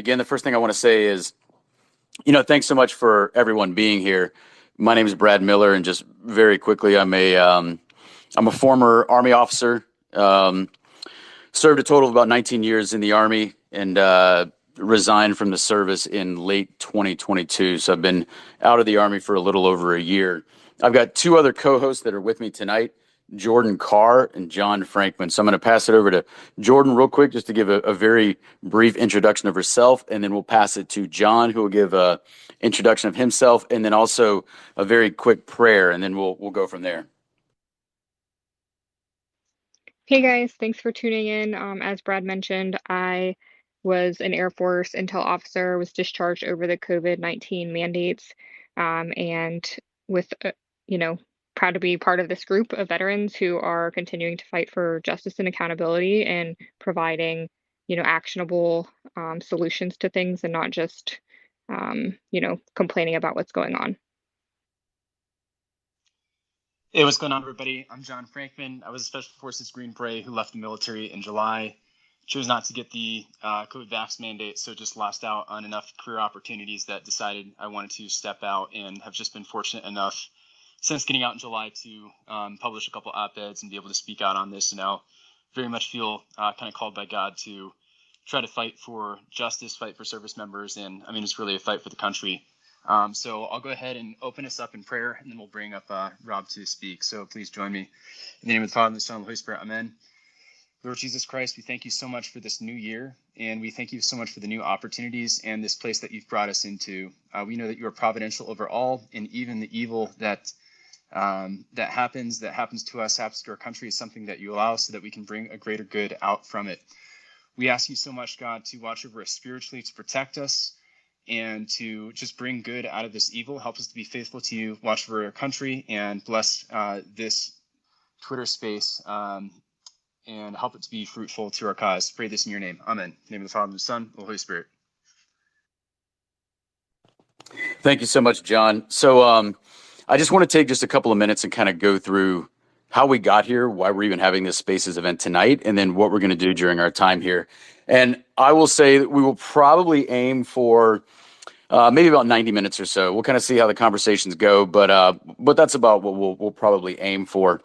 begin, the first thing I want to say is, thanks so much for everyone being here. My name is Brad Miller, and just very quickly, I'm a former Army officer. Served a total of about 19 years in the Army, and resigned from the service in late 2022. So I've been out of the Army for a little over a year. I've got two other co-hosts that are with me tonight, Jordan Carr and John Frankman. So I'm going to pass it over to Jordan real quick just to give a very brief introduction of herself, and then we'll pass it to John, who will give a introduction of himself, and then also a very quick prayer, and then we'll go from there. Hey guys, thanks for tuning in. As Brad mentioned, I was an Air Force intel officer, was discharged over the COVID-19 mandates, and with, proud to be part of this group of veterans who are continuing to fight for justice and accountability and providing, actionable solutions to things and not just, complaining about what's going on. Hey, what's going on, everybody? I'm John Frankman. I was a Special Forces Green Beret who left the military in July. Chose not to get the COVID vax mandate, so just lost out on enough career opportunities that decided I wanted to step out, and have just been fortunate enough since getting out in July to publish a couple op-eds and be able to speak out on this. And now very much feel kind of called by God to try to fight for justice, fight for service members, and I mean, it's really a fight for the country. So I'll go ahead and open us up in prayer, and then we'll bring up Rob to speak. So please join me. In the name of the Father, and the Son, and the Holy Spirit, amen. Lord Jesus Christ, we thank you so much for this new year, and we thank you so much for the new opportunities and this place that you've brought us into. We know that you are providential over all, and even the evil that happens to us, happens to our country, is something that you allow so that we can bring a greater good out from it. We ask you so much, God, to watch over us spiritually, to protect us, and to just bring good out of this evil. Help us to be faithful to you, watch over our country, and bless this Twitter space, and help it to be fruitful to our cause. Pray this in your name. Amen. In the name of the Father, and the Son, and the Holy Spirit. Thank you so much, John. So I just want to take just a couple of minutes and kind of go through how we got here, why we're even having this Spaces event tonight, and then what we're going to do during our time here. And I will say that we will probably aim for maybe about 90 minutes or so. We'll kind of see how the conversations go, but that's about what we'll probably aim for.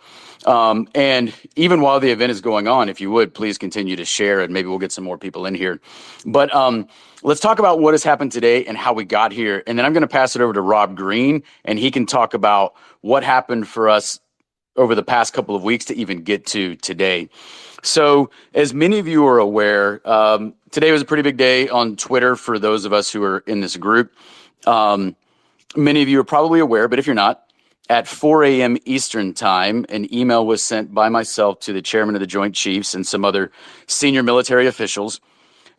And even while the event is going on, if you would, please continue to share, and maybe we'll get some more people in here. But let's talk about what has happened today and how we got here. And then I'm going to pass it over to Rob Green, and he can talk about what happened for us over the past couple of weeks to even get to today. So as many of you are aware, today was a pretty big day on Twitter for those of us who are in this group. Many of you are probably aware, but if you're not, at 4 a.m. Eastern time, an email was sent by myself to the chairman of the Joint Chiefs and some other senior military officials,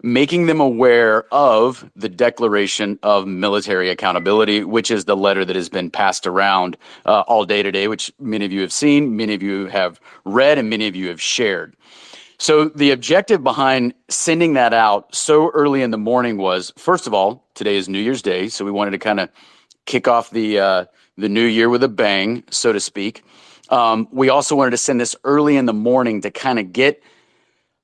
making them aware of the Declaration of Military Accountability, which is the letter that has been passed around all day today, which many of you have seen, many of you have read, and many of you have shared. So the objective behind sending that out so early in the morning was, first of all, today is New Year's Day, so we wanted to kind of kick off the new year with a bang, so to speak. We also wanted to send this early in the morning to kind of get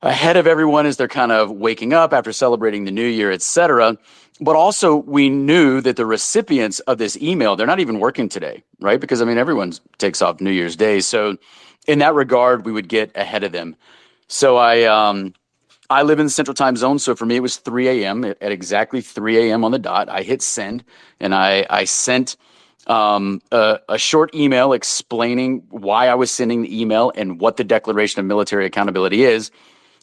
ahead of everyone as they're kind of waking up after celebrating the new year, et cetera. But also we knew that the recipients of this email, they're not even working today, right? Because I mean, everyone takes off New Year's Day. So in that regard, we would get ahead of them. So I live in the Central Time Zone. So for me, it was 3 a.m. At exactly 3 a.m. on the dot, I hit send, and I sent a short email explaining why I was sending the email and what the Declaration of Military Accountability is.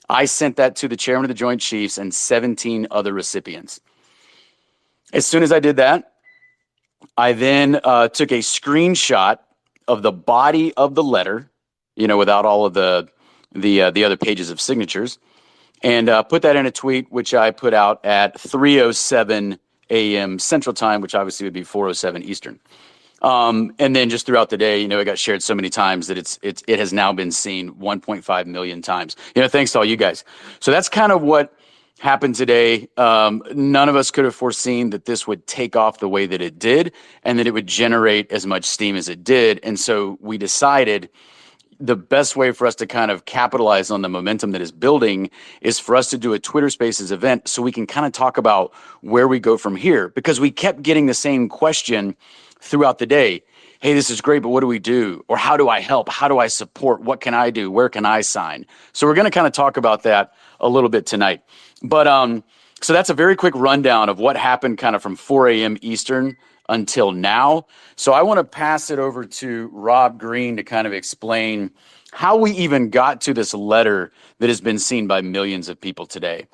I sent that to the chairman of the Joint Chiefs and 17 other recipients. As soon as I did that, I then took a screenshot of the body of the letter, without all of the other pages of signatures, and put that in a tweet, which I put out at 3:07 a.m. Central Time, which obviously would be 4:07 Eastern. And then just throughout the day, it got shared so many times that it has now been seen 1.5 million times. Thanks to all you guys. So that's kind of what happened today. None of us could have foreseen that this would take off the way that it did, and that it would generate as much steam as it did. And so we decided the best way for us to kind of capitalize on the momentum that is building is for us to do a Twitter Spaces event so we can kind of talk about where we go from here, because we kept getting the same question throughout the day. Hey, this is great, but what do we do? Or how do I help? How do I support? What can I do? Where can I sign? So we're going to kind of talk about that a little bit tonight. But so that's a very quick rundown of what happened kind of from 4 a.m. Eastern until now. So I want to pass it over to Rob Green to kind of explain how we even got to this letter that has been seen by millions of people today.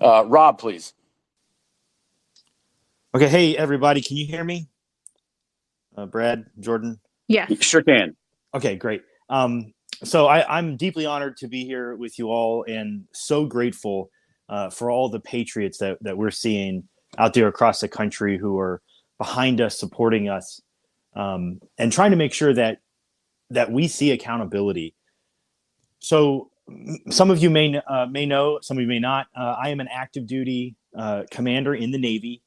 Rob, please. Okay. Hey, everybody. Can you hear me? Brad, Jordan? Yes. Sure can. Okay, great. So I'm deeply honored to be here with you all and so grateful for all the patriots that we're seeing out there across the country who are behind us, supporting us, and trying to make sure that we see accountability. So some of you may know, some of you may not. I am an active duty commander in the Navy.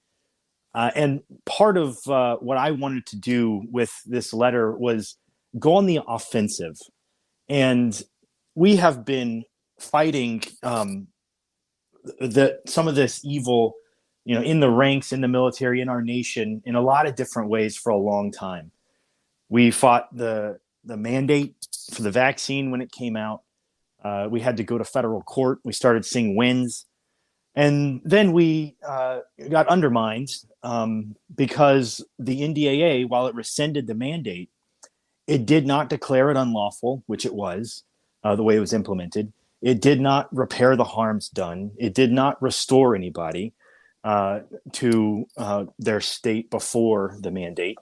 And part of what I wanted to do with this letter was go on the offensive. And we have been fighting some of this evil, in the ranks, in the military, in our nation, in a lot of different ways for a long time. We fought the mandate for the vaccine when it came out. We had to go to federal court. We started seeing wins. And then we got undermined because the NDAA, while it rescinded the mandate, it did not declare it unlawful, which it was, the way it was implemented. It did not repair the harms done. It did not restore anybody to their state before the mandate.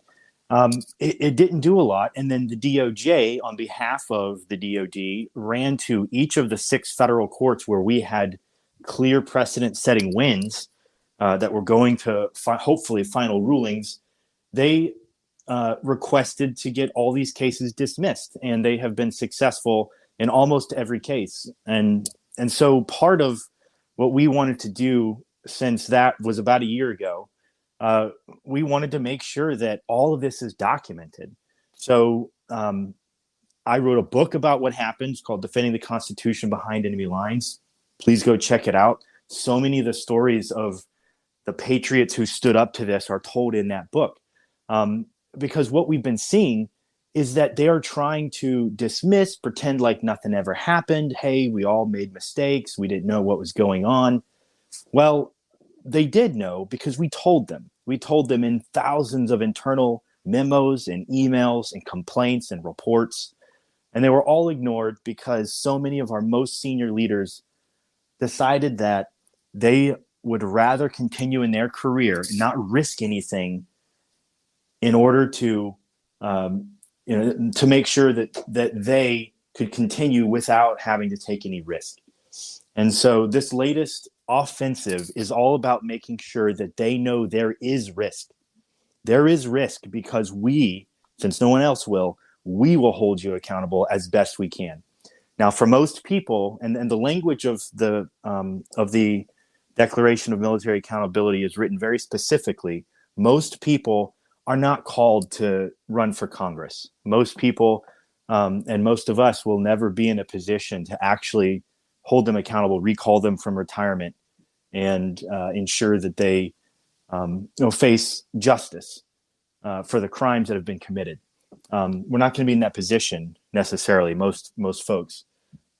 It didn't do a lot. And then the DOJ, on behalf of the DOD, ran to each of the 6 federal courts where we had clear precedent-setting wins that were going to hopefully final rulings. They requested to get all these cases dismissed, and they have been successful in almost every case. And so part of what we wanted to do, since that was about a year ago, we wanted to make sure that all of this is documented. So I wrote a book about what happened called Defending the Constitution Behind Enemy Lines. Please go check it out. So many of the stories of the patriots who stood up to this are told in that book. Because what we've been seeing is that they are trying to dismiss, pretend like nothing ever happened. Hey, we all made mistakes. We didn't know what was going on. Well, they did know because we told them. We told them in thousands of internal memos and emails and complaints and reports. And they were all ignored because so many of our most senior leaders decided that they would rather continue in their career and not risk anything in order to make sure that they could continue without having to take any risk. And so this latest offensive is all about making sure that they know there is risk. There is risk because we, since no one else will, we will hold you accountable as best we can. Now, for most people, and the language of the Declaration of Military Accountability is written very specifically. Most people are not called to run for Congress. Most people and most of us will never be in a position to actually hold them accountable, recall them from retirement, and ensure that they face justice for the crimes that have been committed. We're not going to be in that position necessarily, most folks.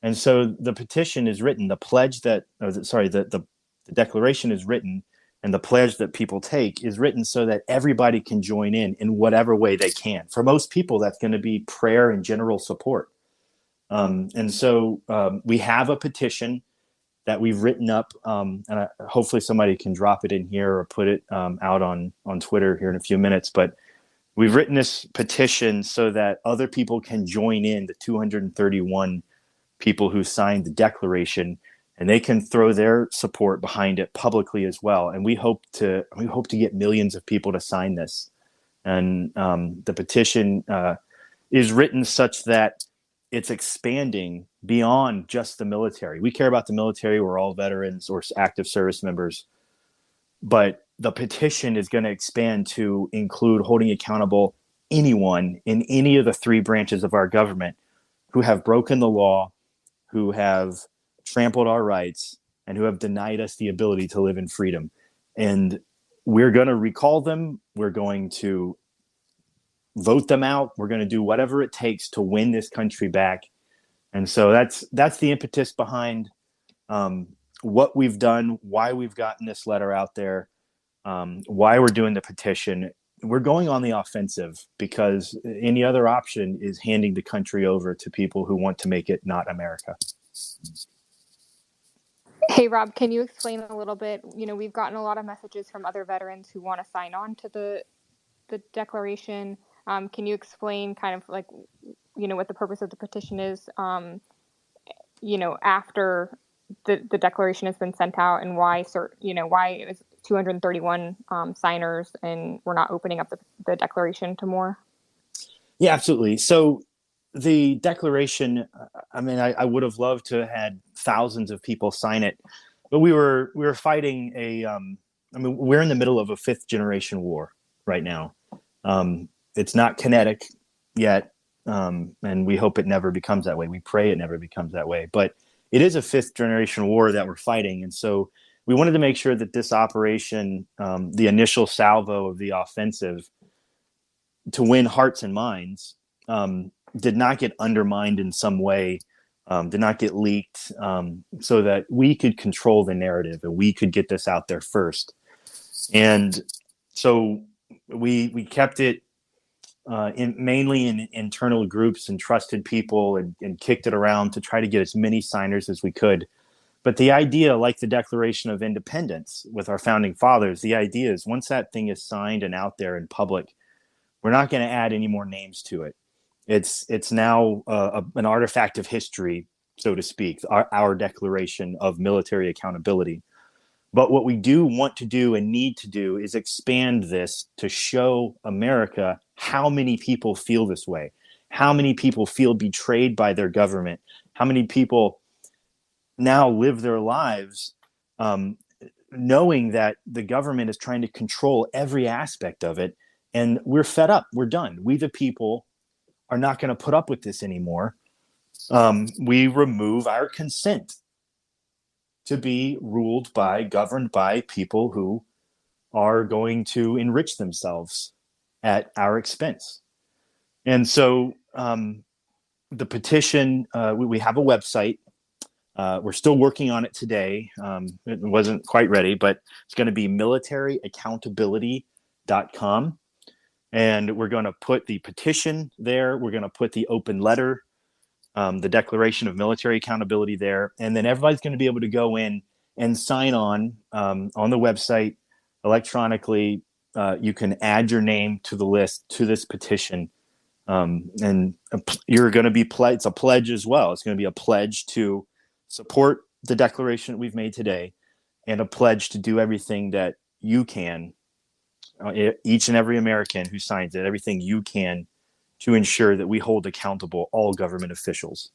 And so the petition is written, the declaration is written, and the pledge that people take is written so that everybody can join in whatever way they can. For most people, that's going to be prayer and general support. And so we have a petition that we've written up, and hopefully somebody can drop it in here or put it out on Twitter here in a few minutes. But we've written this petition so that other people can join in, the 231 people who signed the declaration, and they can throw their support behind it publicly as well. And we hope to get millions of people to sign this. And the petition is written such that it's expanding beyond just the military. We care about the military. We're all veterans or active service members. But the petition is going to expand to include holding accountable anyone in any of the 3 branches of our government who have broken the law, who have trampled our rights, and who have denied us the ability to live in freedom. And we're going to recall them. We're going to vote them out. We're going to do whatever it takes to win this country back. And so that's the impetus behind what we've done, why we've gotten this letter out there, why we're doing the petition. We're going on the offensive because any other option is handing the country over to people who want to make it not America. Hey, Rob, can you explain a little bit? We've gotten a lot of messages from other veterans who want to sign on to the declaration. Can you explain kind of like, what the purpose of the petition is, after the declaration has been sent out, and why it was 231 signers and we're not opening up the declaration to more? Yeah, absolutely. So the declaration, I would have loved to have had thousands of people sign it, but we were fighting we're in the middle of a 5th generation war right now. It's not kinetic yet, and we hope it never becomes that way. We pray it never becomes that way, but it is a 5th generation war that we're fighting. And so we wanted to make sure that this operation, the initial salvo of the offensive to win hearts and minds, did not get undermined in some way, did not get leaked, so that we could control the narrative and we could get this out there first. And so we kept it mainly in internal groups and trusted people, and kicked it around to try to get as many signers as we could. But the idea, like the Declaration of Independence with our founding fathers, the idea is once that thing is signed and out there in public, we're not going to add any more names to it. It's now an artifact of history, so to speak, our declaration of military accountability. But what we do want to do and need to do is expand this to show America how many people feel this way, how many people feel betrayed by their government, how many people now live their lives knowing that the government is trying to control every aspect of it. And we're fed up. We're done. We, the people, are not going to put up with this anymore. We remove our consent to be governed by people who are going to enrich themselves at our expense. And so the petition, we have a website. We're still working on it today. It wasn't quite ready, but it's going to be militaryaccountability.com. And we're going to put the petition there. We're going to put the open letter, the Declaration of Military Accountability there. And then everybody's going to be able to go in and sign on the website electronically. You can add your name to the list to this petition. And you're going to be it's a pledge as well. It's going to be a pledge to support the declaration that we've made today, and a pledge to do everything that you can, each and every American who signs it, everything you can to ensure that we hold accountable all government officials.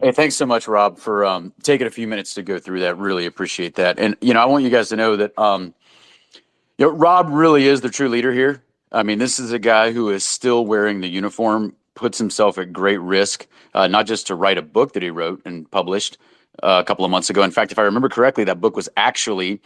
Hey, thanks so much, Rob, for taking a few minutes to go through that. Really appreciate that. And, I want you guys to know that, Rob really is the true leader here. I mean, this is a guy who is still wearing the uniform, puts himself at great risk, not just to write a book that he wrote and published a couple of months ago. In fact, if I remember correctly, that book was actually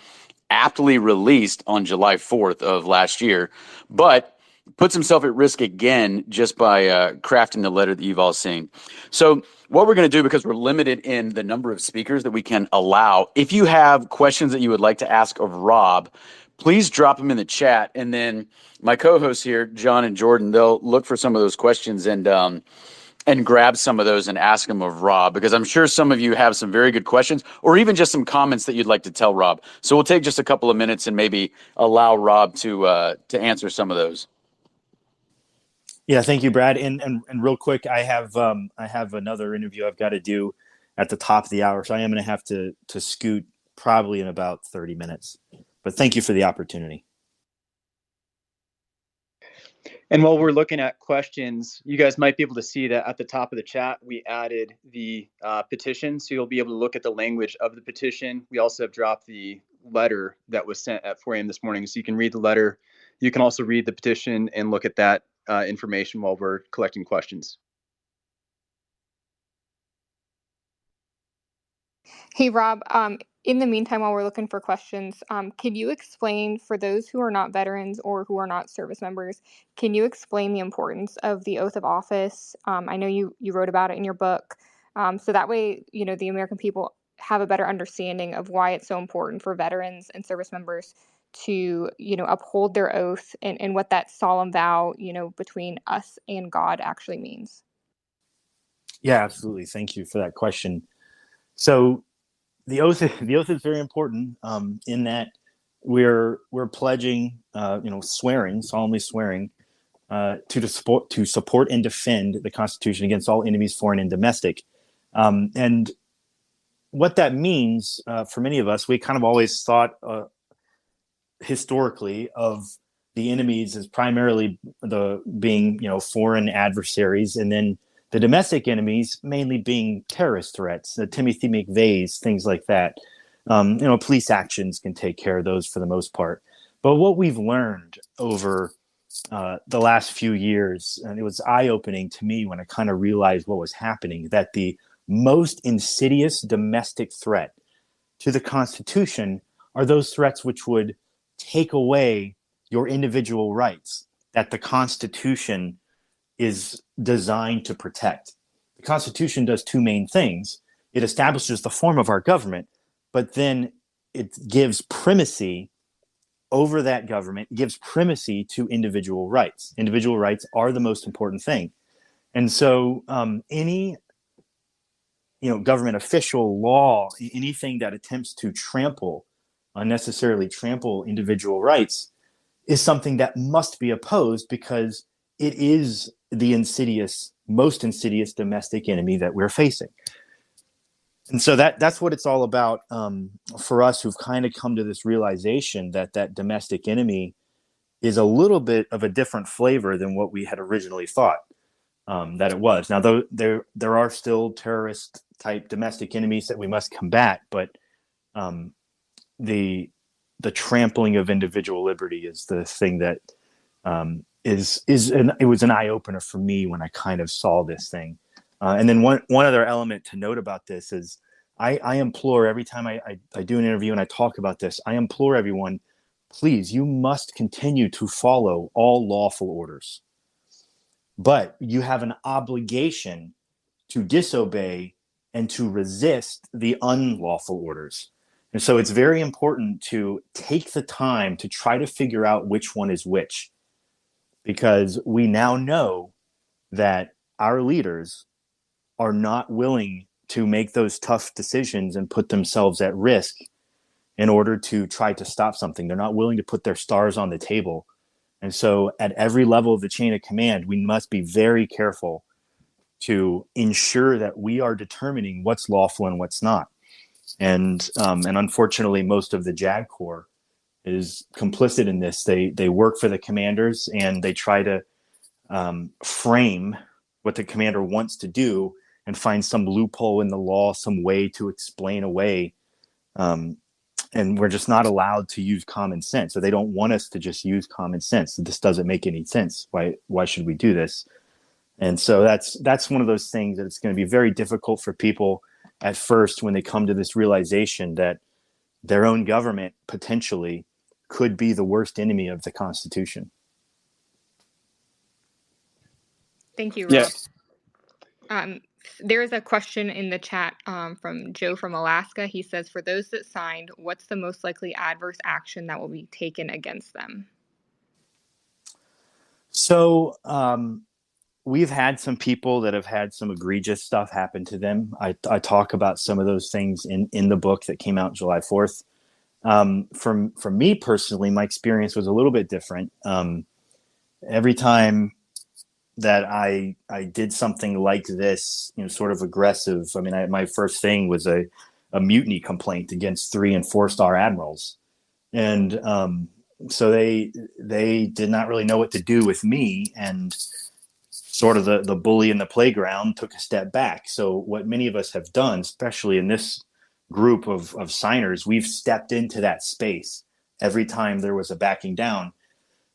aptly released on July 4th of last year, but puts himself at risk again just by crafting the letter that you've all seen. So what we're going to do, because we're limited in the number of speakers that we can allow, if you have questions that you would like to ask of Rob, please drop them in the chat. And then my co-hosts here, John and Jordan, they'll look for some of those questions and grab some of those and ask them of Rob, because I'm sure some of you have some very good questions, or even just some comments that you'd like to tell Rob. So we'll take just a couple of minutes and maybe allow Rob to answer some of those. Yeah, thank you, Brad. And real quick, I have another interview I've got to do at the top of the hour, so I am going to have to scoot probably in about 30 minutes. But thank you for the opportunity. And while we're looking at questions, you guys might be able to see that at the top of the chat, we added the petition. So you'll be able to look at the language of the petition. We also have dropped the letter that was sent at 4 a.m. this morning. So you can read the letter. You can also read the petition and look at that information while we're collecting questions. Hey, Rob, in the meantime, while we're looking for questions, can you explain for those who are not veterans or who are not service members, can you explain the importance of the oath of office? I know you wrote about it in your book. So that way, the American people have a better understanding of why it's so important for veterans and service members to, uphold their oath and what that solemn vow, between us and God actually means. Yeah, absolutely. Thank you for that question. So the oath is very important in that we're pledging, solemnly swearing to support and defend the Constitution against all enemies, foreign and domestic. And what that means for many of us, we kind of always thought historically of the enemies as primarily being foreign adversaries, and then the domestic enemies mainly being terrorist threats, the Timothy McVeighs, things like that. Police actions can take care of those for the most part. But what we've learned over the last few years, and it was eye-opening to me when I kind of realized what was happening, that the most insidious domestic threat to the Constitution are those threats which would take away your individual rights that the Constitution is designed to protect. The Constitution does two main things. It establishes the form of our government, but then it gives primacy over that government, gives primacy to individual rights. Individual rights are the most important thing. And so any government official, law, anything that attempts to unnecessarily trample individual rights is something that must be opposed, because it is the most insidious domestic enemy that we're facing. And so that's what it's all about for us, who've kind of come to this realization that domestic enemy is a little bit of a different flavor than what we had originally thought that it was. Now, though there are still terrorist type domestic enemies that we must combat, but the trampling of individual liberty is the thing that it was an eye opener for me when I kind of saw this thing. And then one other element to note about this is I implore, every time I do an interview and I talk about this, I implore everyone, please, you must continue to follow all lawful orders. But you have an obligation to disobey and to resist the unlawful orders. And so it's very important to take the time to try to figure out which one is which, because we now know that our leaders are not willing to make those tough decisions and put themselves at risk in order to try to stop something. They're not willing to put their stars on the table. And so at every level of the chain of command, we must be very careful to ensure that we are determining what's lawful and what's not. And unfortunately, most of the JAG Corps is complicit in this. They work for the commanders, and they try to frame what the commander wants to do and find some loophole in the law, some way to explain away. And we're just not allowed to use common sense. So they don't want us to just use common sense. This doesn't make any sense. Why should we do this? And so that's one of those things that it's going to be very difficult for people at first when they come to this realization that their own government potentially could be the worst enemy of the Constitution. Thank you, Rob. Yeah. There is a question in the chat from Joe from Alaska. He says, for those that signed, what's the most likely adverse action that will be taken against them? So we've had some people that have had some egregious stuff happen to them. I talk about some of those things in the book that came out July 4th. For me personally, my experience was a little bit different. Every time that I did something like this, sort of aggressive. I mean, my first thing was a mutiny complaint against 3- and 4-star admirals. And so they did not really know what to do with me, and sort of the bully in the playground took a step back. So what many of us have done, especially in this group of signers, we've stepped into that space every time there was a backing down.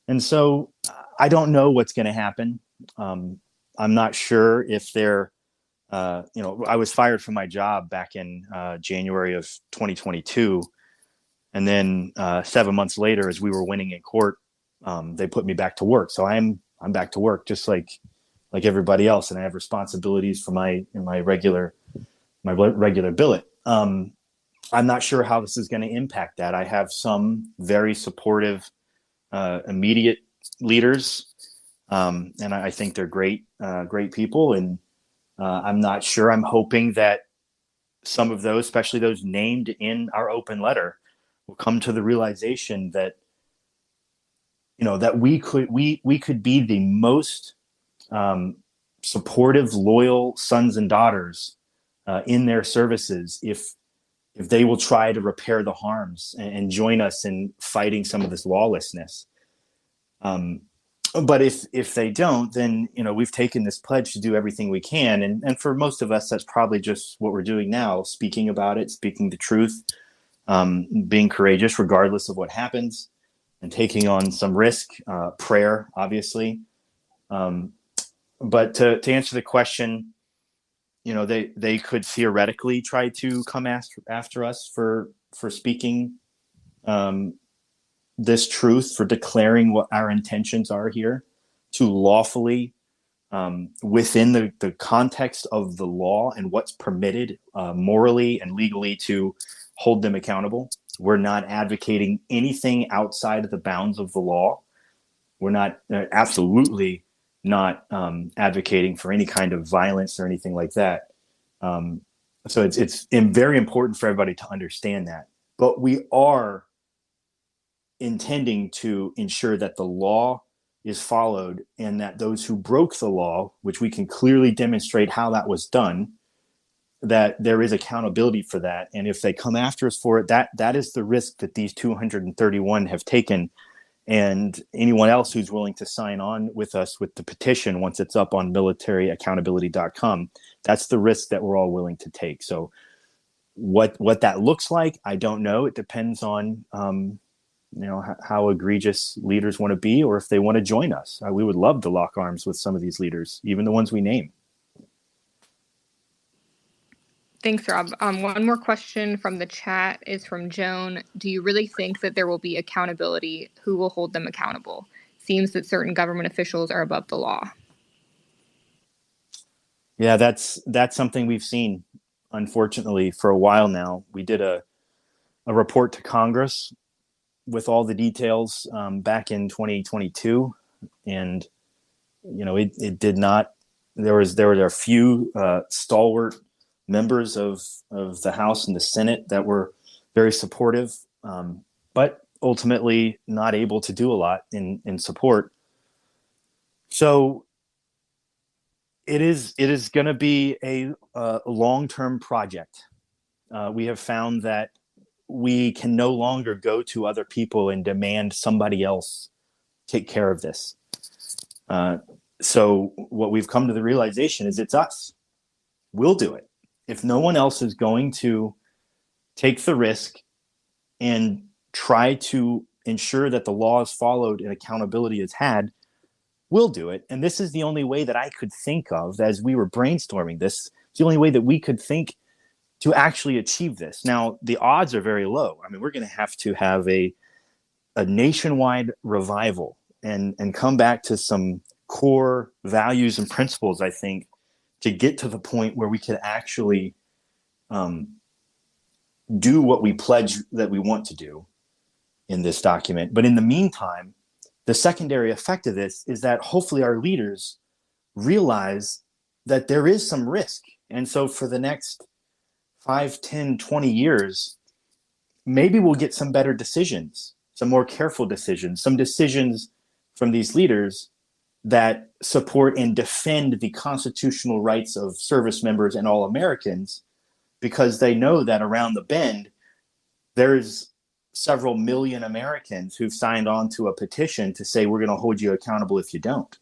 And so I don't know what's going to happen. I'm not sure if they're, I was fired from my job back in January of 2022. And then 7 months later, as we were winning in court, they put me back to work. So I'm back to work just like everybody else, and I have responsibilities for my regular billet. I'm not sure how this is going to impact that. I have some very supportive immediate leaders, and I think they're great people. And I'm not sure. I'm hoping that some of those, especially those named in our open letter, will come to the realization that that we could be the most supportive, loyal sons and daughters in their services if they will try to repair the harms and join us in fighting some of this lawlessness. But if they don't, then we've taken this pledge to do everything we can, and for most of us, that's probably just what we're doing now: speaking about it, speaking the truth, being courageous regardless of what happens, and taking on some risk, prayer, obviously. But to answer the question, they could theoretically try to come after us for speaking this truth, for declaring what our intentions are here, to lawfully, within the context of the law and what's permitted morally and legally, to hold them accountable. We're not advocating anything outside of the bounds of the law. We're not absolutely not advocating for any kind of violence or anything like that. So it's very important for everybody to understand that. But we are intending to ensure that the law is followed, and that those who broke the law, which we can clearly demonstrate how that was done, that there is accountability for that. And if they come after us for it, that is the risk that these 231 have taken. And anyone else who's willing to sign on with us with the petition, once it's up on militaryaccountability.com, that's the risk that we're all willing to take. So what that looks like, I don't know. It depends on how egregious leaders want to be, or if they want to join us. We would love to lock arms with some of these leaders, even the ones we name. Thanks, Rob. One more question from the chat is from Joan. Do you really think that there will be accountability? Who will hold them accountable? Seems that certain government officials are above the law. Yeah, that's something we've seen, unfortunately, for a while now. We did a report to Congress with all the details back in 2022, and it did not. There were a few stalwart members of the House and the Senate that were very supportive, but ultimately not able to do a lot in support. So it is going to be a long-term project. We have found that we can no longer go to other people and demand somebody else take care of this. So what we've come to the realization is it's us. We'll do it. If no one else is going to take the risk and try to ensure that the law is followed and accountability is had, we'll do it. And this is the only way that I could think of as we were brainstorming this. It's the only way that we could think to actually achieve this. Now, the odds are very low. I mean, we're going to have a nationwide revival and come back to some core values and principles, I think, to get to the point where we could actually do what we pledge that we want to do in this document. But in the meantime, the secondary effect of this is that hopefully our leaders realize that there is some risk. And so for the next 5, 10, 20 years, maybe we'll get some better decisions, some more careful decisions, some decisions from these leaders that support and defend the constitutional rights of service members and all Americans, because they know that around the bend, there's several million Americans who've signed on to a petition to say, we're going to hold you accountable if you don't.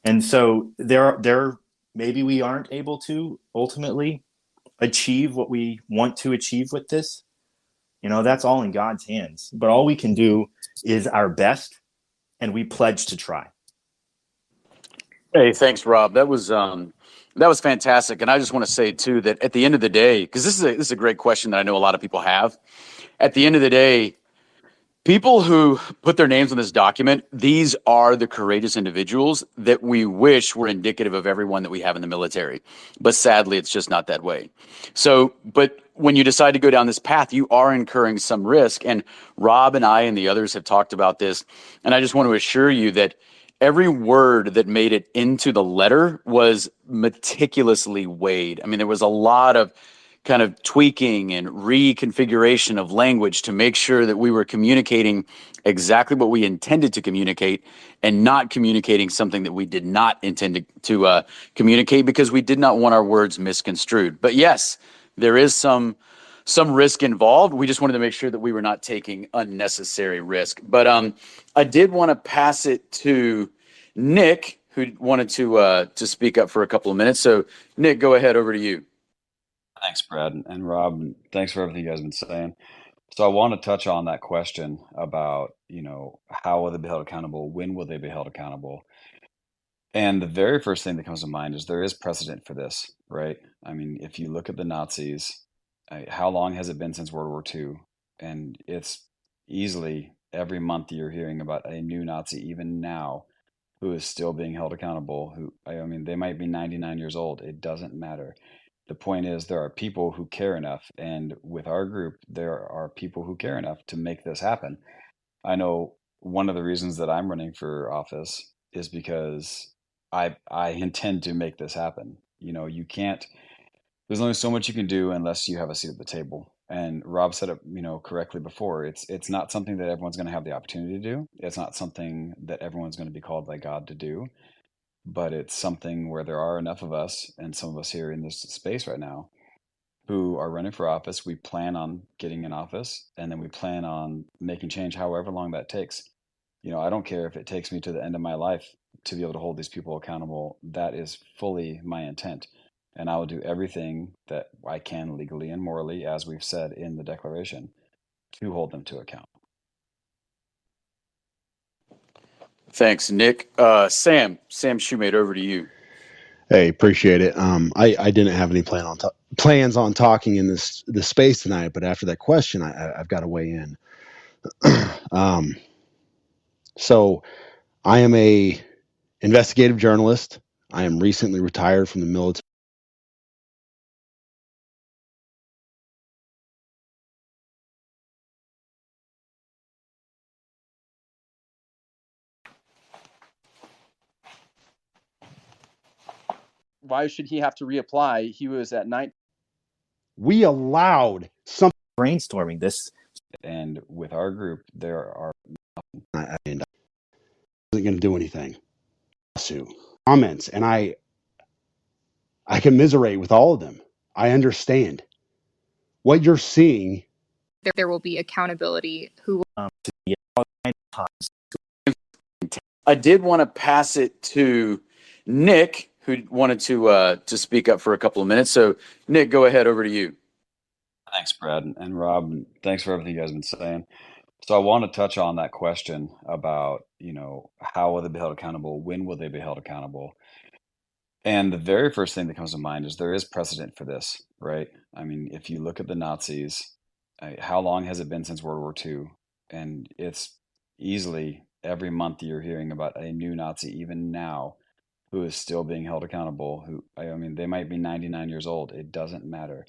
And so maybe we aren't able to ultimately achieve what we want to achieve with this. That's all in God's hands. But all we can do is our best and we pledge to try. Hey, thanks, Rob. That was fantastic. And I just want to say too that at the end of the day, because this is a great question that I know a lot of people have. At the end of the day, people who put their names on this document, these are the courageous individuals that we wish were indicative of everyone that we have in the military. But sadly, it's just not that way. So, but when you decide to go down this path, you are incurring some risk. And Rob and I and the others have talked about this. And I just want to assure you that every word that made it into the letter was meticulously weighed. I mean, there was a lot of kind of tweaking and reconfiguration of language to make sure that we were communicating exactly what we intended to communicate and not communicating something that we did not intend to communicate, because we did not want our words misconstrued. But yes, there is some risk involved. We just wanted to make sure that we were not taking unnecessary risk. But I did want to pass it to Nick, who wanted to speak up for a couple of minutes. So Nick, go ahead, over to you. Thanks, Brad and Rob, and thanks for everything you guys have been saying. So I want to touch on that question about, how will they be held accountable? When will they be held accountable? And the very first thing that comes to mind is there is precedent for this, right? I mean, if you look at the Nazis, how long has it been since World War II? And it's easily every month you're hearing about a new Nazi, even now, who is still being held accountable. I mean, they might be 99 years old. It doesn't matter. The point is, there are people who care enough, and with our group, there are people who care enough to make this happen. I know one of the reasons that I'm running for office is because I intend to make this happen. You can't. There's only so much you can do unless you have a seat at the table. And Rob said it, correctly before. It's not something that everyone's going to have the opportunity to do. It's not something that everyone's going to be called by God to do. But it's something where there are enough of us, and some of us here in this space right now, who are running for office. We plan on getting in office, and then we plan on making change however long that takes. I don't care if it takes me to the end of my life to be able to hold these people accountable. That is fully my intent. And I will do everything that I can legally and morally, as we've said in the Declaration, to hold them to account. Thanks, Nick. Sam Shoemate, over to you. Hey, appreciate it. I didn't have any plans on talking in this space tonight, but after that question, I've got to weigh in. So I am a investigative journalist. I am recently retired from the military. Why should he have to reapply? He was at 9. We allowed some Brainstorming this. And with our group, there are and wasn't going to do anything. Comments, and I commiserate with all of them. I understand what you're seeing. There will be accountability. Who I did want to pass it to Nick, who wanted to speak up for a couple of minutes. So Nick, go ahead, over to you. Thanks, Brad and Rob, and thanks for everything you guys have been saying. So I want to touch on that question about, how will they be held accountable? When will they be held accountable? And the very first thing that comes to mind is there is precedent for this, right? I mean, if you look at the Nazis, how long has it been since World War II? And it's easily every month you're hearing about a new Nazi, even now, who is still being held accountable. I mean, they might be 99 years old. It doesn't matter.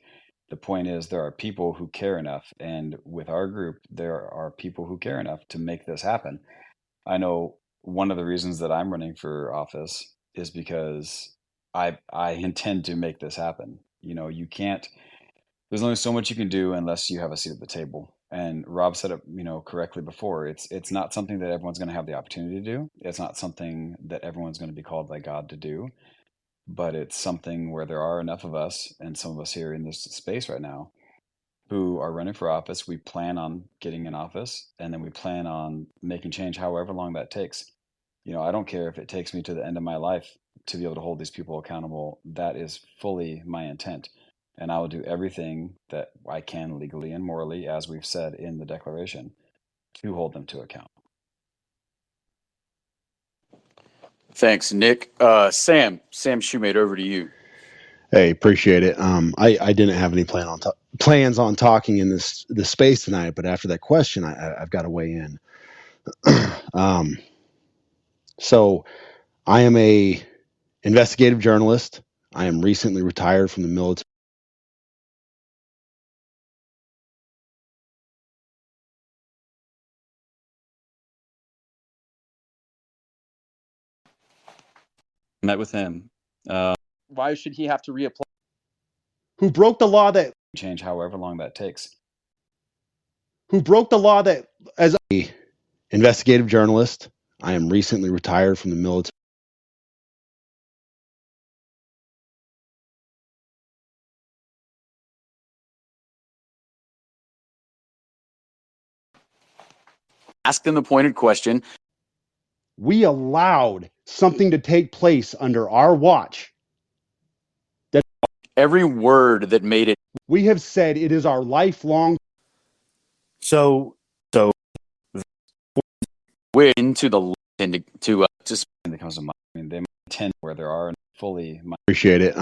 The point is, there are people who care enough, and with our group, there are people who care enough to make this happen. I know one of the reasons that I'm running for office is because I intend to make this happen. You can't. There's only so much you can do unless you have a seat at the table. And Rob said it, correctly before. It's not something that everyone's going to have the opportunity to do. It's not something that everyone's going to be called by God to do. But it's something where there are enough of us, and some of us here in this space right now, who are running for office. We plan on getting in office, and then we plan on making change however long that takes. I don't care if it takes me to the end of my life to be able to hold these people accountable. That is fully my intent. And I will do everything that I can legally and morally, as we've said in the Declaration, to hold them to account. Thanks, Nick. Sam Shoemate, over to you. Hey, appreciate it. I didn't have any plans on talking in this space tonight, but after that question, I've got to weigh in. So I am a investigative journalist. I am recently retired from the military. Met with him. Why should he have to reapply? Who broke the law that Change however long that takes. as a investigative journalist, I am recently retired from the military. Ask them the pointed question. We allowed something to take place under our watch. Every word that made it We have said it is our lifelong. So way into the and to just And it comes to mind. I mean, they might tend where there are fully. Appreciate it.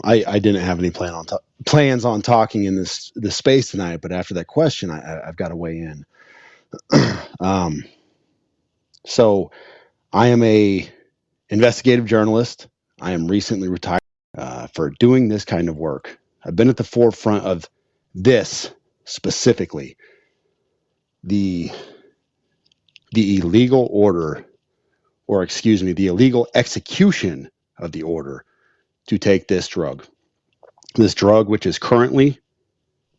I didn't have any plans on talking in this space tonight, but after that question, I've got to weigh in. So I am a investigative journalist. I am recently retired for doing this kind of work. I've been at the forefront of this specifically, the illegal order, or excuse me, the illegal execution of the order to take this drug which is currently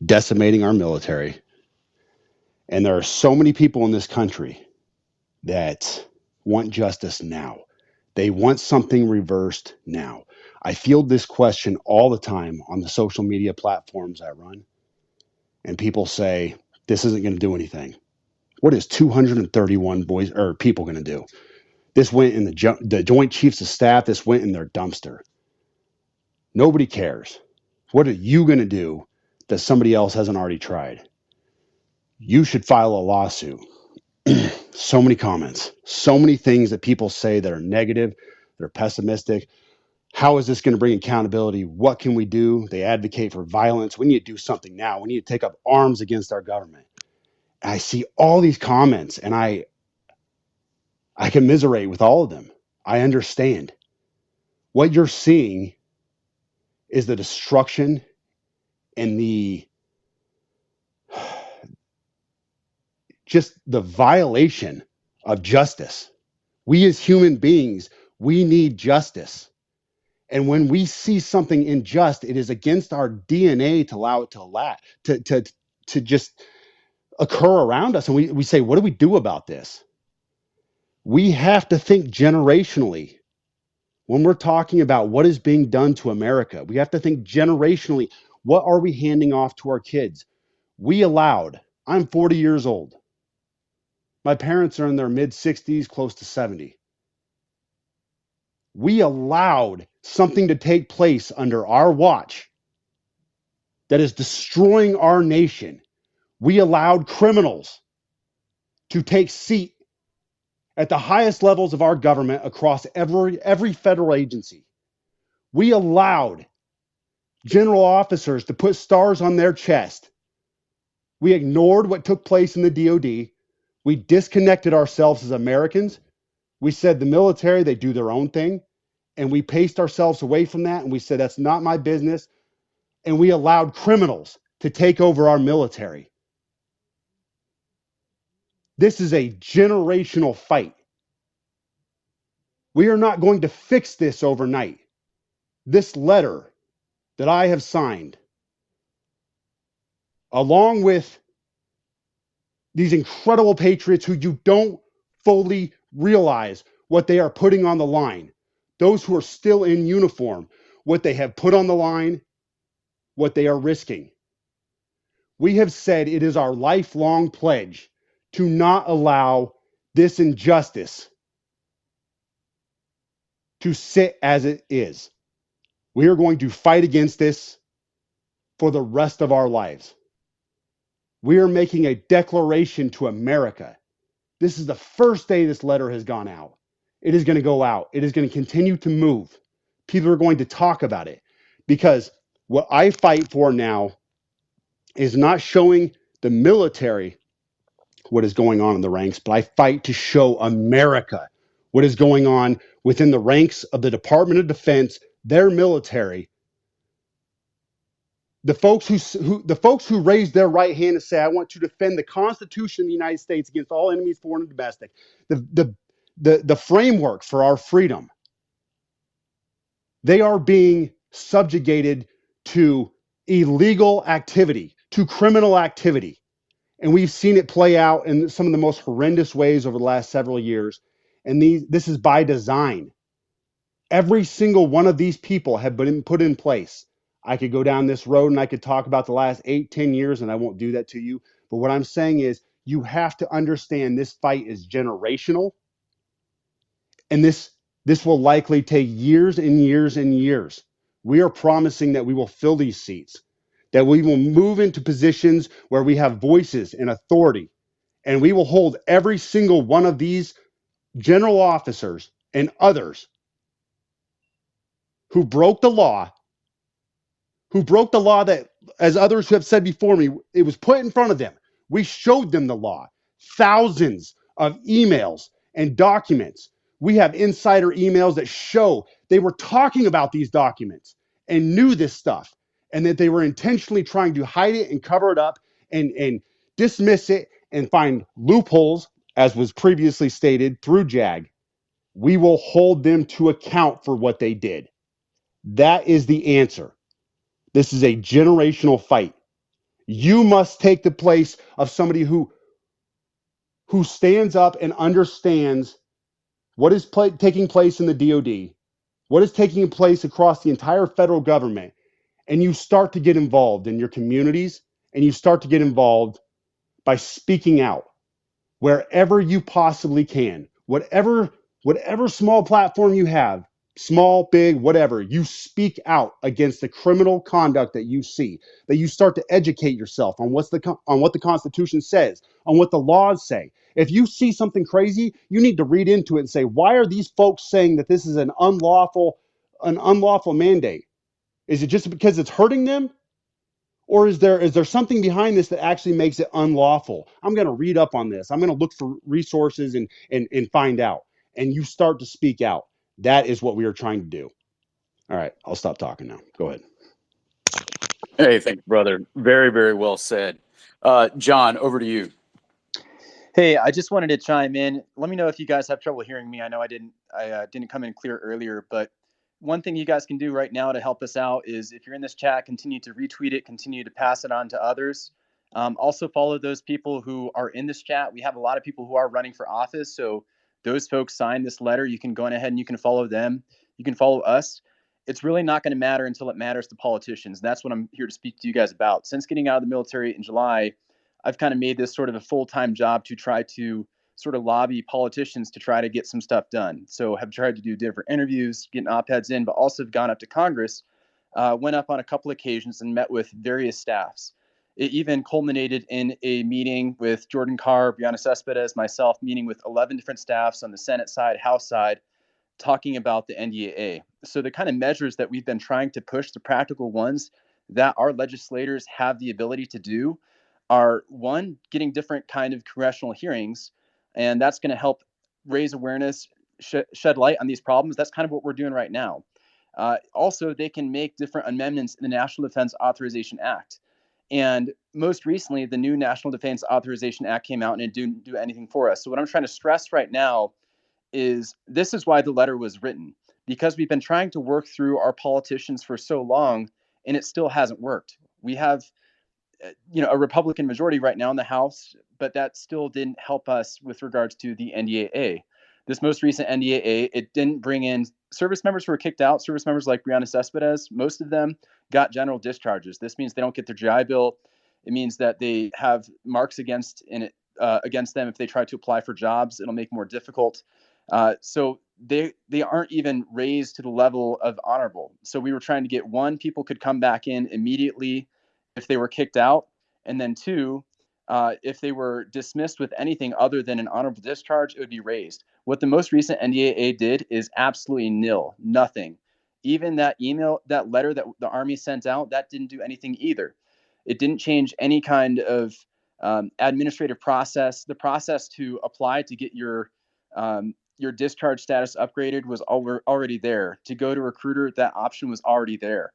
decimating our military. And there are so many people in this country that want justice now. They want something reversed now. I field this question all the time on the social media platforms I run, and people say, this isn't going to do anything. What is 231 people going to do? This went in the Joint Chiefs of Staff. This went in their dumpster. Nobody cares. What are you going to do that somebody else hasn't already tried? You should file a lawsuit. So many comments, so many things that people say that are negative, that are pessimistic. How is this going to bring accountability? What can we do? They advocate for violence. We need to do something now. We need to take up arms against our government. And I see all these comments, and I commiserate with all of them. I understand. What you're seeing is the destruction and just the violation of justice. We as human beings, we need justice. And when we see something unjust, it is against our DNA to allow it to just occur around us. And we say, what do we do about this? We have to think generationally. When we're talking about what is being done to America, we have to think generationally. What are we handing off to our kids? I'm 40 years old. My parents are in their mid 60s, close to 70. We allowed something to take place under our watch that is destroying our nation. We allowed criminals to take seat at the highest levels of our government across every federal agency. We allowed general officers to put stars on their chest. We ignored what took place in the DOD. We disconnected ourselves as Americans. We said the military, they do their own thing. And we paced ourselves away from that. And we said, that's not my business. And we allowed criminals to take over our military. This is a generational fight. We are not going to fix this overnight. This letter that I have signed, along with these incredible patriots who you don't fully realize what they are putting on the line, those who are still in uniform, what they have put on the line, what they are risking. We have said it is our lifelong pledge to not allow this injustice to sit as it is. We are going to fight against this for the rest of our lives. We are making a declaration to America This is the first day this letter has gone out. It is going to go out. It is going to continue to move. People are going to talk about it, because what I fight for now is not showing the military what is going on in the ranks, but I fight to show America what is going on within the ranks of the Department of Defense, their military, the folks who raise their right hand and say, "I want to defend the Constitution of the United States against all enemies, foreign and domestic," the framework for our freedom. They are being subjugated to illegal activity, to criminal activity. And we've seen it play out in some of the most horrendous ways over the last several years. And this is by design. Every single one of these people have been put in place. I could go down this road and I could talk about the last 8-10 years, and I won't do that to you. But what I'm saying is, you have to understand this fight is generational. And this will likely take years and years and years. We are promising that we will fill these seats, that we will move into positions where we have voices and authority, and we will hold every single one of these general officers and others who broke the law, that, as others who have said before me, it was put in front of them. We showed them the law, thousands of emails and documents. We have insider emails that show they were talking about these documents and knew this stuff, and that they were intentionally trying to hide it and cover it up and dismiss it and find loopholes, as was previously stated through JAG. We will hold them to account for what they did. That is the answer. This is a generational fight. You must take the place of somebody who stands up and understands what is taking place in the DoD, what is taking place across the entire federal government, and you start to get involved in your communities, and you start to get involved by speaking out wherever you possibly can. Whatever small platform you have, small, big, whatever, you speak out against the criminal conduct that you see, that you start to educate yourself on what the Constitution says, on what the laws say. If you see something crazy, you need to read into it and say, why are these folks saying that this is an unlawful mandate? Is it just because it's hurting them? Or is there something behind this that actually makes it unlawful? I'm going to read up on this. I'm going to look for resources and find out. And you start to speak out. That is what we are trying to do. All right, I'll stop talking now. Go ahead. Hey, thanks, brother. Very, very well said. John, over to you. Hey, I just wanted to chime in. Let me know if you guys have trouble hearing me. I know I didn't come in clear earlier, but one thing you guys can do right now to help us out is, if you're in this chat, continue to retweet it, continue to pass it on to others. Also follow those people who are in this chat. We have a lot of people who are running for office, so those folks signed this letter. You can go ahead and you can follow them. You can follow us. It's really not going to matter until it matters to politicians. That's what I'm here to speak to you guys about. Since getting out of the military in July, I've kind of made this sort of a full-time job to try to sort of lobby politicians to try to get some stuff done. So have tried to do different interviews, getting op-eds in, but also have gone up to Congress, went up on a couple occasions and met with various staffs. It even culminated in a meeting with Jordan Carr, Brianna Cespedes, myself, meeting with 11 different staffs on the Senate side, House side, talking about the NDAA. So the kind of measures that we've been trying to push, the practical ones that our legislators have the ability to do, are, one, getting different kind of congressional hearings, and that's going to help raise awareness, shed light on these problems. That's kind of what we're doing right now. Also, they can make different amendments in the National Defense Authorization Act. And most recently, the new National Defense Authorization Act came out and it didn't do anything for us. So what I'm trying to stress right now is this is why the letter was written, because we've been trying to work through our politicians for so long, and it still hasn't worked. We have a Republican majority right now in the House, but that still didn't help us with regards to the NDAA. This most recent NDAA, it didn't bring in service members who were kicked out. Service members like Brianna Cespedes, most of them got general discharges. This means they don't get their GI Bill. It means that they have marks against them if they try to apply for jobs. It'll make more difficult. So they aren't even raised to the level of honorable. So we were trying to get, one, people could come back in immediately if they were kicked out, and then two, if they were dismissed with anything other than an honorable discharge, it would be raised. What the most recent NDAA did is absolutely nil, nothing. Even that email, that letter that the Army sent out, that didn't do anything either. It didn't change any kind of administrative process. The process to apply to get your discharge status upgraded was already there. To go to recruiter, that option was already there.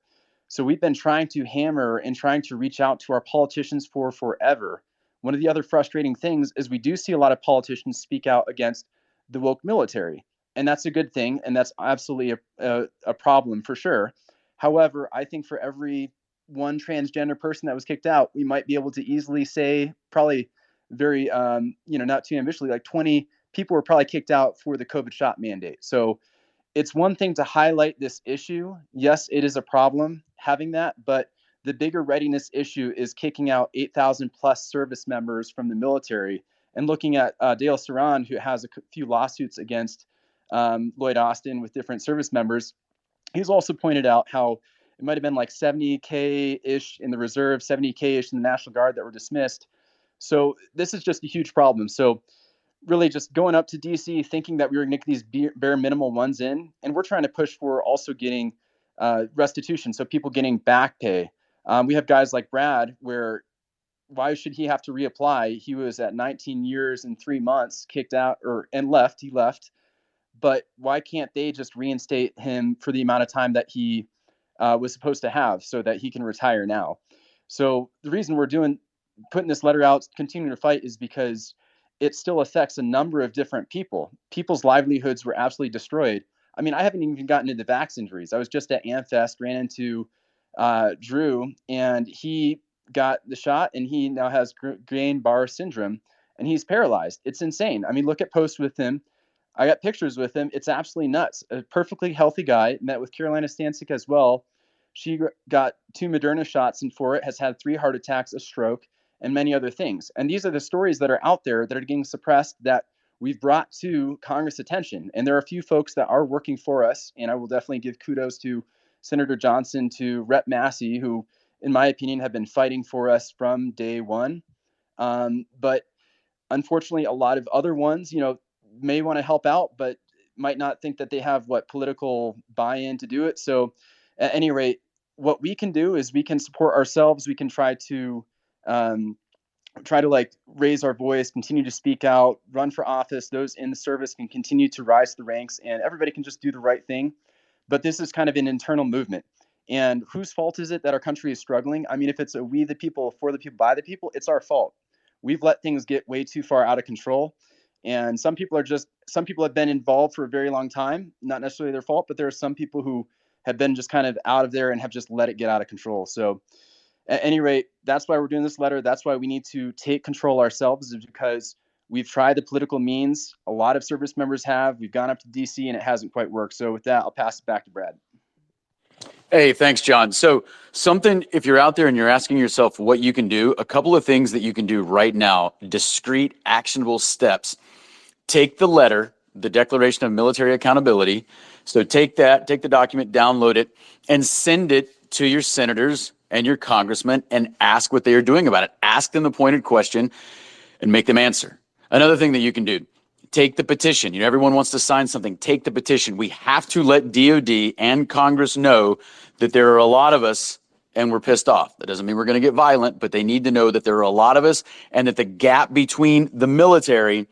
So we've been trying to hammer and trying to reach out to our politicians for forever. One of the other frustrating things is we do see a lot of politicians speak out against the woke military, and that's a good thing, and that's absolutely a problem for sure. However, I think for every one transgender person that was kicked out, we might be able to easily say, probably very, not too ambitiously, like 20 people were probably kicked out for the COVID shot mandate. So it's one thing to highlight this issue. Yes, it is a problem having that, but the bigger readiness issue is kicking out 8,000 plus service members from the military, and looking at Dale Saran, who has a few lawsuits against Lloyd Austin with different service members. He's also pointed out how it might have been like 70K-ish in the reserve, 70K-ish in the National Guard that were dismissed. So this is just a huge problem. So really just going up to DC thinking that we were going to get these bare minimal ones in, and we're trying to push for also getting restitution, so people getting back pay. We have guys like Brad, where why should he have to reapply? He was at 19 years and 3 months kicked out and left. He left. But why can't they just reinstate him for the amount of time that he was supposed to have, so that he can retire now? So the reason we're putting this letter out, continuing to fight, is because it still affects a number of different people. People's livelihoods were absolutely destroyed. I mean, I haven't even gotten into the vax injuries. I was just at AmFest, ran into Drew, and he got the shot, and he now has Guillain-Barré syndrome, and he's paralyzed. It's insane. I mean, look at posts with him. I got pictures with him. It's absolutely nuts. A perfectly healthy guy. Met with Carolina Stancic as well. She got 2 Moderna shots and for it has had 3 heart attacks, a stroke, and many other things. And these are the stories that are out there that are getting suppressed, that we've brought to Congress attention. And there are a few folks that are working for us. And I will definitely give kudos to Senator Johnson, to Rep. Massey, who, in my opinion, have been fighting for us from day one. But unfortunately, a lot of other ones, may want to help out, but might not think that they have political buy-in to do it. So at any rate, what we can do is we can support ourselves. We can try to raise our voice, continue to speak out, run for office. Those in the service can continue to rise the ranks, and everybody can just do the right thing. But this is kind of an internal movement. And whose fault is it that our country is struggling? I mean, if it's a we the people, for the people, by the people, it's our fault. We've let things get way too far out of control. And some people have been involved for a very long time, not necessarily their fault, but there are some people who have been just kind of out of there and have just let it get out of control. So at any rate, that's why we're doing this letter. That's why we need to take control ourselves, is because we've tried the political means. A lot of service members have. We've gone up to DC and it hasn't quite worked. So with that, I'll pass it back to Brad. Hey, thanks, John. So if you're out there and you're asking yourself what you can do, a couple of things that you can do right now, discrete, actionable steps. Take the letter, the Declaration of Military Accountability. So take the document, download it, and send it to your senators and your congressmen and ask what they are doing about it. Ask them the pointed question and make them answer. Another thing that you can do, take the petition. Everyone wants to sign something. Take the petition. We have to let DOD and Congress know that there are a lot of us and we're pissed off. That doesn't mean we're going to get violent, but they need to know that there are a lot of us and that the gap between the military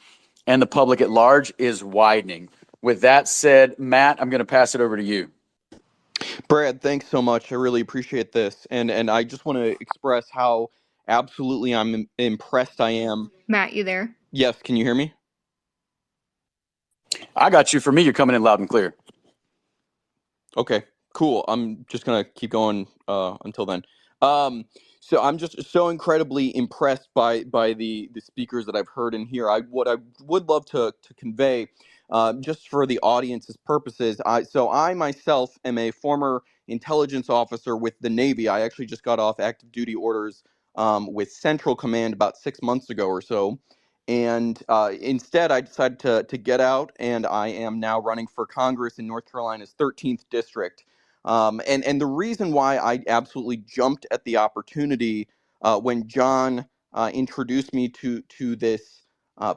and the public at large is widening. With that said, Matt, I'm going to pass it over to you. Brad, thanks so much. I really appreciate this. And I just want to express how absolutely I'm impressed I am. Matt, you there? Yes, can you hear me? I got you. For me, you're coming in loud and clear. Okay, cool. I'm just going to keep going until then. So I'm just so incredibly impressed by the speakers that I've heard in here. What I would love to convey, just for the audience's purposes, I myself am a former intelligence officer with the Navy. I actually just got off active duty orders with Central Command about 6 months ago or so. And instead, I decided to get out, and I am now running for Congress in North Carolina's 13th district. And the reason why I absolutely jumped at the opportunity when John introduced me to this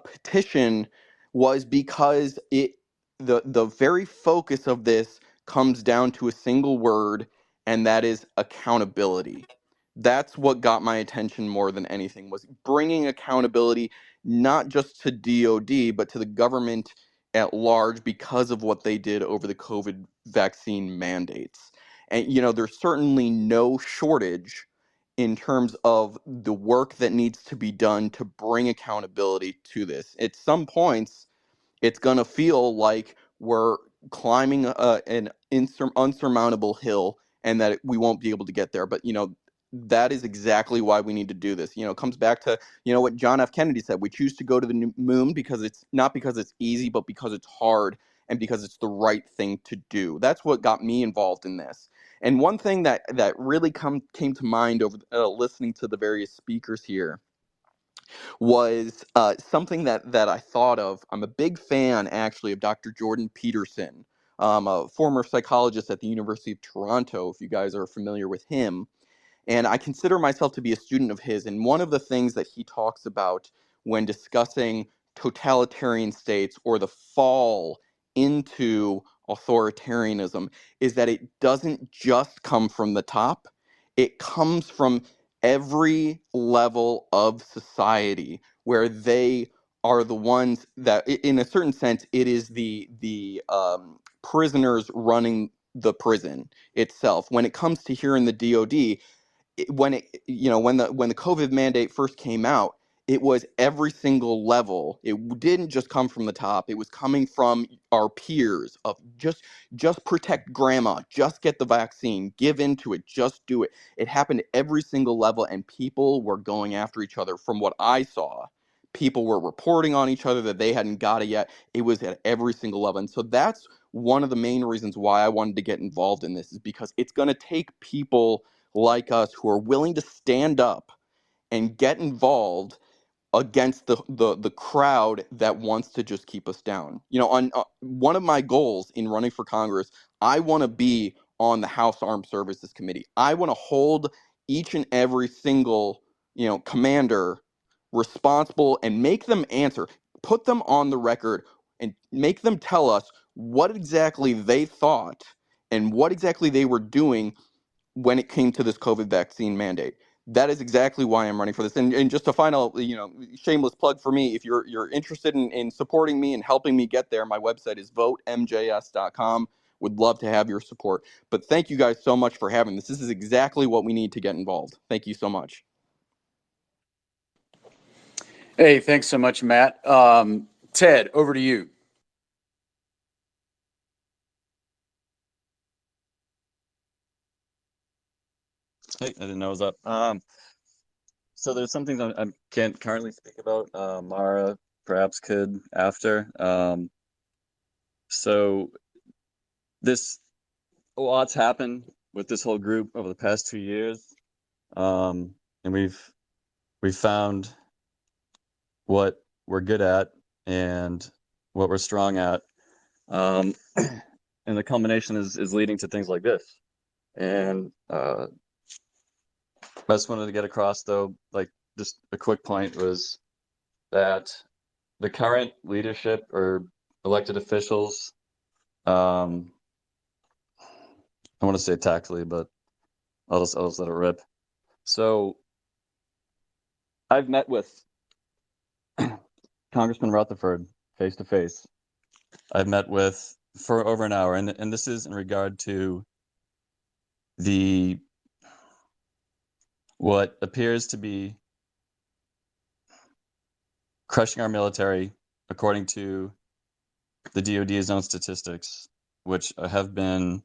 petition was because the very focus of this comes down to a single word, and that is accountability. That's what got my attention more than anything, was bringing accountability not just to DOD but to the government at large because of what they did over the COVID vaccine mandates. And there's certainly no shortage in terms of the work that needs to be done to bring accountability to this. At some points, it's going to feel like we're climbing an unsurmountable hill and that we won't be able to get there. But, that is exactly why we need to do this. It comes back to, what John F. Kennedy said. We choose to go to the moon because it's not because it's easy, but because it's hard and because it's the right thing to do. That's what got me involved in this. And one thing that really came to mind over listening to the various speakers here was something that I thought of. I'm a big fan, actually, of Dr. Jordan Peterson, a former psychologist at the University of Toronto, if you guys are familiar with him. And I consider myself to be a student of his. And one of the things that he talks about when discussing totalitarian states or the fall into authoritarianism is that it doesn't just come from the top, it comes from every level of society, where they are the ones that, in a certain sense, it is the prisoners running the prison itself. When it comes to here in the DoD, when the COVID mandate first came out, it was every single level. It didn't just come from the top. It was coming from our peers of just protect grandma, just get the vaccine, give into it, just do it. It happened at every single level, and people were going after each other. From what I saw, people were reporting on each other that they hadn't got it yet. It was at every single level. And so that's one of the main reasons why I wanted to get involved in this, is because it's going to take people like us who are willing to stand up and get involved against the crowd that wants to just keep us down. On one of my goals in running for Congress, I want to be on the House Armed Services Committee. I want to hold each and every single commander responsible and make them answer, put them on the record, and make them tell us what exactly they thought and what exactly they were doing when it came to this COVID vaccine mandate. That is exactly why I'm running for this. And just a final, shameless plug for me, if you're interested in supporting me and helping me get there, my website is votemjs.com. Would love to have your support. But thank you guys so much for having this. This is exactly what we need to get involved. Thank you so much. Hey, thanks so much, Matt. Ted, over to you. Hey, I didn't know it was up. So there's some things I can't currently speak about. Mara perhaps could after. So a lot's happened with this whole group over the past 2 years, and we've found what we're good at and what we're strong at, and the culmination is leading to things like this. And I just wanted to get across, though, like, just a quick point was that the current leadership or elected officials, I want to say tactfully, but I'll just let it rip. So I've met with Congressman Rutherford face to face. I've met with for over an hour, and this is in regard to what appears to be crushing our military, according to the DoD's own statistics, which have been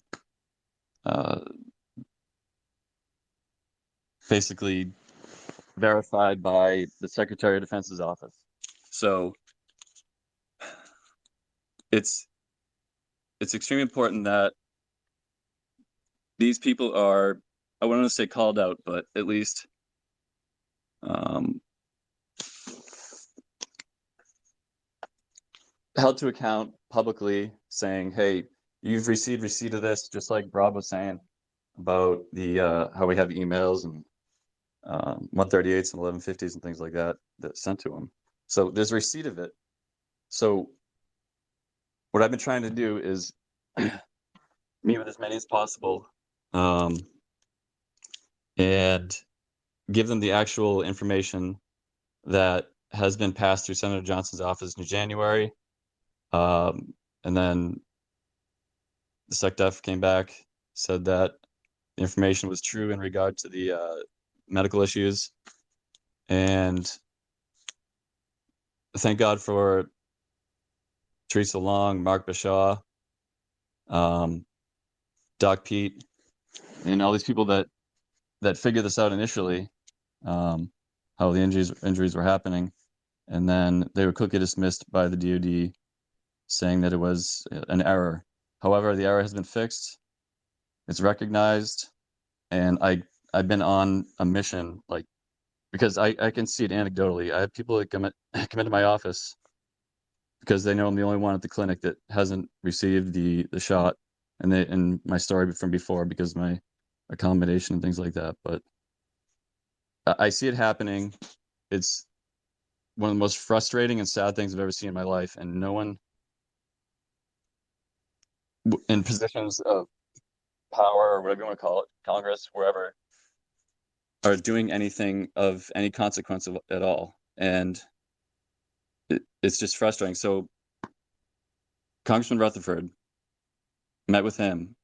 basically verified by the Secretary of Defense's office. So it's extremely important that these people are, I wouldn't want to say called out, but at least held to account publicly, saying, hey, you've received receipt of this, just like Rob was saying about the how we have emails and 138s and 1150s and things like that sent to him. So there's a receipt of it. So what I've been trying to do is meet with as many as possible, and give them the actual information that has been passed through Senator Johnson's office in January. And then the SecDef came back, said that the information was true in regard to the medical issues. And thank God for Teresa Long, Mark Bashaw, Doc Pete, and all these people that figured this out initially, how the injuries were happening. And then they were quickly dismissed by the DoD, saying that it was an error. However, the error has been fixed. It's recognized. And I've been on a mission, like, because I can see it anecdotally. I have people that come into my office because they know I'm the only one at the clinic that hasn't received the shot, and my story from before, because my accommodation and things like that. But I see it happening. It's one of the most frustrating and sad things I've ever seen in my life, and no one in positions of power, or whatever you want to call it, Congress, wherever, are doing anything of any consequence at all. And it's just frustrating. So Congressman Rutherford, met with him.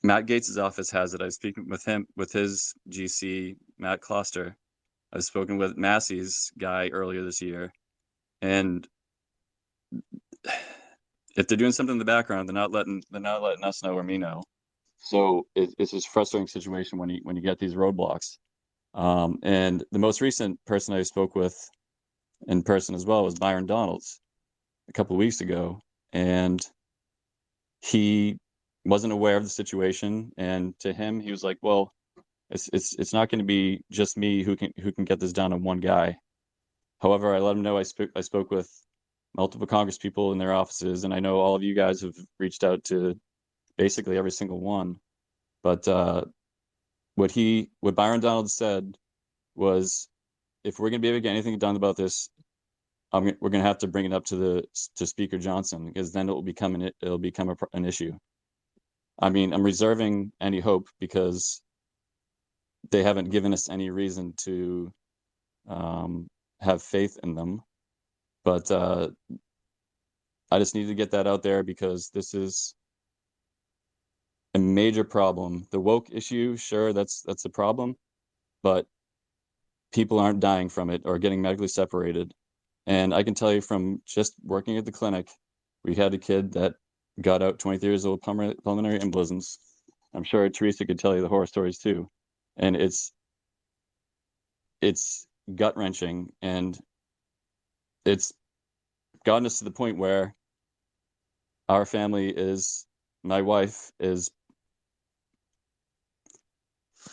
Matt Gates' office has it. I was speaking with him, with his GC, Matt Kloster. I've spoken with Massey's guy earlier this year. And if they're doing something in the background, they're not letting us know or me know. So it's just a frustrating situation when you get these roadblocks. And the most recent person I spoke with in person as well was Byron Donalds a couple of weeks ago, and he wasn't aware of the situation. And to him, he was like, "Well, it's not going to be just me who can get this done on one guy." However, I let him know I spoke with multiple Congress people in their offices, and I know all of you guys have reached out to basically every single one. But what Byron Donalds said was, if we're going to be able to get anything done about this, we're going to have to bring it up to Speaker Johnson, because then it'll become an issue. I mean, I'm reserving any hope because they haven't given us any reason to have faith in them. But I just need to get that out there, because this is a major problem. The woke issue, sure, that's a problem, but people aren't dying from it or getting medically separated. And I can tell you from just working at the clinic, we had a kid that got out 23 years old, pulmonary embolisms. I'm sure Teresa could tell you the horror stories too. And it's gut-wrenching, and it's gotten us to the point where our family my wife is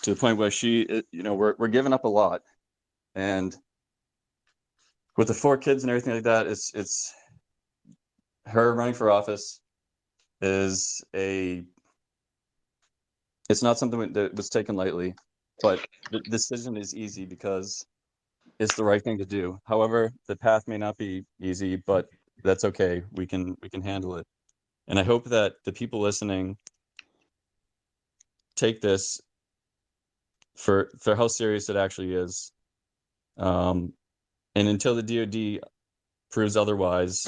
to the point where we're giving up a lot. And with the 4 kids and everything like that, it's her running for office it's not something that was taken lightly, but the decision is easy because it's the right thing to do. However, the path may not be easy, but that's okay. We can handle it. And I hope that the people listening take this for how serious it actually is. And until the DoD proves otherwise,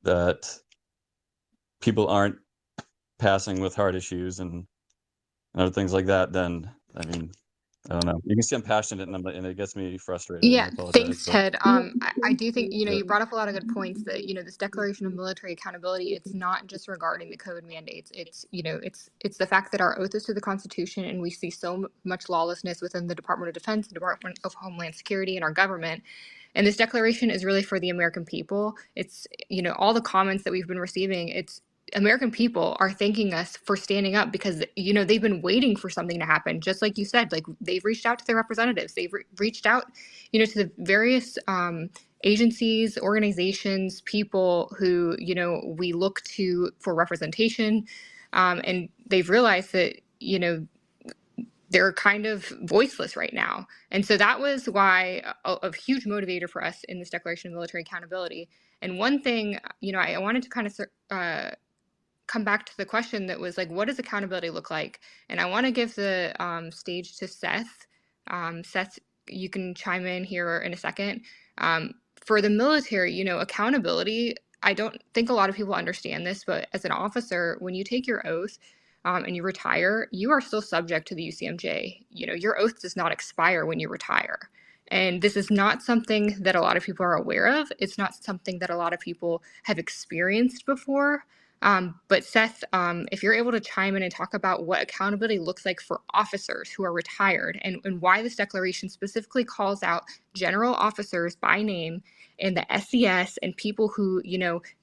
that people aren't passing with heart issues and other things like that, then, I mean, I don't know. You can see I'm passionate, and it gets me frustrated. Yeah, I apologize, thanks, but Ted. I do think, you brought up a lot of good points that, this declaration of military accountability, it's not just regarding the COVID mandates. It's, it's the fact that our oath is to the Constitution, and we see so much lawlessness within the Department of Defense, the Department of Homeland Security, and our government. And this declaration is really for the American people. It's, all the comments that we've been receiving, it's American people are thanking us for standing up, because, they've been waiting for something to happen. Just like you said, like, they've reached out to their representatives. They've reached out, to the various agencies, organizations, people who, we look to for representation. And they've realized that, they're kind of voiceless right now. And so that was why a huge motivator for us in this Declaration of Military Accountability. And one thing, I wanted to kind of come back to the question that was like, what does accountability look like? And I want to give the stage to Seth. Seth, you can chime in here in a second. For the military, accountability, I don't think a lot of people understand this, but as an officer, when you take your oath and you retire, you are still subject to the UCMJ. Your oath does not expire when you retire. And this is not something that a lot of people are aware of. It's not something that a lot of people have experienced before. But Seth, if you're able to chime in and talk about what accountability looks like for officers who are retired and why this declaration specifically calls out general officers by name and the SES and people who,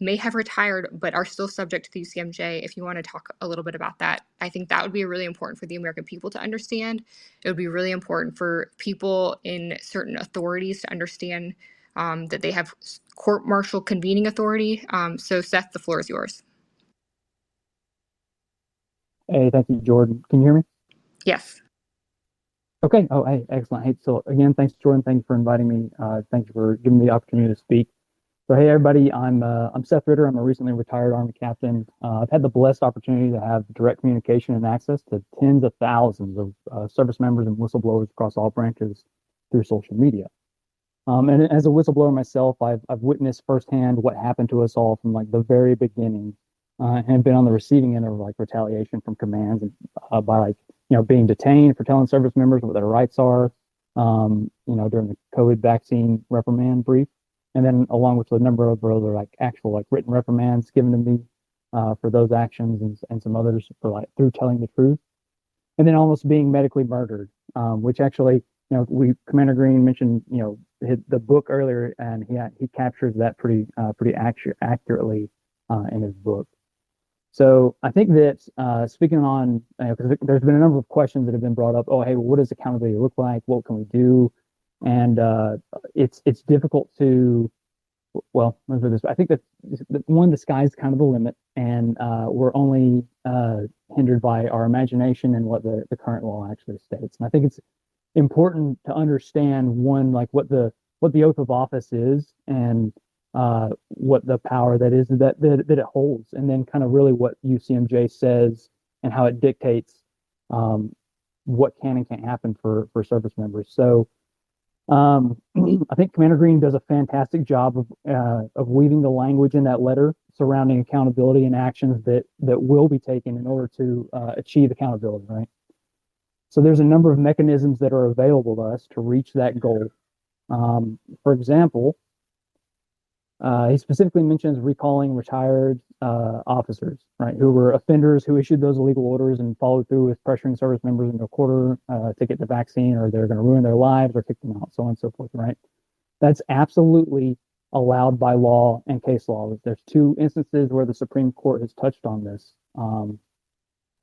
may have retired but are still subject to the UCMJ, if you want to talk a little bit about that, I think that would be really important for the American people to understand. It would be really important for people in certain authorities to understand that they have court-martial convening authority. So Seth, the floor is yours. Hey, thank you, Jordan. Can you hear me? Yes. Okay. Oh, hey, excellent. Hey, so again, thanks, Jordan. Thank you for inviting me. Thank you for giving me the opportunity to speak. So, hey, everybody, I'm Seth Ritter. I'm a recently retired Army captain. I've had the blessed opportunity to have direct communication and access to tens of thousands of service members and whistleblowers across all branches through social media. And as a whistleblower myself, I've witnessed firsthand what happened to us all from like the very beginning. And have been on the receiving end of like retaliation from commands and by like being detained for telling service members what their rights are, during the COVID vaccine reprimand brief, and then along with a number of other like actual like written reprimands given to me for those actions and some others for like through telling the truth, and then almost being medically murdered, which actually Commander Green mentioned the book earlier, and he captures that pretty accurately in his book. So I think that speaking on, because there's been a number of questions that have been brought up. Oh, hey, what does accountability look like? What can we do? And it's difficult to, well, let's put it this way. I think that the sky's kind of the limit, and we're only hindered by our imagination and what the current law actually states. And I think it's important to understand like what the oath of office is and what the power that is that it holds, and then kind of really what UCMJ says and how it dictates what can and can't happen for service members. So I think Commander Green does a fantastic job of weaving the language in that letter surrounding accountability and actions that will be taken in order to achieve accountability, right? So there's a number of mechanisms that are available to us to reach that goal. For example, he specifically mentions recalling retired officers, right, who were offenders who issued those illegal orders and followed through with pressuring service members into a quarter to get the vaccine, or they're going to ruin their lives or kick them out, so on and so forth, right? That's absolutely allowed by law and case law. There's two instances where the Supreme Court has touched on this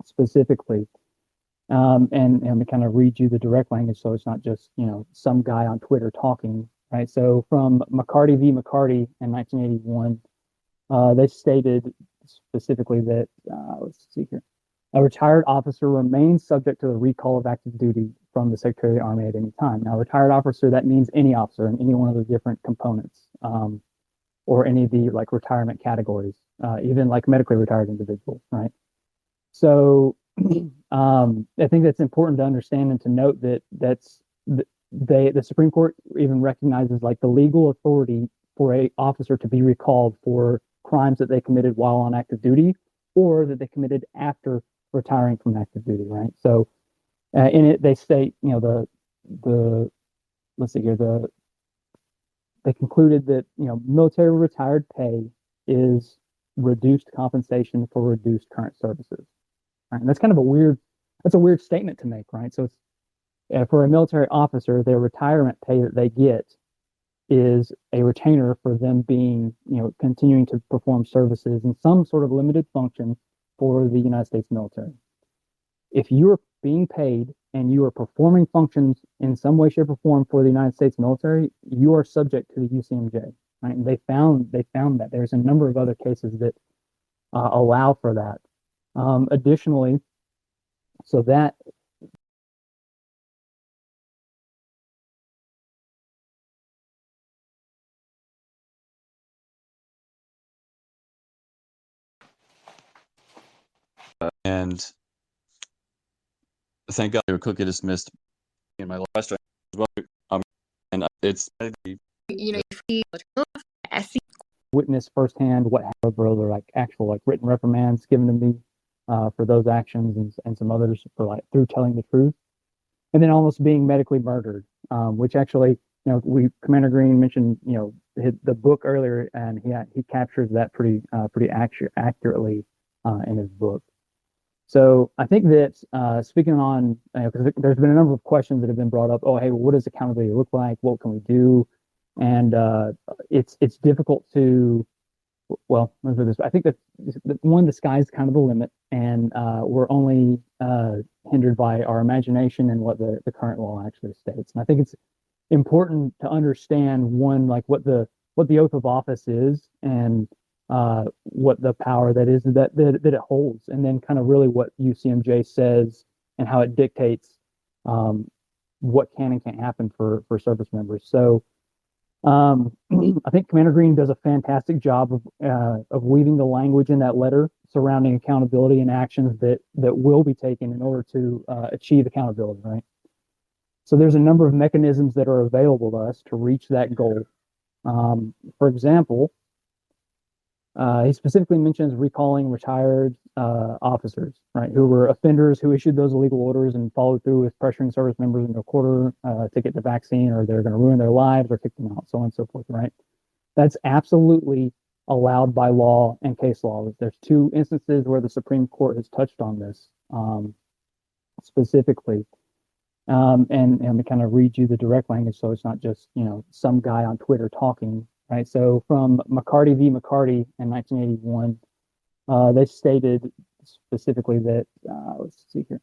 specifically. And we kind of read you the direct language, so it's not just some guy on Twitter talking, right? So from McCarty v. McCarty in 1981, they stated specifically that let's see here, a retired officer remains subject to the recall of active duty from the Secretary of the Army at any time. Now, retired officer, that means any officer in any one of the different components, or any of the like retirement categories, even like medically retired individuals, right? So I think that's important to understand and to note that the Supreme Court even recognizes like the legal authority for a officer to be recalled for crimes that they committed while on active duty or that they committed after retiring from active duty, right? So in it they state, let's see here, they concluded that military retired pay is reduced compensation for reduced current services. Right? And that's kind of a weird statement to make, right? So it's for a military officer, their retirement pay that they get is a retainer for them being, continuing to perform services in some sort of limited function for the United States military. If you are being paid and you are performing functions in some way, shape, or form for the United States military, you are subject to the UCMJ. Right? And they found that there's a number of other cases that allow for that. Additionally, so that And thank God they were quickly dismissed in my last restaurant as well. And it's witness firsthand what happened, bro. They're like actual like written reprimands given to me for those actions and some others for like through telling the truth, and then almost being medically murdered, which actually, Commander Green mentioned, the book earlier, and he captures that pretty accurately in his book. So I think that speaking on, because there's been a number of questions that have been brought up. Oh, hey, what does accountability look like? What can we do? And it's difficult to, well, let's put this. I think that one, the sky's kind of the limit, and we're only hindered by our imagination and what the current law actually states. And I think it's important to understand, one, like what the oath of office is, and what the power that is that it holds, and then kind of really what UCMJ says and how it dictates what can and can't happen for service members. So I think Commander Green does a fantastic job of weaving the language in that letter surrounding accountability and actions that will be taken in order to achieve accountability, right? So there's a number of mechanisms that are available to us to reach that goal. For example, he specifically mentions recalling retired officers, right, who were offenders who issued those illegal orders and followed through with pressuring service members into a quarter to get the vaccine, or they're going to ruin their lives or kick them out, so on and so forth, right? That's absolutely allowed by law and case law. There's two instances where the Supreme Court has touched on this specifically. And we kind of read you the direct language, so it's not just, some guy on Twitter talking, right? So from McCarty v. McCarty in 1981, they stated specifically that, let's see here,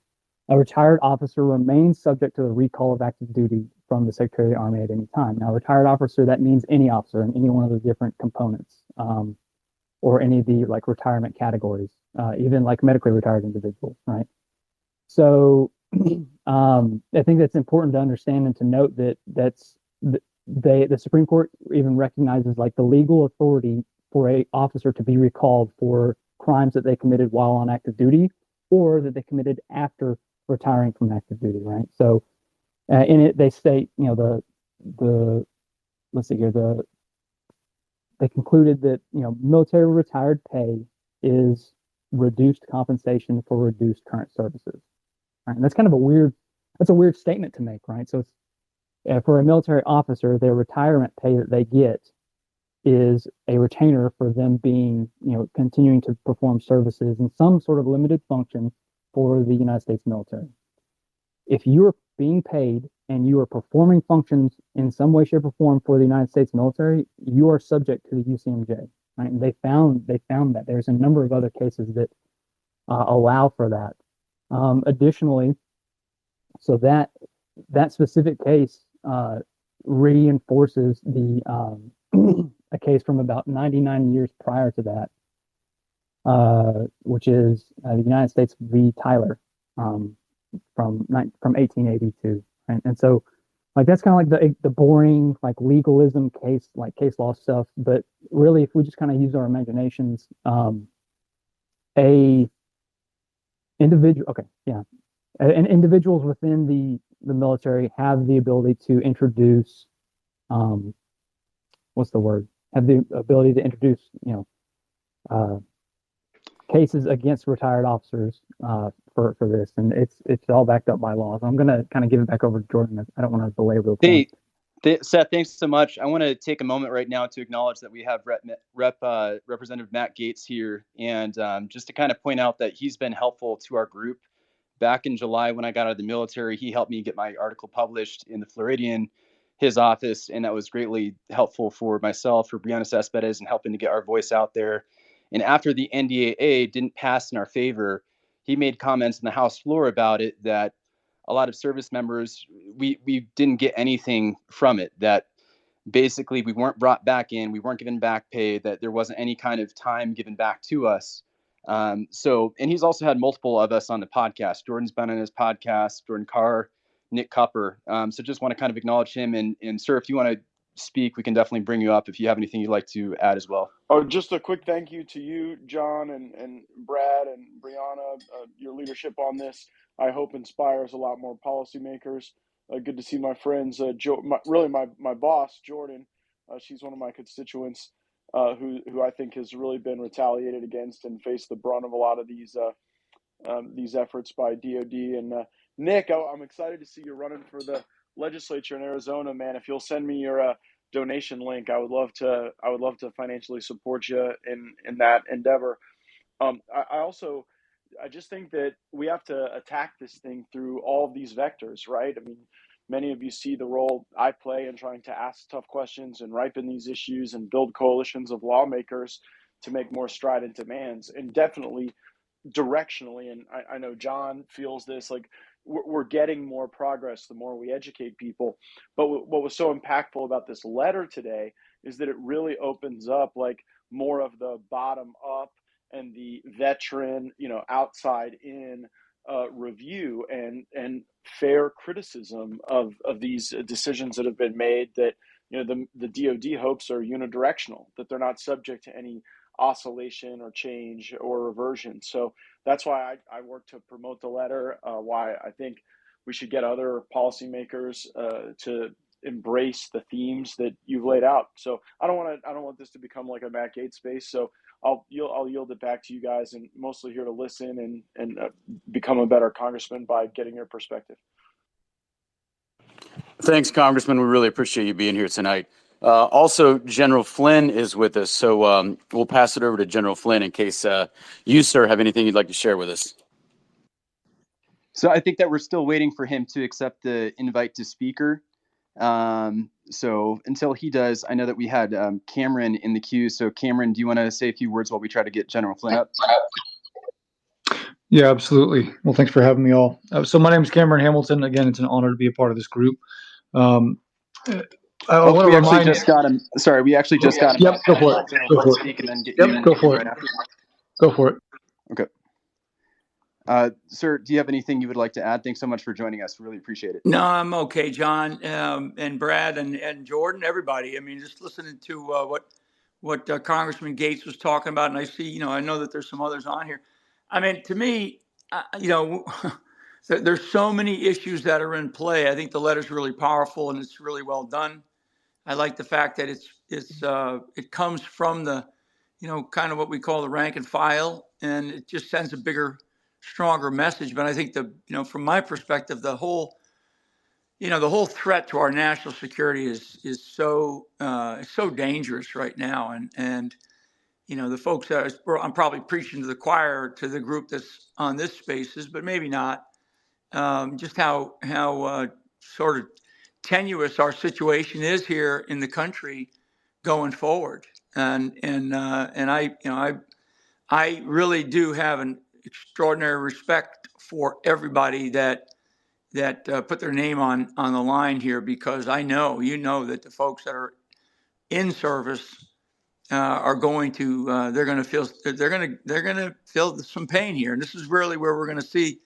a retired officer remains subject to the recall of active duty from the Secretary of the Army at any time. Now, retired officer, that means any officer in any one of the different components, or any of the like retirement categories, even like medically retired individuals, right? So I think that's important to understand and to note that the Supreme Court even recognizes like the legal authority for a officer to be recalled for crimes that they committed while on active duty, or that they committed after retiring from active duty, right? So in it, they state, let's see here, they concluded that, military retired pay is reduced compensation for reduced current services. Right? And that's kind of a weird statement to make, right? So it's, for a military officer, their retirement pay that they get is a retainer for them being, continuing to perform services in some sort of limited function for the United States military. If you're being paid and you are performing functions in some way, shape, or form for the United States military, you are subject to the UCMJ, right? And they found that there's a number of other cases that allow for that. Additionally, so that specific case reinforces the a case from about 99 years prior to that, which is the United States v. Tyler from 1882, right? And so, like, that's kind of like the boring like legalism case law stuff. But really, if we just kind of use our imaginations, individuals within the military have the ability to introduce, have the ability to introduce, cases against retired officers for this, and it's all backed up by law. So I'm gonna kind of give it back over to Jordan. I don't want to belabor the point. Seth, thanks so much. I want to take a moment right now to acknowledge that we have Representative Matt Gaetz here, and just to kind of point out that he's been helpful to our group. Back in July, when I got out of the military, he helped me get my article published in the Floridian, his office, and that was greatly helpful for myself, for Brianna Cespedes, and helping to get our voice out there. And after the NDAA didn't pass in our favor, he made comments in the House floor about it, that a lot of service members, we didn't get anything from it, that basically we weren't brought back in, we weren't given back pay, that there wasn't any kind of time given back to us. And he's also had multiple of us on the podcast. Jordan's been on his podcast, Jordan Carr, Nick Cupper. So just want to kind of acknowledge him. And sir, if you want to speak, we can definitely bring you up if you have anything you'd like to add as well. Oh, just a quick thank you to you, John, and Brad and Brianna. Your leadership on this, I hope, inspires a lot more policymakers. Good to see my friends, my boss, Jordan. She's one of my constituents who I think has really been retaliated against and faced the brunt of a lot of these efforts by DOD. And Nick, I'm excited to see you running for the legislature in Arizona, man. If you'll send me your donation link, I would love to financially support you in that endeavor. I just think that we have to attack this thing through all of these vectors, right? I mean, many of you see the role I play in trying to ask tough questions and ripen these issues and build coalitions of lawmakers to make more strident demands, and definitely directionally. And I know John feels this, like we're getting more progress the more we educate people. But what was so impactful about this letter today is that it really opens up like more of the bottom up and the veteran, outside in review and fair criticism of these decisions that have been made, that the DoD hopes are unidirectional, that they're not subject to any oscillation or change or reversion. So that's why I work to promote the letter, why I think we should get other policymakers to embrace the themes that you've laid out. So I don't want this to become like a Matt Gaetz space. So I'll yield it back to you guys, and mostly here to listen and become a better congressman by getting your perspective. Thanks, Congressman. We really appreciate you being here tonight. Also, General Flynn is with us, so we'll pass it over to General Flynn in case you, sir, have anything you'd like to share with us. So I think that we're still waiting for him to accept the invite to speaker. So until he does, I know that we had Cameron in the queue. So Cameron, do you want to say a few words while we try to get General Flynn up? Yeah, absolutely. Well, thanks for having me all. So my name is Cameron Hamilton. Again, it's an honor to be a part of this group. I want to remind you. We actually just got him. Yep, go for it. Go for it. Go for it. Go for it. Okay. Sir, do you have anything you would like to add? Thanks so much for joining us. Really appreciate it. No, I'm okay, John, and Brad and Jordan, everybody. I mean, just listening to what Congressman Gaetz was talking about, and I see, I know that there's some others on here. I mean, to me, there's so many issues that are in play. I think the letter's really powerful and it's really well done. I like the fact that it comes from the, kind of what we call the rank and file, and it just sends a bigger, stronger message. But I think from my perspective, the whole threat to our national security is so dangerous right now. And the folks I'm probably preaching to the choir, to the group that's on this spaces, but maybe not, just how sort of tenuous our situation is here in the country going forward. And I really do have an extraordinary respect for everybody that put their name on the line here, because I know, that the folks that are in service are going to they're going to feel some pain here, and this is really where we're going to see,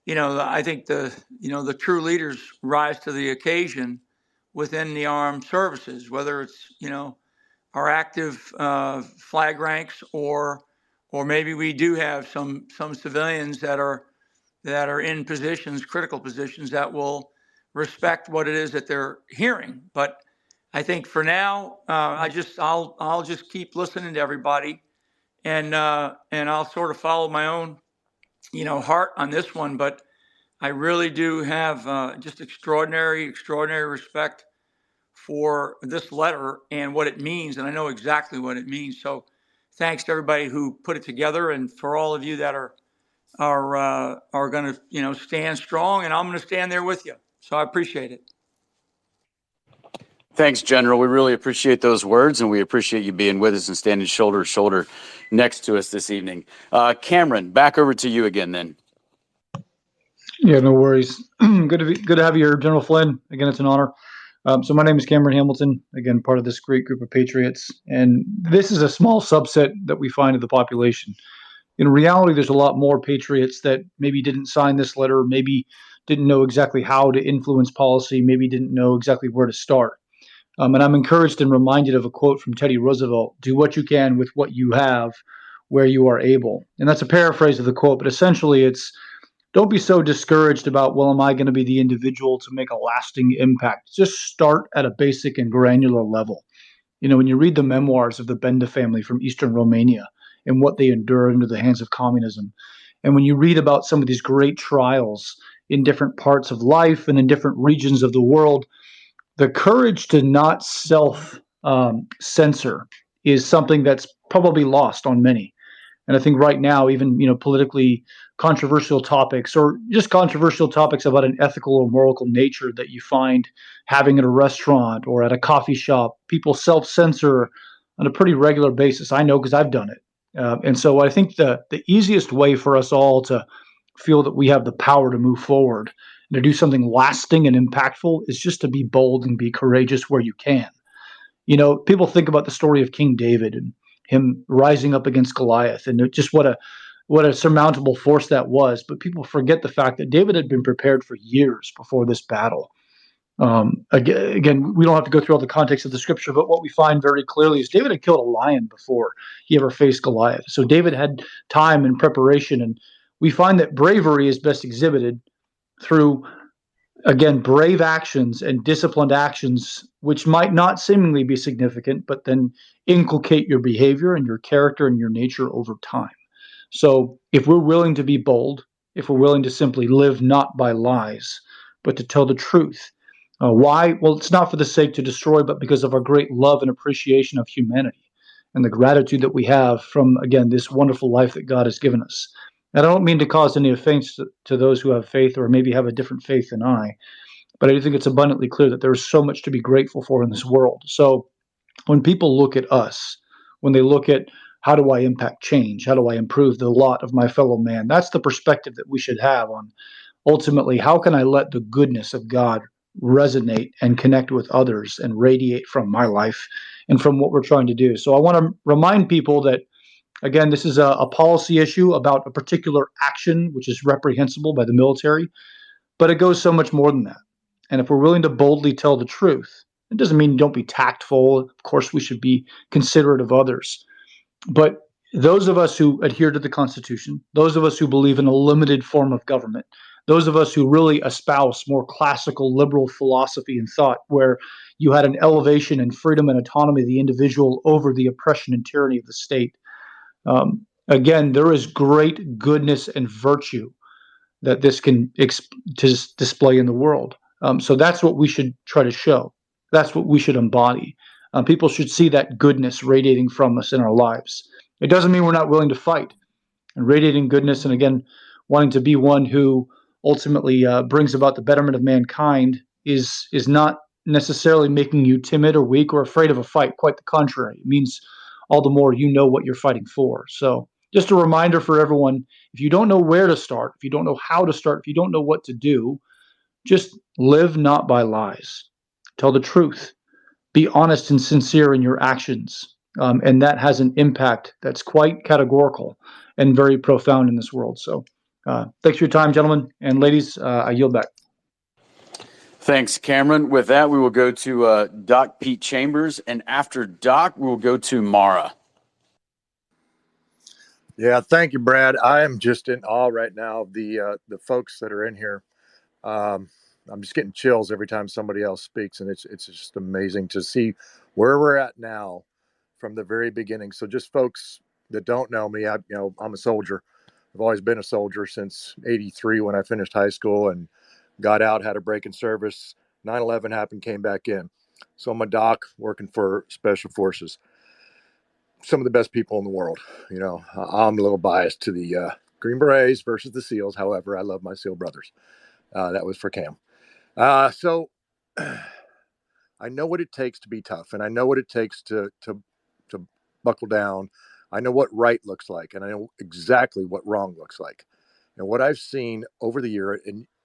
I think the true leaders rise to the occasion within the armed services, whether it's our active flag ranks or maybe we do have some civilians that are in positions, critical positions, that will respect what it is that they're hearing. But I think for now, I'll just keep listening to everybody, and I'll sort of follow my own, heart on this one. But I really do have just extraordinary respect for this letter and what it means, and I know exactly what it means. So thanks to everybody who put it together, and for all of you that are going to stand strong, and I'm going to stand there with you. So I appreciate it. Thanks, General. We really appreciate those words, and we appreciate you being with us and standing shoulder to shoulder next to us this evening. Cameron, back over to you again then. Yeah, no worries. Good to have you here, General Flynn. Again, it's an honor. So my name is Cameron Hamilton, again, part of this great group of patriots. And this is a small subset that we find of the population. In reality, there's a lot more patriots that maybe didn't sign this letter, maybe didn't know exactly how to influence policy, maybe didn't know exactly where to start. And I'm encouraged and reminded of a quote from Teddy Roosevelt: "Do what you can with what you have, where you are able." And that's a paraphrase of the quote, but essentially it's, don't be so discouraged about, well, am I going to be the individual to make a lasting impact? Just start at a basic and granular level. When you read the memoirs of the Benda family from Eastern Romania and what they endured under the hands of communism, and when you read about some of these great trials in different parts of life and in different regions of the world, the courage to not self censor is something that's probably lost on many. And I think right now, even politically controversial topics, or just controversial topics about an ethical or moral nature that you find having at a restaurant or at a coffee shop, people self-censor on a pretty regular basis. I know because I've done it. And so I think the easiest way for us all to feel that we have the power to move forward and to do something lasting and impactful is just to be bold and be courageous where you can. People think about the story of King David and him rising up against Goliath, and just what a surmountable force that was. But people forget the fact that David had been prepared for years before this battle. Again, we don't have to go through all the context of the scripture, but what we find very clearly is David had killed a lion before he ever faced Goliath. So David had time and preparation, and we find that bravery is best exhibited through, again, brave actions and disciplined actions, which might not seemingly be significant, but then inculcate your behavior and your character and your nature over time. So if we're willing to be bold, if we're willing to simply live not by lies, but to tell the truth. Why? Well, it's not for the sake to destroy, but because of our great love and appreciation of humanity and the gratitude that we have from, again, this wonderful life that God has given us. And I don't mean to cause any offense to those who have faith or maybe have a different faith than I, but I do think it's abundantly clear that there is so much to be grateful for in this world. So when people look at us, when they look at how do I impact change, how do I improve the lot of my fellow man, that's the perspective that we should have on ultimately how can I let the goodness of God resonate and connect with others and radiate from my life and from what we're trying to do. So I want to remind people that, again, this is a policy issue about a particular action which is reprehensible by the military, but it goes so much more than that. And if we're willing to boldly tell the truth, it doesn't mean don't be tactful. Of course, we should be considerate of others. But those of us who adhere to the Constitution, those of us who believe in a limited form of government, those of us who really espouse more classical liberal philosophy and thought, where you had an elevation in freedom and autonomy of the individual over the oppression and tyranny of the state. Again, there is great goodness and virtue that this can display in the world. So that's what we should try to show. That's what we should embody. People should see that goodness radiating from us in our lives. It doesn't mean we're not willing to fight. And radiating goodness, and again, wanting to be one who ultimately brings about the betterment of mankind is not necessarily making you timid or weak or afraid of a fight. Quite the contrary. It means all the more you know what you're fighting for. So just a reminder for everyone, if you don't know where to start, if you don't know how to start, if you don't know what to do, just live not by lies. Tell the truth. Be honest and sincere in your actions. And that has an impact that's quite categorical and very profound in this world. So thanks for your time, gentlemen and ladies. I yield back. Thanks, Cameron. With that, we will go to Doc Pete Chambers, and after Doc, we will go to Mara. Yeah, thank you, Brad. I am just in awe right now of the folks that are in here. I'm just getting chills every time somebody else speaks, and it's just amazing to see where we're at now from the very beginning. So, just folks that don't know me, I'm a soldier. I've always been a soldier since '83 when I finished high school and got out, had a break in service. 9/11 happened, came back in. So I'm a doc working for Special Forces. Some of the best people in the world. I'm a little biased to the Green Berets versus the SEALs. However, I love my SEAL brothers. That was for Cam. So I know what it takes to be tough, and I know what it takes to buckle down. I know what right looks like, and I know exactly what wrong looks like. And what I've seen over the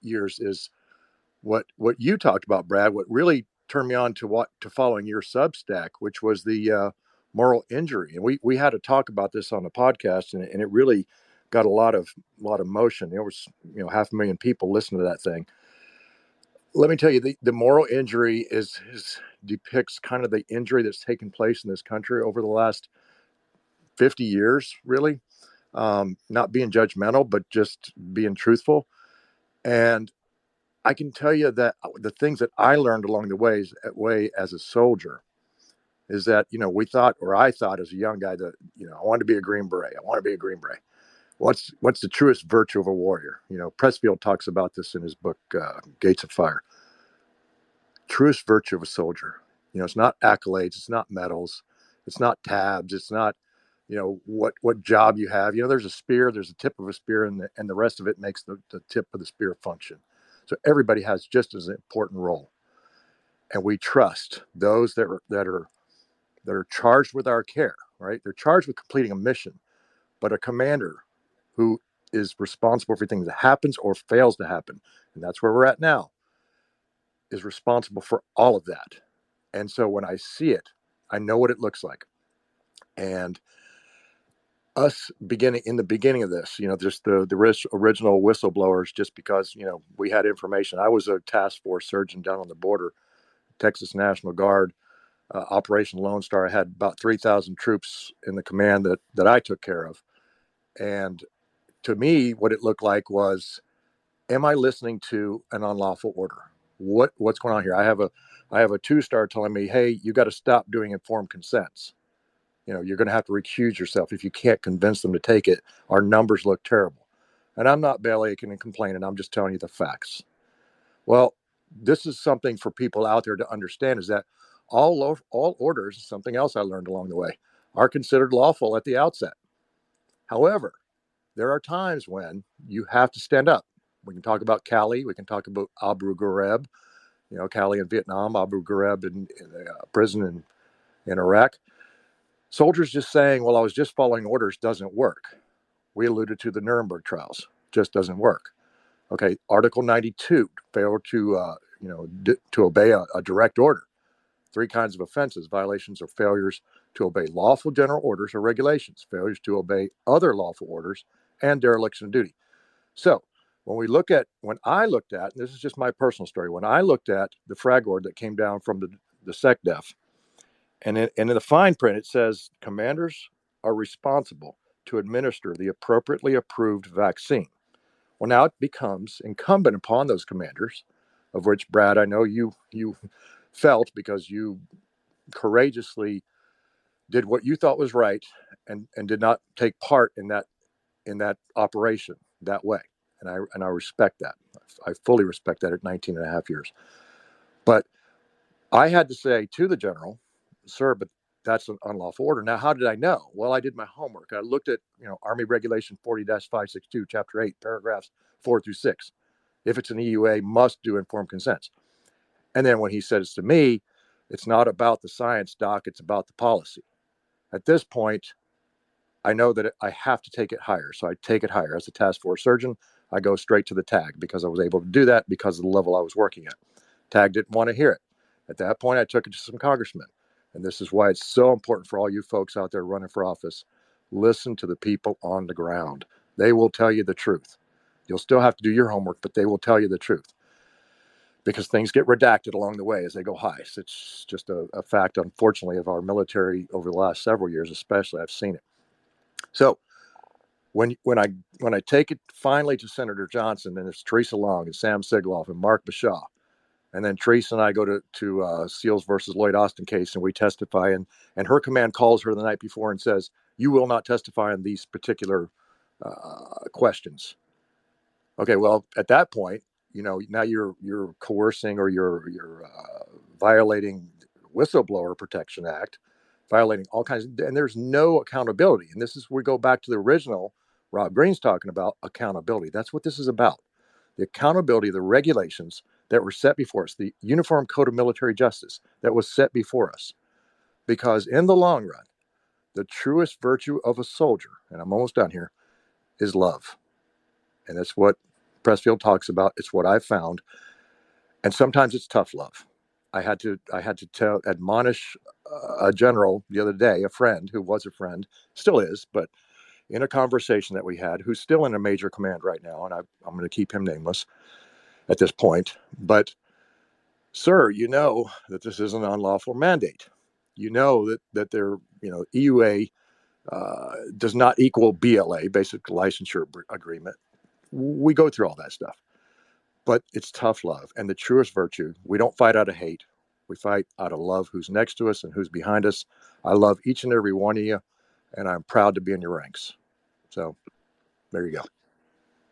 years is what you talked about, Brad. What really turned me on to following your Substack, which was the moral injury. And we had to talk about this on the podcast, and it really got a lot of motion. There was 500,000 people listening to that thing. let me tell you, the moral injury depicts kind of the injury that's taken place in this country over the last 50 years, really. Not being judgmental, but just being truthful. And I can tell you that the things that I learned along the way as a soldier is that, we thought, or I thought as a young guy that, I wanted to be a Green Beret. I want to be a Green Beret. What's the truest virtue of a warrior? Pressfield talks about this in his book, Gates of Fire. Truest virtue of a soldier. It's not accolades. It's not medals. It's not tabs. It's not, what job you have. There's a spear, there's a tip of a spear, and the rest of it makes the tip of the spear function. So everybody has just as important role. And we trust those that are charged with our care, right? They're charged with completing a mission, but a commander who is responsible for everything that happens or fails to happen, and that's where we're at now, is responsible for all of that. And so when I see it, I know what it looks like. And us in the beginning of this, just the original whistleblowers, just because, we had information. I was a task force surgeon down on the border, Texas National Guard, Operation Lone Star. I had about 3,000 troops in the command that I took care of. And to me, what it looked like was, am I listening to an unlawful order? What's going on here? I have a 2-star telling me, hey, you got to stop doing informed consents. You're going to have to recuse yourself if you can't convince them to take it. Our numbers look terrible. And I'm not belly aching and complaining. I'm just telling you the facts. Well, this is something for people out there to understand, is that all orders, something else I learned along the way, are considered lawful at the outset. However, there are times when you have to stand up. We can talk about Cali. We can talk about Abu Ghraib, Cali in Vietnam, Abu Ghraib in the prison in Iraq. Soldiers just saying, well, I was just following orders doesn't work. We alluded to the Nuremberg trials. Just doesn't work. Okay, Article 92, failure to obey a direct order. 3 kinds of offenses: violations or failures to obey lawful general orders or regulations, failures to obey other lawful orders, and dereliction of duty. So when I looked at, and this is just my personal story, when I looked at the frag order that came down from the SecDef, and in the fine print, it says commanders are responsible to administer the appropriately approved vaccine. Well, now it becomes incumbent upon those commanders, of which, Brad, I know you felt, because you courageously did what you thought was right and did not take part in that operation that way. And I respect that. I fully respect that at 19 and a half years. But I had to say to the general, sir, but that's an unlawful order. Now, how did I know? Well, I did my homework. I looked at, Army Regulation 40-562, Chapter 8, paragraphs 4 through 6. If it's an EUA, must do informed consents. And then when he says to me, it's not about the science, Doc, it's about the policy. At this point, I know that I have to take it higher. So I take it higher. As a task force surgeon, I go straight to the TAG, because I was able to do that because of the level I was working at. TAG didn't want to hear it. At that point, I took it to some congressmen. And this is why it's so important for all you folks out there running for office. Listen to the people on the ground. They will tell you the truth. You'll still have to do your homework, but they will tell you the truth, because things get redacted along the way as they go high. So it's just a fact, unfortunately, of our military over the last several years, especially. I've seen it. So when I take it finally to Senator Johnson, and it's Teresa Long and Sam Sigloff and Mark Bashaw, and then Teresa and I go to Seals versus Lloyd Austin case, and we testify, and her command calls her the night before and says, you will not testify on these particular questions. Okay, well, at that point, now you're coercing, or you're violating Whistleblower Protection Act, violating all kinds of, and there's no accountability. And this is where we go back to the original Rob Green's talking about accountability. That's what this is about. The accountability of the regulations that were set before us, the Uniform Code of Military Justice that was set before us. Because in the long run, the truest virtue of a soldier, and I'm almost done here, is love. And that's what Pressfield talks about. It's what I found. And sometimes it's tough love. I had to admonish a general the other day, a friend who was a friend, still is, but in a conversation that we had, who's still in a major command right now, and I'm going to keep him nameless at this point, but sir, you know that this is an unlawful mandate. You know that their EUA does not equal BLA, basic licensure agreement. We go through all that stuff, but it's tough love and the truest virtue. We don't fight out of hate. We fight out of love who's next to us and who's behind us. I love each and every one of you, and I'm proud to be in your ranks. So there you go.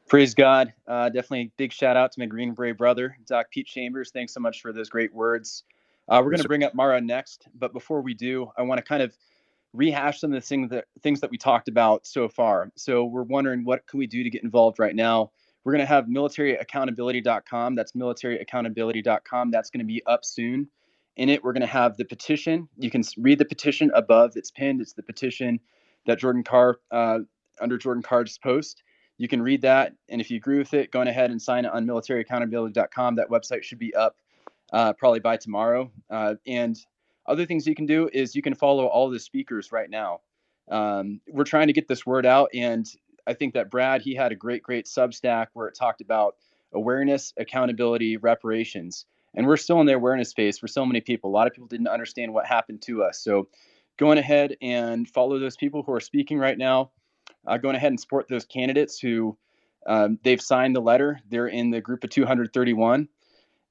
Praise God. Definitely big shout out to my Green Beret brother, Doc Pete Chambers. Thanks so much for those great words. We're going to bring up Mara next, but before we do, I want to kind of rehash some of the things that we talked about so far. So we're wondering, what can we do to get involved right now? We're going to have militaryaccountability.com. That's militaryaccountability.com. That's going to be up soon. In it, we're going to have the petition. You can read the petition above. It's pinned. It's the petition that Jordan Carr, under Jordan Carr's post. You can read that. And if you agree with it, go ahead and sign it on militaryaccountability.com. That website should be up probably by tomorrow. And other things you can do is you can follow all the speakers right now. We're trying to get this word out. And I think that Brad, he had a great Substack where it talked about awareness, accountability, reparations. And we're still in the awareness phase for so many people. A lot of people didn't understand what happened to us. So going ahead and follow those people who are speaking right now. Going ahead and support those candidates who they've signed the letter. They're in the group of 231.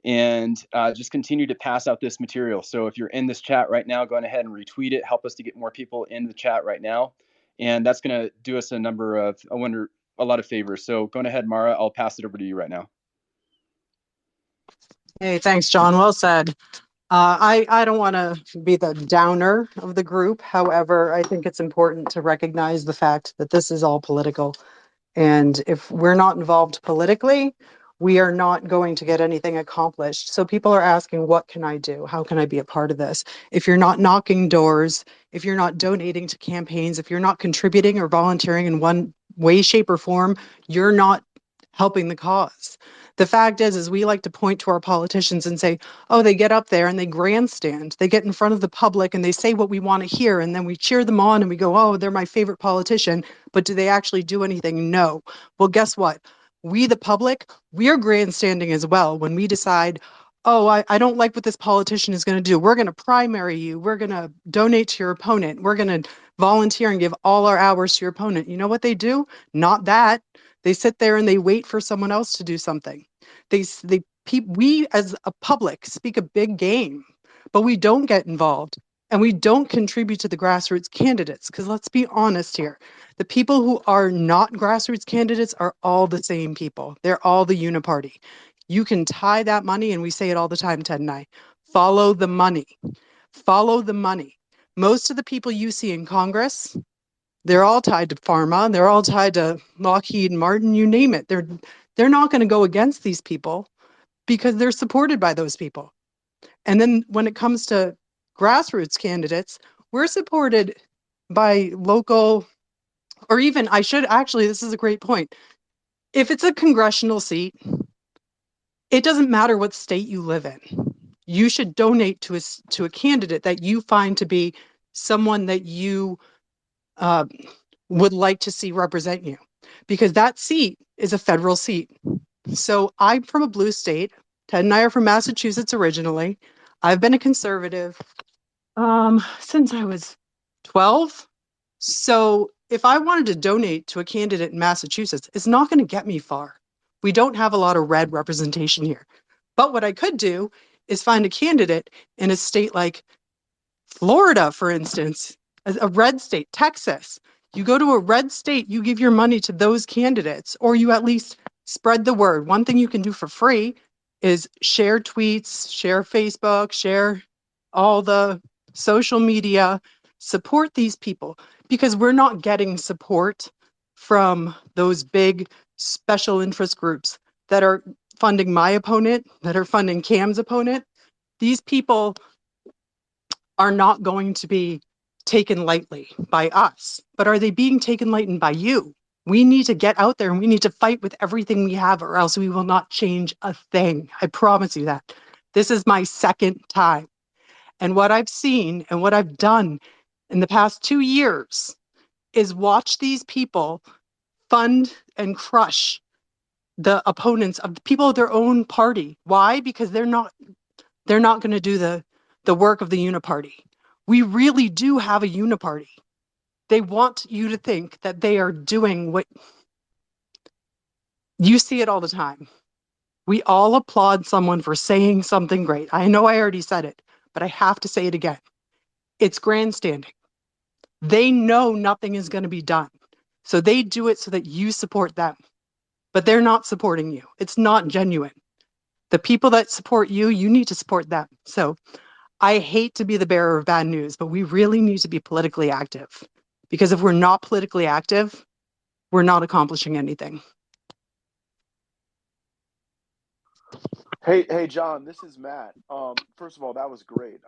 And just continue to pass out this material. So if you're in this chat right now, go ahead and retweet it. Help us to get more people in the chat right now. And that's going to do us a lot of favors. So go ahead, Mara. I'll pass it over to you right now. Hey, thanks, John. Well said. I don't want to be the downer of the group. However, I think it's important to recognize the fact that this is all political. And if we're not involved politically, we are not going to get anything accomplished. So people are asking, what can I do? How can I be a part of this? If you're not knocking doors, if you're not donating to campaigns, if you're not contributing or volunteering in one way, shape, or form, you're not helping the cause. The fact is we like to point to our politicians and say, oh, they get up there and they grandstand. They get in front of the public and they say what we want to hear. And then we cheer them on and we go, oh, they're my favorite politician. But do they actually do anything? No. Well, guess what? We, the public, we're grandstanding as well when we decide, oh, I don't like what this politician is going to do. We're going to primary you. We're going to donate to your opponent. We're going to volunteer and give all our hours to your opponent. You know what they do? Not that. They sit there and they wait for someone else to do something. We as a public speak a big game, but we don't get involved and we don't contribute to the grassroots candidates. Because let's be honest here, the people who are not grassroots candidates are all the same people. They're all the uniparty. You can tie that money, and we say it all the time, Ted and I, follow the money. Follow the money. Most of the people you see in Congress, they're all tied to pharma. They're all tied to Lockheed Martin, you name it. They're not going to go against these people because they're supported by those people. And then when it comes to grassroots candidates, we're supported by local, or even this is a great point. If it's a congressional seat, it doesn't matter what state you live in. You should donate to a candidate that you find to be someone that you would like to see represent you, because that seat is a federal seat. So I'm from a blue state. Ted and I are from Massachusetts originally. I've been a conservative since I was 12. So if I wanted to donate to a candidate in Massachusetts, it's not going to get me far. We don't have a lot of red representation here. But what I could do is find a candidate in a state like Florida, for instance, a red state, Texas. You go to a red state, you give your money to those candidates, or you at least spread the word. One thing you can do for free is share tweets, share Facebook, share all the social media, support these people, because we're not getting support from those big special interest groups that are funding my opponent, that are funding Cam's opponent. These people are not going to be taken lightly by us, but are they being taken lightly by you? We need to get out there and we need to fight with everything we have, or else we will not change a thing. I promise you that. This is my second time. And what I've seen and what I've done in the past 2 years is watch these people fund and crush the opponents of the people of their own party. Why? Because they're not They're not going to do the work of the uniparty. We really do have a uniparty. They want you to think that they are doing what you see it all the time. We all applaud someone for saying something great. I know I already said it, but I have to say it again. It's grandstanding. They know nothing is going to be done. So they do it so that you support them. But they're not supporting you. It's not genuine. The people that support you, you need to support them. So I hate to be the bearer of bad news, but we really need to be politically active. Because if we're not politically active, we're not accomplishing anything. Hey, John, this is Matt. First of all, that was great.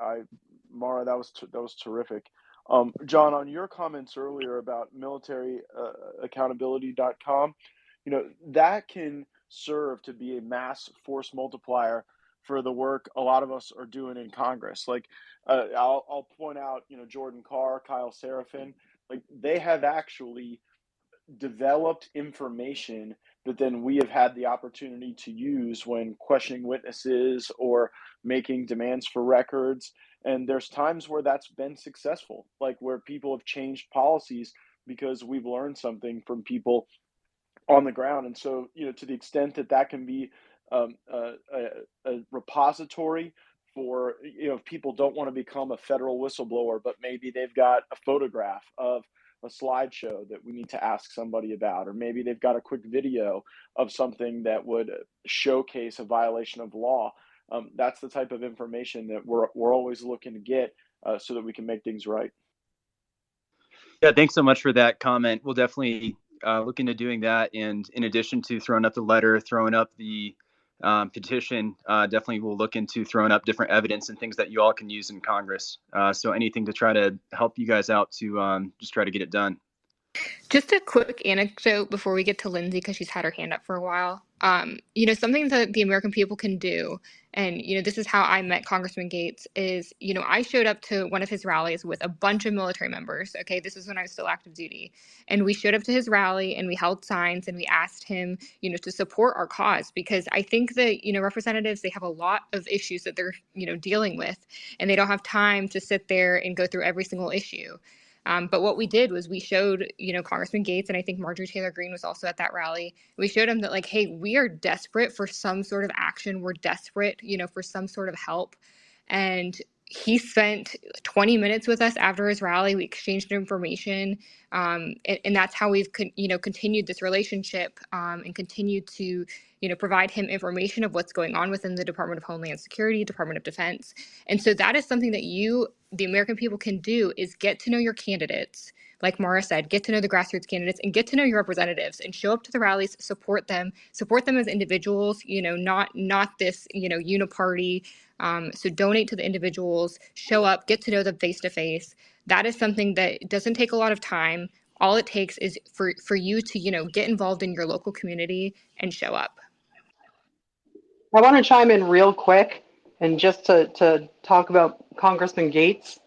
Mara, that was terrific. John, on your comments earlier about militaryaccountability.com, that can serve to be a mass force multiplier for the work a lot of us are doing in Congress. Like, I'll point out, Jordan Carr, Kyle Seraphin, like they have actually developed information that then we have had the opportunity to use when questioning witnesses or making demands for records. And there's times where that's been successful, like where people have changed policies because we've learned something from people on the ground. And so, to the extent that that can be a repository for, if people don't want to become a federal whistleblower, but maybe they've got a photograph of a slideshow that we need to ask somebody about, or maybe they've got a quick video of something that would showcase a violation of law. That's the type of information that we're always looking to get so that we can make things right. Yeah, thanks so much for that comment. We'll definitely look into doing that. And in addition to throwing up the letter, throwing up the petition, definitely we'll look into throwing up different evidence and things that you all can use in Congress. So anything to try to help you guys out to just try to get it done. Just a quick anecdote before we get to Lindsay, because she's had her hand up for a while. Something that the American people can do, and, this is how I met Congressman Gaetz, is, I showed up to one of his rallies with a bunch of military members. Okay, this is when I was still active duty. And we showed up to his rally and we held signs and we asked him, to support our cause, because I think that, representatives, they have a lot of issues that they're, dealing with, and they don't have time to sit there and go through every single issue. But what we did was we showed, Congressman Gaetz, and I think Marjorie Taylor Greene was also at that rally. We showed him that, like, hey, we are desperate for some sort of action. We're desperate, for some sort of help. And he spent 20 minutes with us after his rally. We exchanged information. And that's how we've, continued this relationship and continued to, provide him information of what's going on within the Department of Homeland Security, Department of Defense. And so that is something that the American people can do, is get to know your candidates. Like Mara said, get to know the grassroots candidates and get to know your representatives and show up to the rallies, support them as individuals, not this, uniparty. So donate to the individuals, show up, get to know them face to face. That is something that doesn't take a lot of time. All it takes is for you to, get involved in your local community and show up. I want to chime in real quick and just to talk about Congressman Gaetz.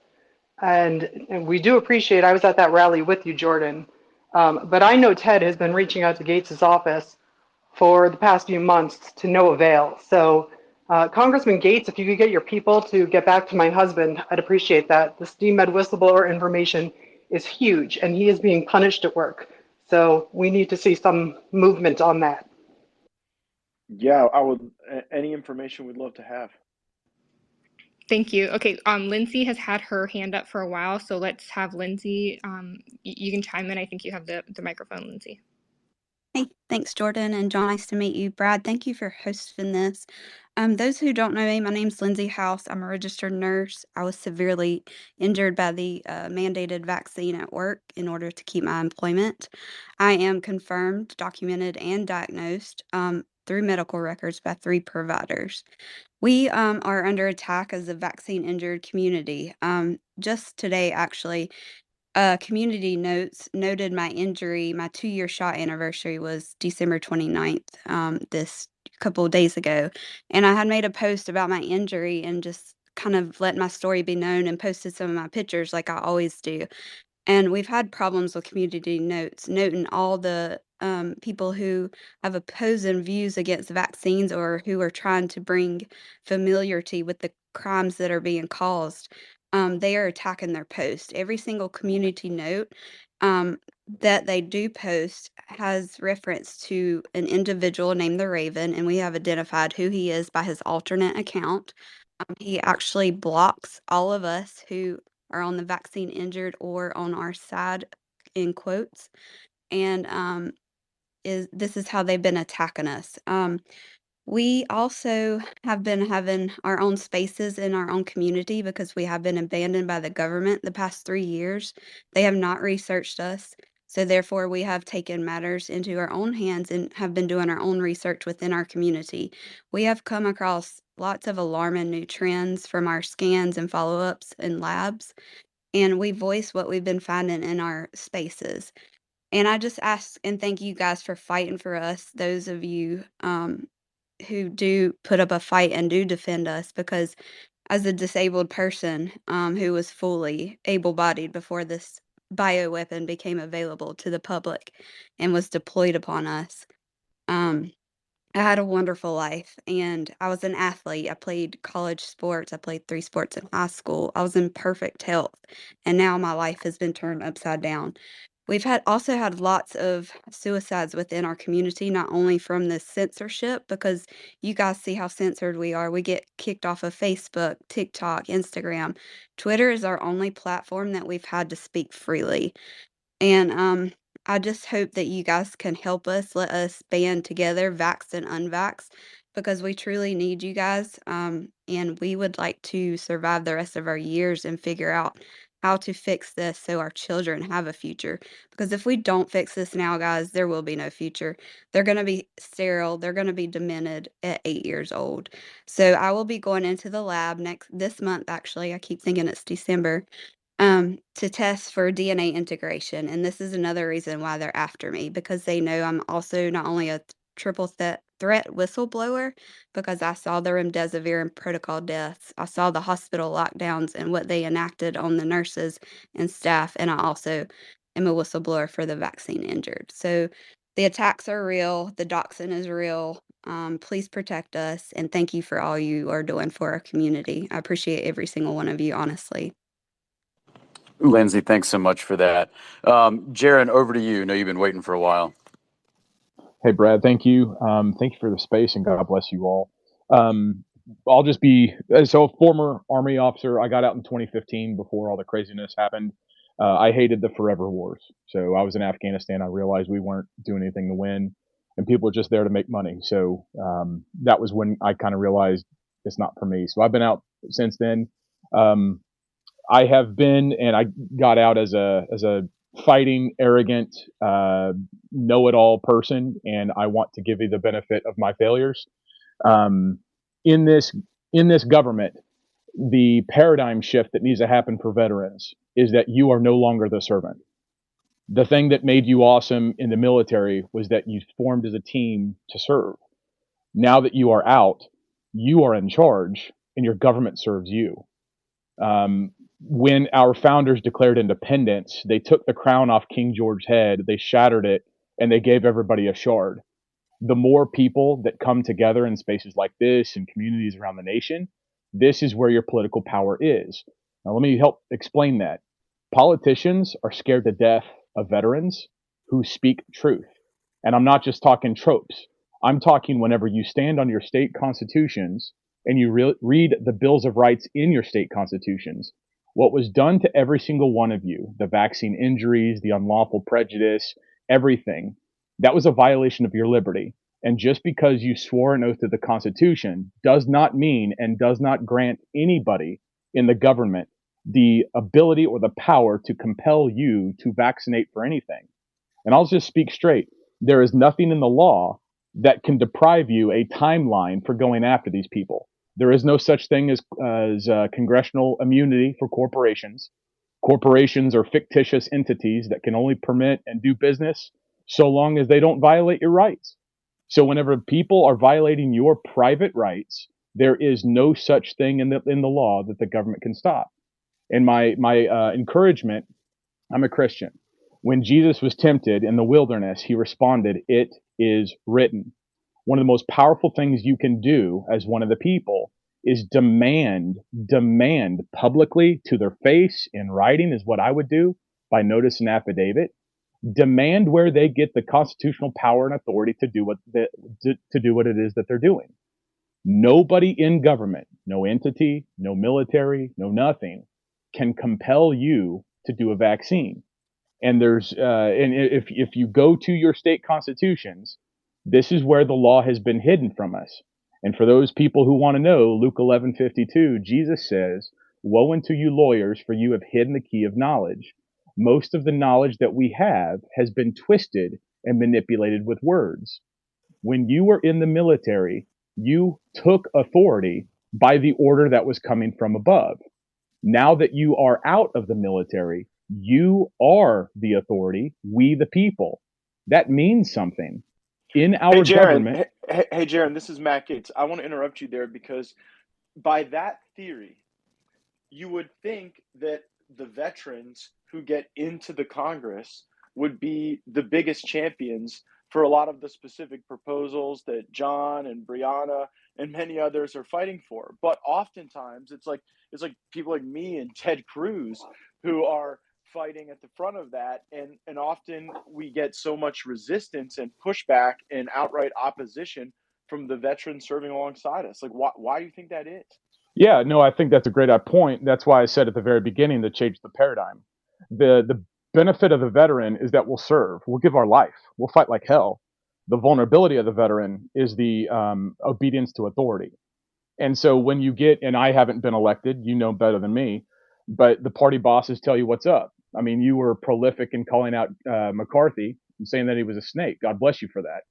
And we do appreciate, I was at that rally with you, Jordan. But I know Ted has been reaching out to Gaetz's office for the past few months to no avail. So Congressman Gaetz, if you could get your people to get back to my husband, I'd appreciate that. The SteamMed whistleblower information is huge, and he is being punished at work. So we need to see some movement on that. Yeah, I would. Any information we'd love to have. Thank you. Okay, Lindsay has had her hand up for a while, so let's have Lindsay. You can chime in. I think you have the microphone, Lindsay. Hey, thanks, Jordan and John. Nice to meet you. Brad, thank you for hosting this. Those who don't know me, my name's Lindsay House. I'm a registered nurse. I was severely injured by the mandated vaccine at work in order to keep my employment. I am confirmed, documented, and diagnosed through medical records by 3 providers. We are under attack as a vaccine-injured community. Just today, actually, Community Notes noted my injury. My 2-year shot anniversary was December 29th, this couple of days ago. And I had made a post about my injury and just kind of let my story be known and posted some of my pictures like I always do. And we've had problems with Community Notes, noting all the people who have opposing views against vaccines or who are trying to bring familiarity with the crimes that are being caused. They are attacking their post. Every single community note that they do post has reference to an individual named the Raven, and we have identified who he is by his alternate account. He actually blocks all of us who are on the vaccine injured or on our side, in quotes, and this is how they've been attacking us. We also have been having our own spaces in our own community because we have been abandoned by the government the past 3 years. They have not researched us. So therefore, we have taken matters into our own hands and have been doing our own research within our community. We have come across lots of alarming new trends from our scans and follow-ups in labs, and we voice what we've been finding in our spaces. And I just ask and thank you guys for fighting for us, those of you who do put up a fight and do defend us, because as a disabled person who was fully able-bodied before this bioweapon became available to the public and was deployed upon us, I had a wonderful life, and I was an athlete. I played college sports. I played 3 sports in high school. I was in perfect health, and now my life has been turned upside down. We've also had lots of suicides within our community, not only from the censorship, because you guys see how censored we are. We get kicked off of Facebook, TikTok, Instagram. Twitter is our only platform that we've had to speak freely. And I just hope that you guys can help us, let us band together, vaxxed and unvaxxed, because we truly need you guys. And we would like to survive the rest of our years and figure out how to fix this so our children have a future. Because if we don't fix this now, guys, there will be no future. They're going to be sterile. They're going to be demented at 8 years old. So I will be going into the lab this month, actually. I keep thinking it's December. To test for DNA integration. And this is another reason why they're after me, because they know I'm also not only a triple threat whistleblower, because I saw the remdesivir and protocol deaths. I saw the hospital lockdowns and what they enacted on the nurses and staff. And I also am a whistleblower for the vaccine injured. So the attacks are real. The doxing is real. Please protect us. And thank you for all you are doing for our community. I appreciate every single one of you, honestly. Lindsay, thanks so much for that. Jaron, over to you. I know you've been waiting for a while. Hey, Brad, thank you. Thank you for the space, and God bless you all. I'll just be so a former Army officer. I got out in 2015 before all the craziness happened. I hated the forever wars. So I was in Afghanistan. I realized we weren't doing anything to win, and people were just there to make money. So that was when I kind of realized it's not for me. So I've been out since then. I have been, and I got out as a fighting, arrogant, know-it-all person, and I want to give you the benefit of my failures. In this government, the paradigm shift that needs to happen for veterans is that you are no longer the servant. The thing that made you awesome in the military was that you formed as a team to serve. Now that you are out, you are in charge, and your government serves you. When our founders declared independence, they took the crown off King George's head, they shattered it, and they gave everybody a shard. The more people that come together in spaces like this and communities around the nation, this is where your political power is. Now, let me help explain that. Politicians are scared to death of veterans who speak truth. And I'm not just talking tropes. I'm talking whenever you stand on your state constitutions and you read the bills of rights in your state constitutions. What was done to every single one of you, the vaccine injuries, the unlawful prejudice, everything, that was a violation of your liberty. And just because you swore an oath to the Constitution does not mean and does not grant anybody in the government the ability or the power to compel you to vaccinate for anything. And I'll just speak straight. There is nothing in the law that can deprive you a timeline for going after these people. There is no such thing as congressional immunity for corporations. Corporations are fictitious entities that can only permit and do business so long as they don't violate your rights. So whenever people are violating your private rights, there is no such thing in the law that the government can stop. And my encouragement, I'm a Christian. When Jesus was tempted in the wilderness, he responded, "It is written." One of the most powerful things you can do as one of the people is demand publicly to their face in writing, is what I would do by notice and affidavit. Demand where they get the constitutional power and authority to do what it is that they're doing. Nobody in government, no entity, no military, no nothing, can compel you to do a vaccine. And if you go to your state constitutions, this is where the law has been hidden from us. And for those people who want to know, Luke 11:52, Jesus says, "Woe unto you lawyers, for you have hidden the key of knowledge." Most of the knowledge that we have has been twisted and manipulated with words. When you were in the military, you took authority by the order that was coming from above. Now that you are out of the military, you are the authority, we the people. That means something. In Hey, our Jaron. government, Hey, Jaron. This is Matt Gates. I want to interrupt you there because, by that theory, you would think that the veterans who get into the Congress would be the biggest champions for a lot of the specific proposals that John and Brianna and many others are fighting for. But oftentimes it's like people like me and Ted Cruz who are fighting at the front of that, and often we get so much resistance and pushback and outright opposition from the veterans serving alongside us. Like, why do you think that is? yeah, no, I think that's a great point. That's why I said at the very beginning to change the paradigm. The benefit of the veteran is that we'll serve, we'll give our life, we'll fight like hell. The vulnerability of the veteran is the obedience to authority. And so when you get, and I haven't been elected, you know better than me, but the party bosses tell you what's up. I mean, you were prolific in calling out McCarthy and saying that he was a snake. God bless you for that.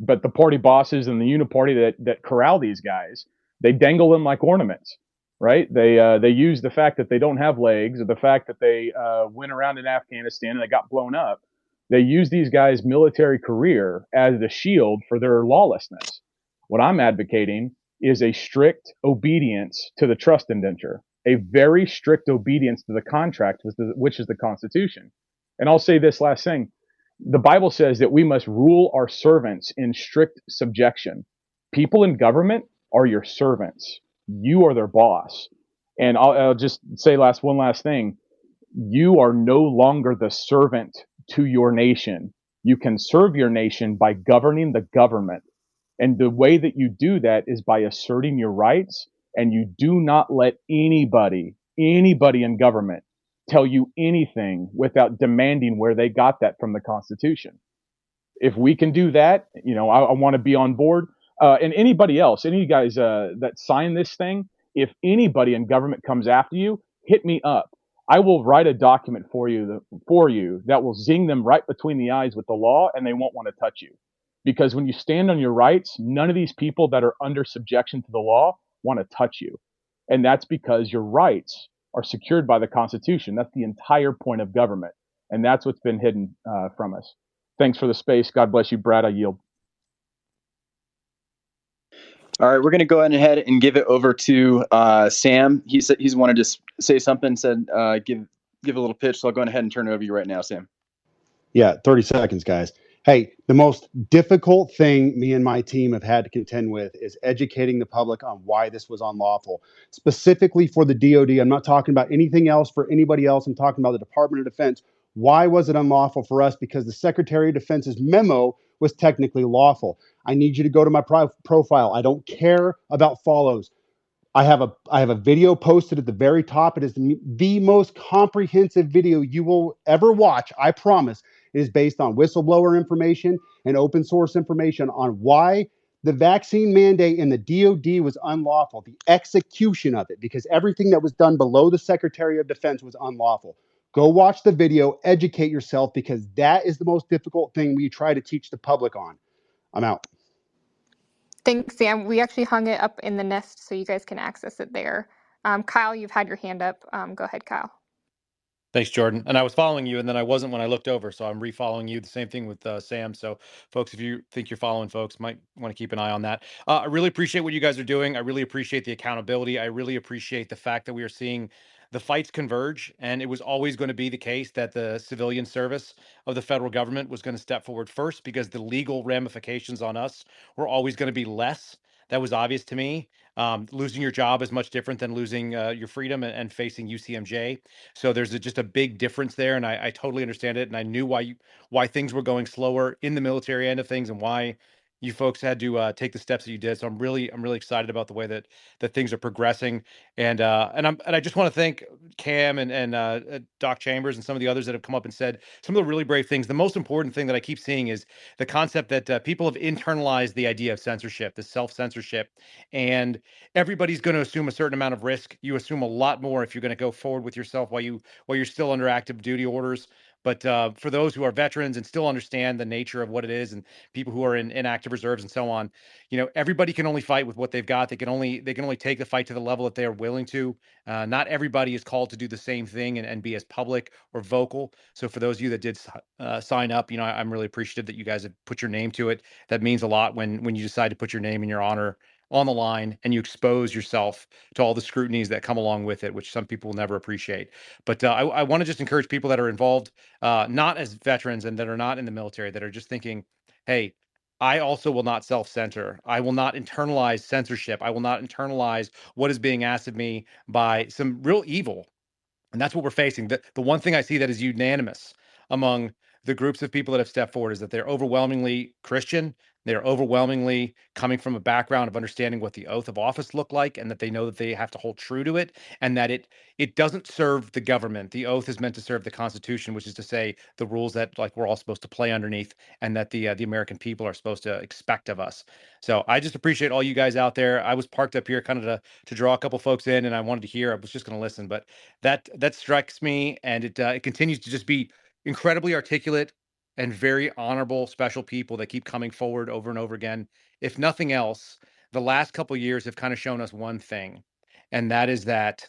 But the party bosses and the uniparty that corral these guys, they dangle them like ornaments, right? They use the fact that they don't have legs, or the fact that they went around in Afghanistan and they got blown up. They use these guys' military career as the shield for their lawlessness. What I'm advocating is a strict obedience to the trust indenture, a very strict obedience to the contract, which is the Constitution. And I'll say this last thing. The Bible says that we must rule our servants in strict subjection. People in government are your servants. You are their boss. And I'll just say one last thing. You are no longer the servant to your nation. You can serve your nation by governing the government. And the way that you do that is by asserting your rights, and you do not let anybody in government tell you anything without demanding where they got that from the Constitution. If we can do that, I want to be on board. And anybody else, any guys that sign this thing, if anybody in government comes after you, hit me up. I will write a document for you that will zing them right between the eyes with the law, and they won't want to touch you. Because when you stand on your rights, none of these people that are under subjection to the law want to touch you. And that's because your rights are secured by the Constitution. That's the entire point of government. And that's what's been hidden from us. Thanks for the space. God bless you, Brad. I yield. All right, we're going to go ahead and give it over to Sam. He's wanted to say something, said give a little pitch. So I'll go ahead and turn it over to you right now, Sam. Yeah, 30 seconds, guys. Hey, the most difficult thing me and my team have had to contend with is educating the public on why this was unlawful. Specifically for the DOD, I'm not talking about anything else for anybody else. I'm talking about the Department of Defense. Why was it unlawful for us? Because the Secretary of Defense's memo was technically lawful. I need you to go to my profile. I don't care about follows. I have a video posted at the very top. It is the most comprehensive video you will ever watch. I promise. It is based on whistleblower information and open source information on why the vaccine mandate in the DOD was unlawful, the execution of it, because everything that was done below the Secretary of Defense was unlawful. Go watch the video, educate yourself, because that is the most difficult thing we try to teach the public on. I'm out. Thanks, Sam. We actually hung it up in the Nest so you guys can access it there. Kyle, you've had your hand up. Go ahead, Kyle. Thanks, Jordan. And I was following you, and then I wasn't when I looked over, so I'm refollowing you. The same thing with Sam. So, folks, if you think you're following folks, might want to keep an eye on that. I really appreciate what you guys are doing. I really appreciate the accountability. I really appreciate the fact that we are seeing the fights converge, and it was always going to be the case that the civilian service of the federal government was going to step forward first because the legal ramifications on us were always going to be less. That was obvious to me. Losing your job is much different than losing your freedom and facing UCMJ. So there's just a big difference there, and I totally understand it. And I knew why things were going slower in the military end of things, and why you folks had to take the steps that you did. So I'm really excited about the way that things are progressing. And I just want to thank Cam and Doc Chambers and some of the others that have come up and said some of the really brave things. The most important thing that I keep seeing is the concept that people have internalized the idea of censorship, the self-censorship, and everybody's going to assume a certain amount of risk. You assume a lot more if you're going to go forward with yourself while you're still under active duty orders. But for those who are veterans and still understand the nature of what it is, and people who are in active reserves and so on, everybody can only fight with what they've got. They can only take the fight to the level that they are willing to. Not everybody is called to do the same thing and be as public or vocal. So for those of you that did sign up, I'm really appreciative that you guys have put your name to it. That means a lot when you decide to put your name and your honor on the line and you expose yourself to all the scrutinies that come along with it, which some people will never appreciate. But I want to just encourage people that are involved, not as veterans and that are not in the military, that are just thinking, hey, I also will not self-censor. I will not internalize censorship. I will not internalize what is being asked of me by some real evil. And that's what we're facing. The one thing I see that is unanimous among the groups of people that have stepped forward is that they're overwhelmingly Christian. They're overwhelmingly coming from a background of understanding what the oath of office looked like, and that they know that they have to hold true to it, and that it doesn't serve the government. The oath is meant to serve the Constitution, which is to say the rules that we're all supposed to play underneath, and that the American people are supposed to expect of us. So I just appreciate all you guys out there. I was parked up here kind of to draw a couple folks in, and I wanted to hear. I was just going to listen, but that strikes me, and it continues to just be incredibly articulate and very honorable, special people that keep coming forward over and over again. If nothing else, the last couple of years have kind of shown us one thing, and that is that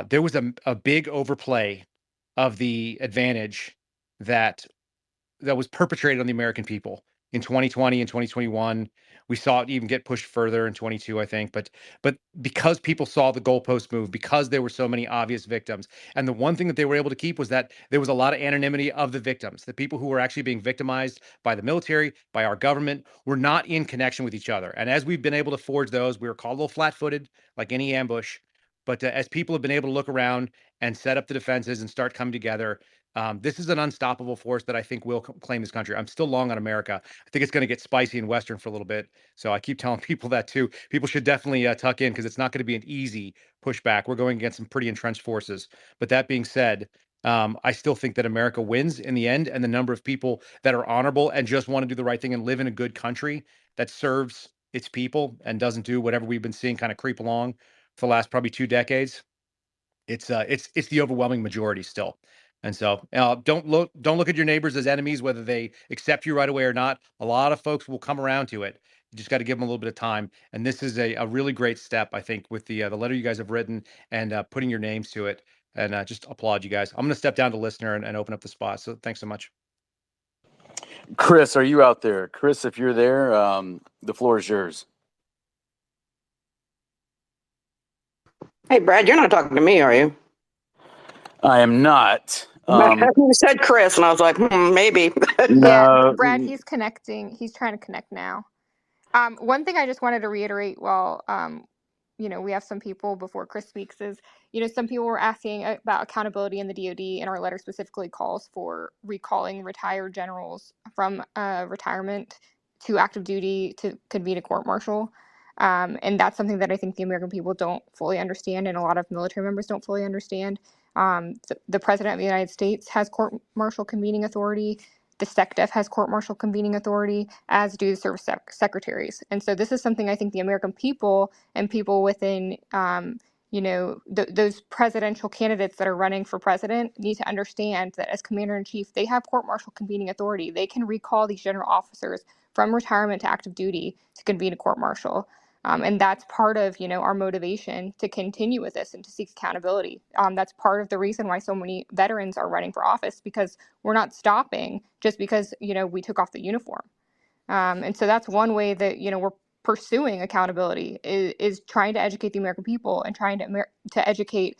there was a big overplay of the advantage that was perpetrated on the American people in 2020 and 2021. We saw it even get pushed further in 22, I think. But because people saw the goalpost move, because there were so many obvious victims, and the one thing that they were able to keep was that there was a lot of anonymity of the victims. The people who were actually being victimized by the military, by our government, were not in connection with each other. And as we've been able to forge those, we were called a little flat-footed, like any ambush. But as people have been able to look around and set up the defenses and start coming together, this is an unstoppable force that I think will claim this country. I'm still long on America. I think it's going to get spicy and Western for a little bit. So I keep telling people that too. People should definitely tuck in, because it's not going to be an easy pushback. We're going against some pretty entrenched forces. But that being said, I still think that America wins in the end, and the number of people that are honorable and just want to do the right thing and live in a good country that serves its people and doesn't do whatever we've been seeing kind of creep along for the last probably 2 decades. It's the overwhelming majority still. And so don't look at your neighbors as enemies, whether they accept you right away or not. A lot of folks will come around to it. You just got to give them a little bit of time. And this is a really great step, I think, with the letter you guys have written and putting your names to it. And just applaud you guys. I'm going to step down to listener and open up the spot. So thanks so much. Chris, are you out there? Chris, if you're there, the floor is yours. Hey, Brad, you're not talking to me, are you? I am not. You said Chris, and I was like, maybe. Yeah, Brad, he's connecting. He's trying to connect now. One thing I just wanted to reiterate while, we have some people before Chris speaks is, some people were asking about accountability in the DoD, and our letter specifically calls for recalling retired generals from retirement to active duty to convene a court-martial. And that's something that I think the American people don't fully understand, and a lot of military members don't fully understand. The President of the United States has court-martial convening authority. The SecDef has court-martial convening authority, as do the service secretaries. And so this is something I think the American people and people within, those presidential candidates that are running for president need to understand that as commander-in-chief, they have court-martial convening authority. They can recall these general officers from retirement to active duty to convene a court-martial. And that's part of, our motivation to continue with this and to seek accountability. That's part of the reason why so many veterans are running for office, because we're not stopping just because, we took off the uniform. And so that's one way that, we're pursuing accountability is trying to educate the American people and trying to educate,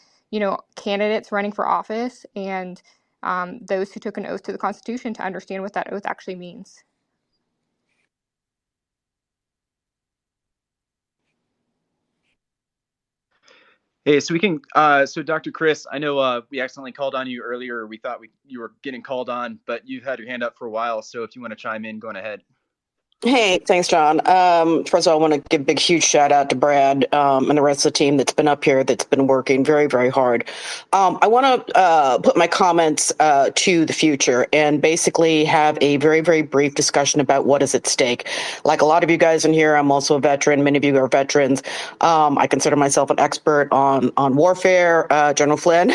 candidates running for office and those who took an oath to the Constitution to understand what that oath actually means. Hey, so we can, so Dr. Chris, I know we accidentally called on you earlier. We thought you were getting called on, but you've had your hand up for a while. So if you want to chime in, go on ahead. Hey, thanks, John. First of all, I want to give a big, huge shout out to Brad and the rest of the team that's been up here, that's been working very, very hard. I want to put my comments to the future and basically have a very, very brief discussion about what is at stake. Like a lot of you guys in here, I'm also a veteran. Many of you are veterans. I consider myself an expert on warfare. General Flynn,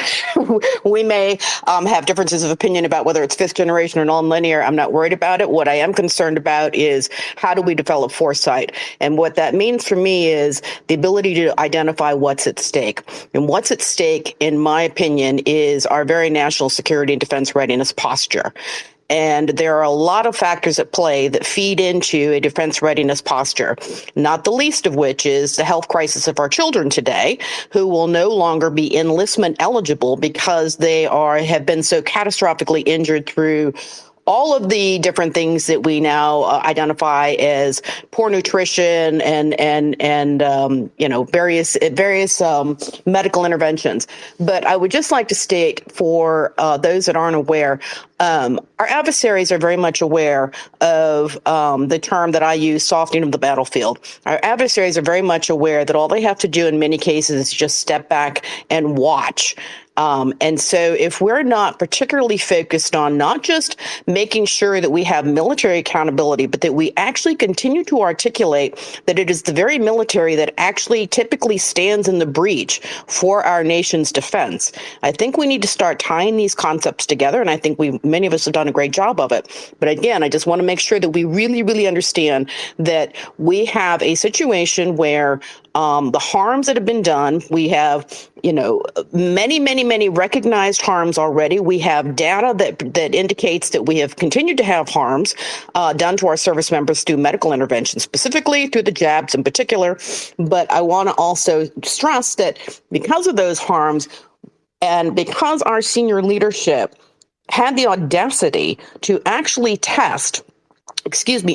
we may have differences of opinion about whether it's fifth generation or non-linear. I'm not worried about it. What I am concerned about is how do we develop foresight? And what that means for me is the ability to identify what's at stake. And what's at stake, in my opinion, is our very national security and defense readiness posture. And there are a lot of factors at play that feed into a defense readiness posture, not the least of which is the health crisis of our children today, who will no longer be enlistment eligible because they have been so catastrophically injured through all of the different things that we now identify as poor nutrition and various medical interventions. But I would just like to state for those that aren't aware, our adversaries are very much aware of the term that I use, softening of the battlefield. Our adversaries are very much aware that all they have to do in many cases is just step back and watch. And so if we're not particularly focused on not just making sure that we have military accountability, but that we actually continue to articulate that it is the very military that actually typically stands in the breach for our nation's defense, I think we need to start tying these concepts together. And I think many of us have done a great job of it. But again, I just want to make sure that we really, really understand that we have a situation where the harms that have been done, we have, many recognized harms already. We have data that indicates that we have continued to have harms done to our service members through medical intervention, specifically through the jabs in particular. But I want to also stress that because of those harms and because our senior leadership had the audacity to actually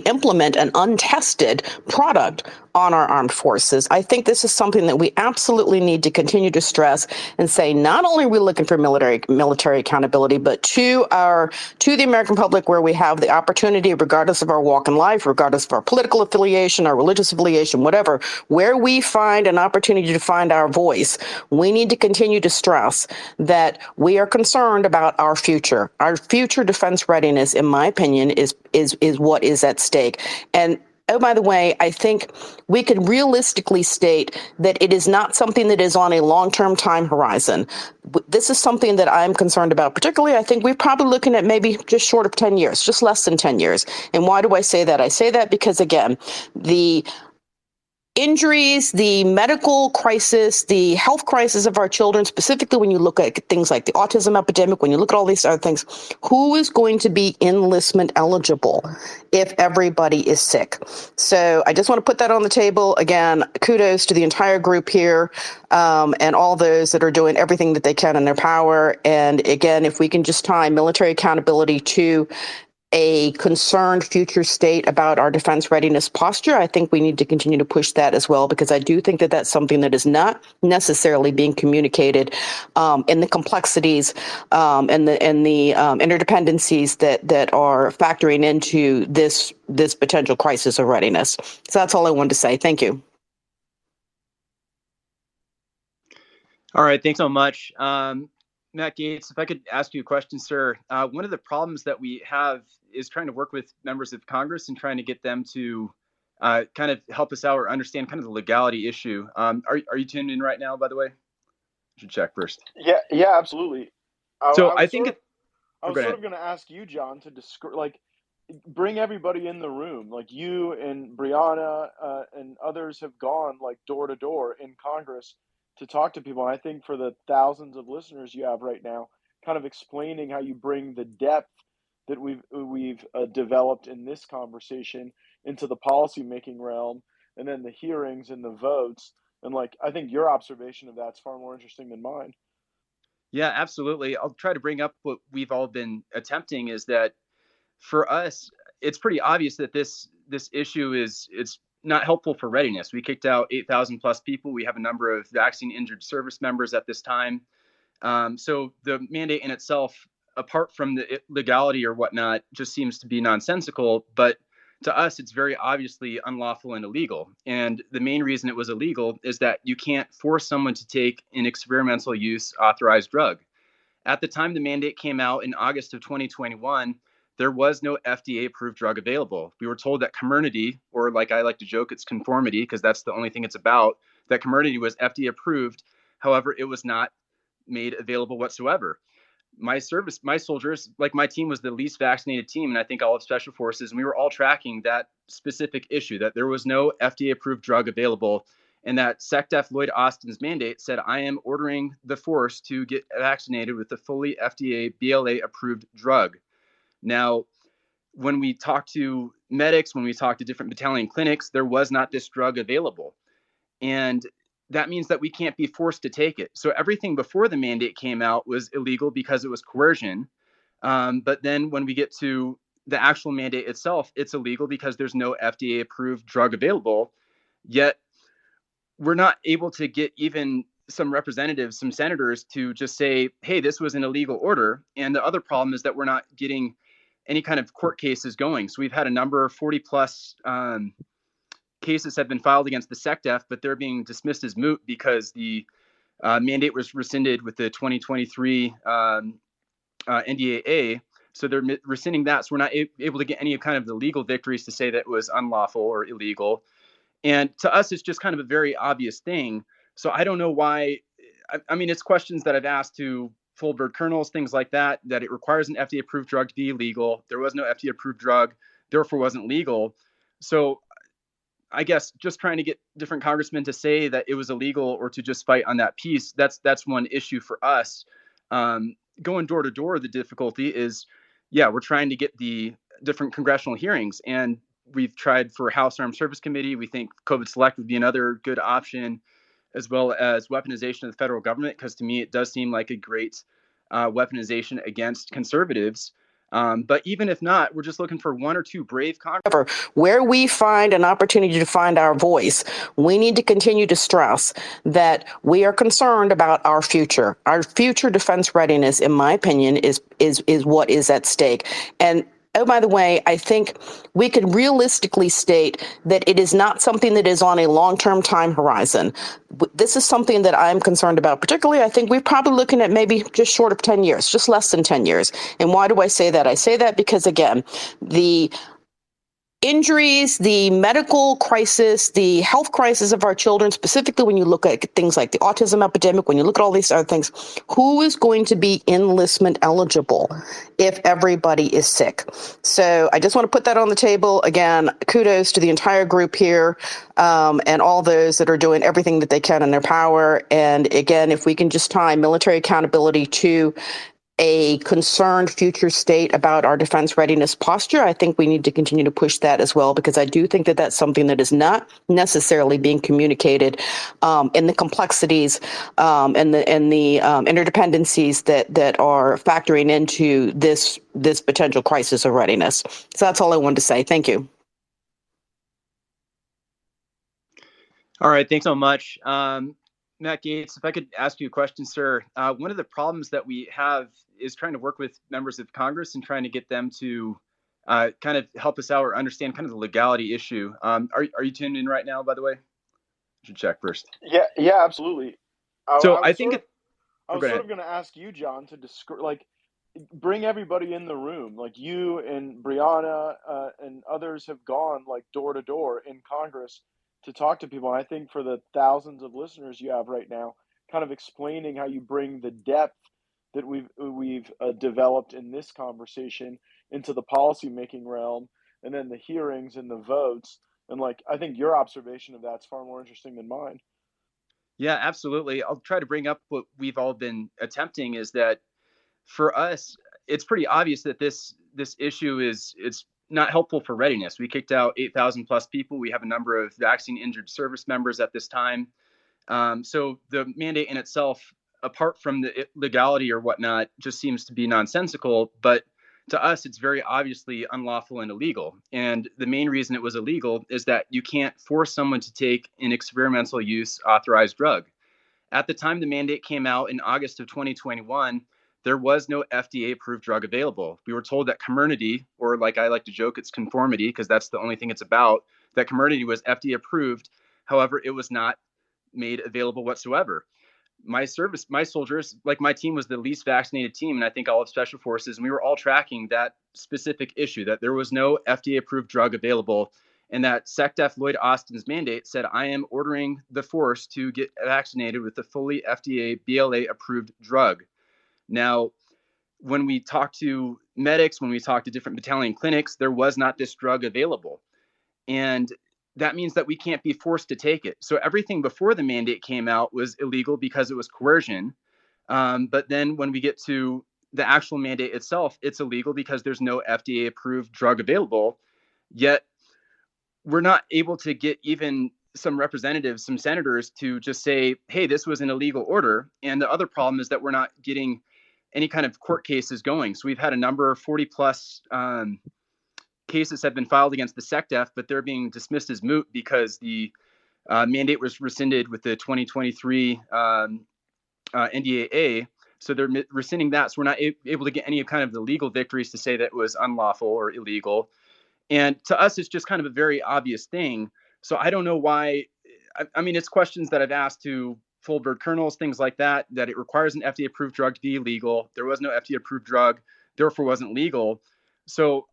implement an untested product on our armed forces, I think this is something that we absolutely need to continue to stress and say, not only are we looking for military accountability, but to the American public, where we have the opportunity, regardless of our walk in life, regardless of our political affiliation, our religious affiliation, whatever, where we find an opportunity to find our voice, we need to continue to stress that we are concerned about our future. Our future defense readiness, in my opinion, is what is at stake. And oh, by the way, I think we could realistically state that it is not something that is on a long-term time horizon. This is something that I'm concerned about. Particularly, I think we're probably looking at maybe just short of 10 years, just less than 10 years. And why do I say that? I say that because, again, the injuries, the medical crisis, the health crisis of our children, specifically when you look at things like the autism epidemic, when you look at all these other things, who is going to be enlistment eligible if everybody is sick? So I just want to put that on the table. Again, kudos to the entire group here and all those that are doing everything that they can in their power. And again, if we can just tie military accountability to a concerned future state about our defense readiness posture, I think we need to continue to push that as well, because I do think that that's something that is not necessarily being communicated in the complexities and the interdependencies that are factoring into this potential crisis of readiness. So that's all I wanted to say. Thank you. All right, thanks so much. Matt Gaetz, if I could ask you a question, sir. One of the problems that we have is trying to work with members of Congress and trying to get them to kind of help us out or understand kind of the legality issue. Are you tuned in right now, by the way? I should check first. Yeah, absolutely. So I was sort of going to ask you, John, to describe, like, bring everybody in the room. Like you and Brianna and others have gone like door to door in Congress to talk to people. And I think for the thousands of listeners you have right now, kind of explaining how you bring the depth that we've developed in this conversation into the policymaking realm, and then the hearings and the votes. And like, I think your observation of that's far more interesting than mine. Yeah, absolutely. I'll try to bring up what we've all been attempting is that for us, it's pretty obvious that this issue it's not helpful for readiness. We kicked out 8,000 plus people. We have a number of vaccine injured service members at this time. So the mandate in itself, apart from the legality or whatnot, just seems to be nonsensical. But to us, it's very obviously unlawful and illegal. And the main reason it was illegal is that you can't force someone to take an experimental use authorized drug. At the time the mandate came out in August of 2021, there was no FDA approved drug available. We were told that Comirnaty, or like I like to joke, it's conformity, because that's the only thing it's about, that Comirnaty was FDA approved. However, it was not made available whatsoever. My soldiers, like my team was the least vaccinated team, and I think all of Special Forces, and we were all tracking that specific issue, that there was no FDA approved drug available, and that SecDef Lloyd Austin's mandate said, I am ordering the force to get vaccinated with the fully FDA BLA approved drug. Now, when we talked to medics, when we talked to different battalion clinics, there was not this drug available. And that means that we can't be forced to take it. So everything before the mandate came out was illegal because it was coercion. But then when we get to the actual mandate itself, it's illegal because there's no FDA approved drug available. Yet we're not able to get even some representatives, some senators to just say, hey, this was an illegal order. And the other problem is that we're not getting any kind of court cases going. So we've had a number of 40 plus cases have been filed against the SecDef, but they're being dismissed as moot because the mandate was rescinded with the 2023 NDAA. So they're rescinding that. So we're not able to get any kind of the legal victories to say that it was unlawful or illegal. And to us, it's just kind of a very obvious thing. So I don't know why. I mean, it's questions that I've asked to full bird colonels, things like that, that it requires an FDA approved drug to be illegal. There was no FDA approved drug, therefore wasn't legal. So I guess just trying to get different congressmen to say that it was illegal or to just fight on that piece, that's one issue for us. Going door to door, the difficulty is, we're trying to get the different congressional hearings, and we've tried for House Armed Service Committee. We think COVID Select would be another good option, as well as weaponization of the federal government, because to me, it does seem like a great weaponization against conservatives. But even if not, we're just looking for one or two brave Congress. Where we find an opportunity to find our voice, we need to continue to stress that we are concerned about our future. Our future defense readiness, in my opinion, is what is at stake. And oh, by the way, I think we could realistically state that it is not something that is on a long-term time horizon. This is something that I'm concerned about. Particularly, I think we're probably looking at maybe just short of 10 years, just less than 10 years. And why do I say that? I say that because, again, the injuries, the medical crisis, the health crisis of our children, specifically when you look at things like the autism epidemic, when you look at all these other things, who is going to be enlistment eligible if everybody is sick? So I just want to put that on the table. Again, kudos to the entire group here and all those that are doing everything that they can in their power. And again, if we can just tie military accountability to a concerned future state about our defense readiness posture, I think we need to continue to push that as well, because I do think that that's something that is not necessarily being communicated in the complexities and the interdependencies that are factoring into this potential crisis of readiness. So that's all I wanted to say. Thank you. All right, thanks so much. Matt Gaetz, if I could ask you a question, sir. One of the problems that we have is trying to work with members of Congress and trying to get them to kind of help us out or understand kind of the legality issue. Are you tuned in right now, by the way? I should check first. Yeah, absolutely. I was sort of going to ask you, John, to bring everybody in the room. Like you and Brianna and others have gone like door to door in Congress to talk to people. And I think for the thousands of listeners you have right now, kind of explaining how you bring the depth that we've developed in this conversation into the policymaking realm, and then the hearings and the votes. And like, I think your observation of that's far more interesting than mine. Yeah, absolutely. I'll try to bring up what we've all been attempting is that for us, it's pretty obvious that this issue it's not helpful for readiness. We kicked out 8,000 plus people. We have a number of vaccine injured service members at this time. So the mandate in itself, apart from the legality or whatnot, just seems to be nonsensical. But to us, it's very obviously unlawful and illegal. And the main reason it was illegal is that you can't force someone to take an experimental use authorized drug. At the time the mandate came out in August of 2021, there was no FDA approved drug available. We were told that Comirnaty, or like I like to joke, it's conformity because that's the only thing it's about, that Comirnaty was FDA approved. However, it was not made available whatsoever. My soldiers, like my team was the least vaccinated team, and I think all of Special Forces, and we were all tracking that specific issue, that there was no FDA-approved drug available, and that SecDef Lloyd Austin's mandate said, I am ordering the force to get vaccinated with the fully FDA BLA-approved drug. Now, when we talked to medics, when we talked to different battalion clinics, there was not this drug available. And that means that we can't be forced to take it. So everything before the mandate came out was illegal because it was coercion. But then when we get to the actual mandate itself, it's illegal because there's no FDA approved drug available. Yet we're not able to get even some representatives, some senators to just say, hey, this was an illegal order. And the other problem is that we're not getting any kind of court cases going. So we've had a number of 40 plus cases have been filed against the SecDef, but they're being dismissed as moot because the mandate was rescinded with the 2023 NDAA. So they're rescinding that. So we're not able to get any kind of the legal victories to say that it was unlawful or illegal. And to us, it's just kind of a very obvious thing. So I don't know why. I mean, it's questions that I've asked to full bird colonels, things like that, that it requires an FDA approved drug to be legal. There was no FDA approved drug, therefore wasn't legal. So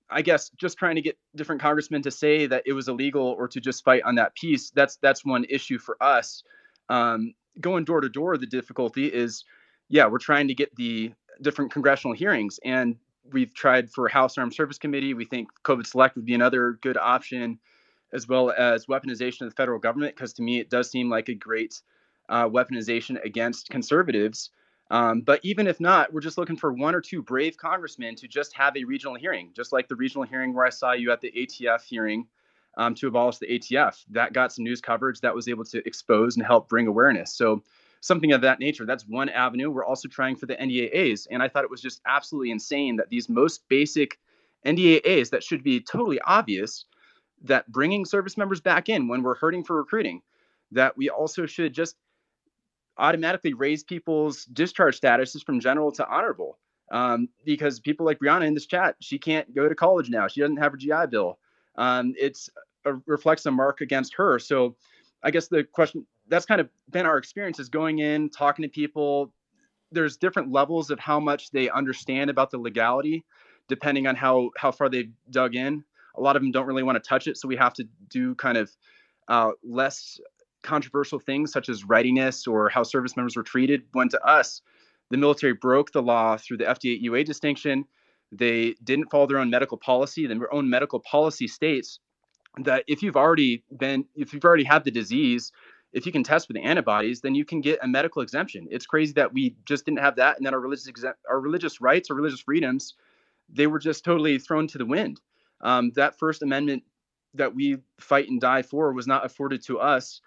I guess just trying to get different congressmen to say that it was illegal or to just fight on that piece, that's one issue for us. Going door to door, the difficulty is, we're trying to get the different congressional hearings. And we've tried for House Armed Service Committee. We think COVID Select would be another good option, as well as weaponization of the federal government, because to me, it does seem like a great weaponization against conservatives. But even if not, we're just looking for one or two brave congressmen to just have a regional hearing, just like the regional hearing where I saw you at the ATF hearing to abolish the ATF. That got some news coverage that was able to expose and help bring awareness. So something of that nature, that's one avenue. We're also trying for the NDAAs. And I thought it was just absolutely insane that these most basic NDAAs that should be totally obvious, that bringing service members back in when we're hurting for recruiting, that we also should just automatically raise people's discharge statuses from general to honorable, because people like Brianna in this chat, she can't go to college now. She doesn't have her GI Bill. It's reflects a mark against her. So I guess the question, that's kind of been our experience, is going in, talking to people. There's different levels of how much they understand about the legality, depending on how far they've dug in. A lot of them don't really want to touch it. So we have to do kind of less controversial things such as readiness or how service members were treated, when to us, the military broke the law through the FDA UA distinction. They didn't follow their own medical policy. Their own medical policy states that if you've already had the disease, if you can test for the antibodies, then you can get a medical exemption. It's crazy that we just didn't have that. And then our religious rights, our religious freedoms, they were just totally thrown to the wind. That First Amendment that we fight and die for was not afforded to us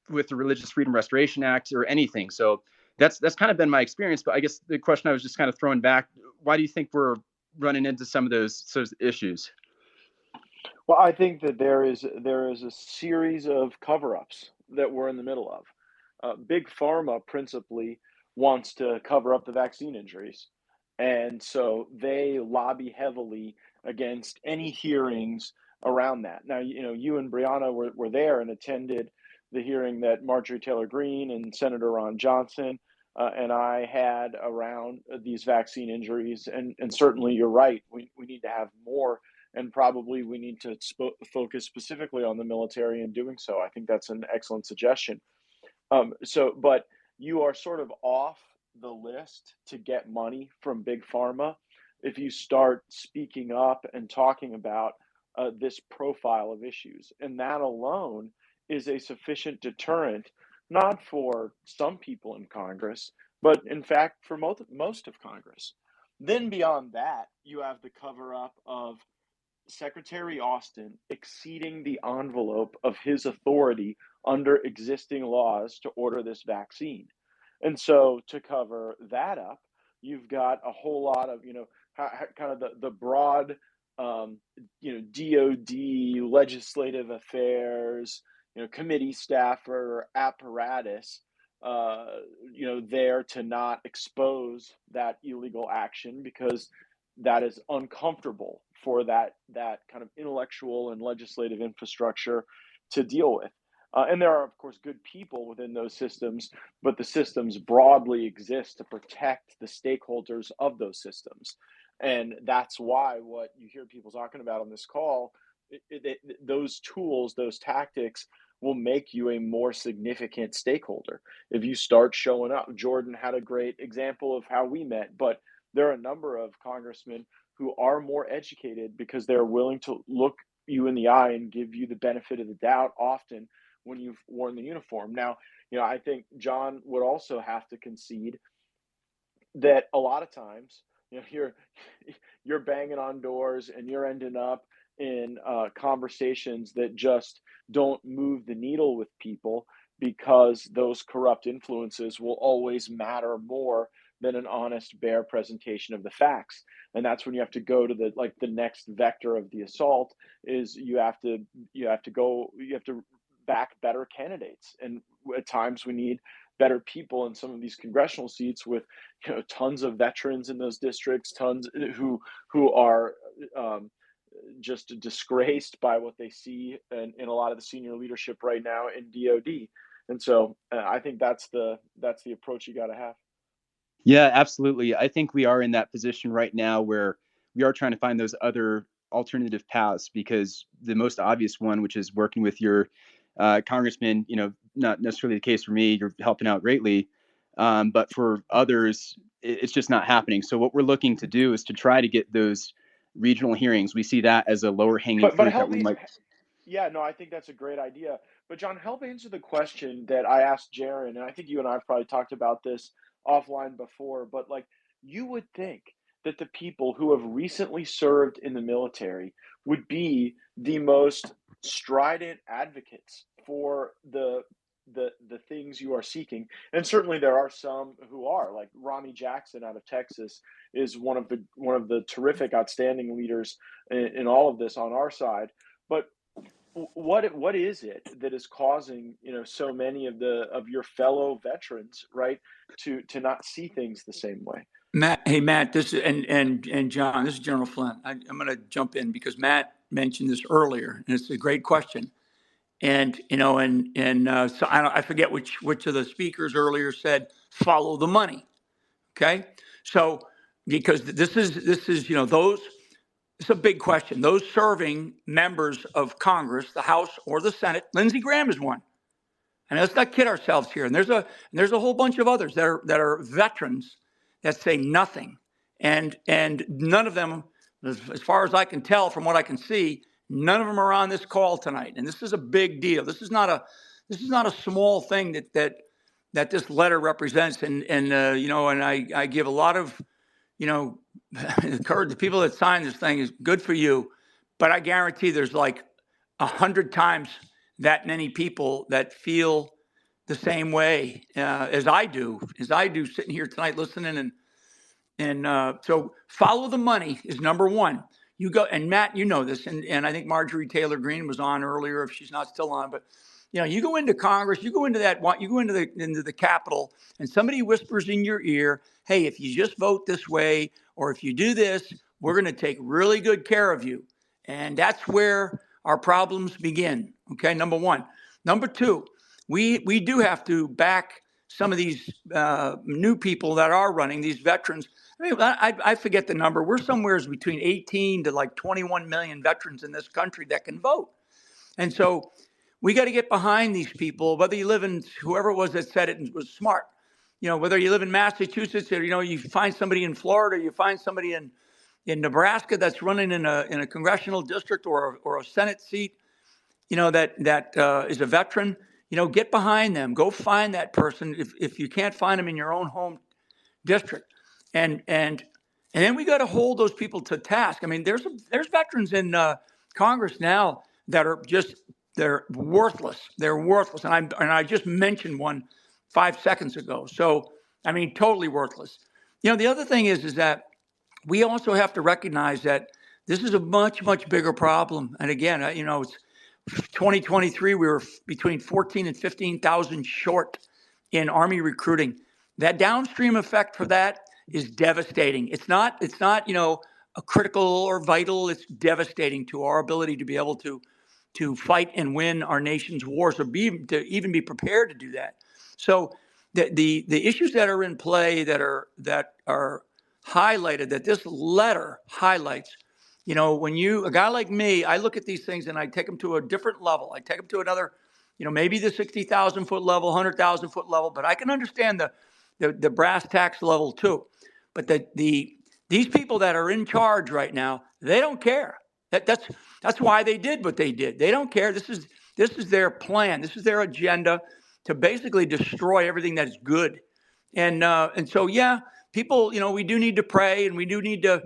with the Religious Freedom Restoration Act or anything. So that's kind of been my experience. But I guess the question I was just kind of throwing back, why do you think we're running into some of those issues? Well, I think that there is a series of cover-ups that we're in the middle of. Big Pharma principally wants to cover up the vaccine injuries, and so they lobby heavily against any hearings around that. Now, you and Brianna were there and attended the hearing that Marjorie Taylor Greene and Senator Ron Johnson and I had around these vaccine injuries. And certainly you're right, we need to have more, and probably we need to focus specifically on the military in doing so. I think that's an excellent suggestion. But you are sort of off the list to get money from Big Pharma if you start speaking up and talking about this profile of issues. And that alone is a sufficient deterrent, not for some people in Congress, but in fact for most of Congress. Then beyond that, you have the cover up of Secretary Austin exceeding the envelope of his authority under existing laws to order this vaccine. And so to cover that up, you've got a whole lot of, kind of the broad, DOD, legislative affairs, committee staff or apparatus, there to not expose that illegal action because that is uncomfortable for that kind of intellectual and legislative infrastructure to deal with. And there are, of course, good people within those systems, but the systems broadly exist to protect the stakeholders of those systems. And that's why what you hear people talking about on this call, those tools, those tactics will make you a more significant stakeholder. If you start showing up, Jordan had a great example of how we met, but there are a number of congressmen who are more educated because they're willing to look you in the eye and give you the benefit of the doubt often when you've worn the uniform. Now, I think John would also have to concede that a lot of times, you're banging on doors and you're ending up in conversations that just don't move the needle with people because those corrupt influences will always matter more than an honest, bare presentation of the facts. And that's when you have to go to the next vector of the assault is you have to back better candidates. And at times we need better people in some of these congressional seats with tons of veterans in those districts, tons who are just disgraced by what they see in a lot of the senior leadership right now in DOD. And so I think that's the approach you got to have. Yeah, absolutely. I think we are in that position right now where we are trying to find those other alternative paths, because the most obvious one, which is working with your congressman, not necessarily the case for me, you're helping out greatly, but for others, it's just not happening. So what we're looking to do is to try to get those regional hearings. We see that as a lower hanging fruit that we might. Yeah, no, I think that's a great idea. But John, help answer the question that I asked Jaron, and I think you and I have probably talked about this offline before, but you would think that the people who have recently served in the military would be the most strident advocates for the things you are seeking. And certainly there are some who are, like Rami Jackson out of Texas is one of the terrific, outstanding leaders in all of this on our side. But what is it that is causing so many of your fellow veterans, right, to not see things the same way? Matt, this and John, this is General Flynn. I'm going to jump in because Matt mentioned this earlier, and it's a great question. And so I forget which of the speakers earlier said follow the money. Okay, so because this is those. It's a big question. Those serving members of Congress, the House or the Senate, Lindsey Graham is one. And let's not kid ourselves here. And there's a whole bunch of others that are veterans that say nothing. And none of them, as far as I can tell from what I can see, none of them are on this call tonight. And this is a big deal. This is not a small thing that this letter represents. And I give a lot of the people that signed this thing is good for you, but I guarantee there's 100 times that many people that feel the same way as I do sitting here tonight listening. And so follow the money is number one. You go, and Matt, you know this, and I think Marjorie Taylor Greene was on earlier if she's not still on, but you go into Congress, you go into the Capitol, and somebody whispers in your ear, hey, if you just vote this way, or if you do this, we're going to take really good care of you. And that's where our problems begin. Okay, number one. Number two, we do have to back some of these new people that are running, these veterans. I forget the number. We're somewhere between 18 to 21 million veterans in this country that can vote. And so we got to get behind these people, whether you live in, whoever it was that said it was smart, whether you live in Massachusetts or, you find somebody in Florida, you find somebody in Nebraska that's running in a congressional district or a Senate seat, that is a veteran, get behind them. Go find that person if you can't find them in your own home district, and then we got to hold those people to task. I mean, there's veterans in Congress now that are they're worthless. They're worthless, and I just mentioned one 5 seconds ago. So I mean, totally worthless. The other thing is that we also have to recognize that this is a much, much bigger problem. And again, it's 2023, we were between 14 and 15,000 short in Army recruiting. That downstream effect for that is devastating. It's not a critical or vital. It's devastating to our ability to be able to fight and win our nation's wars, or to even be prepared to do that. So the issues that are in play that are highlighted, that this letter highlights, when a guy like me, I look at these things and I take them to a different level. I take them to another, maybe the 60,000 foot level, 100,000 foot level, but I can understand the brass tacks level too. But these people that are in charge right now, they don't care. That's why they did what they did. They don't care. This is their plan. This is their agenda to basically destroy everything that is good. And so, yeah, people, we do need to pray, and we do need to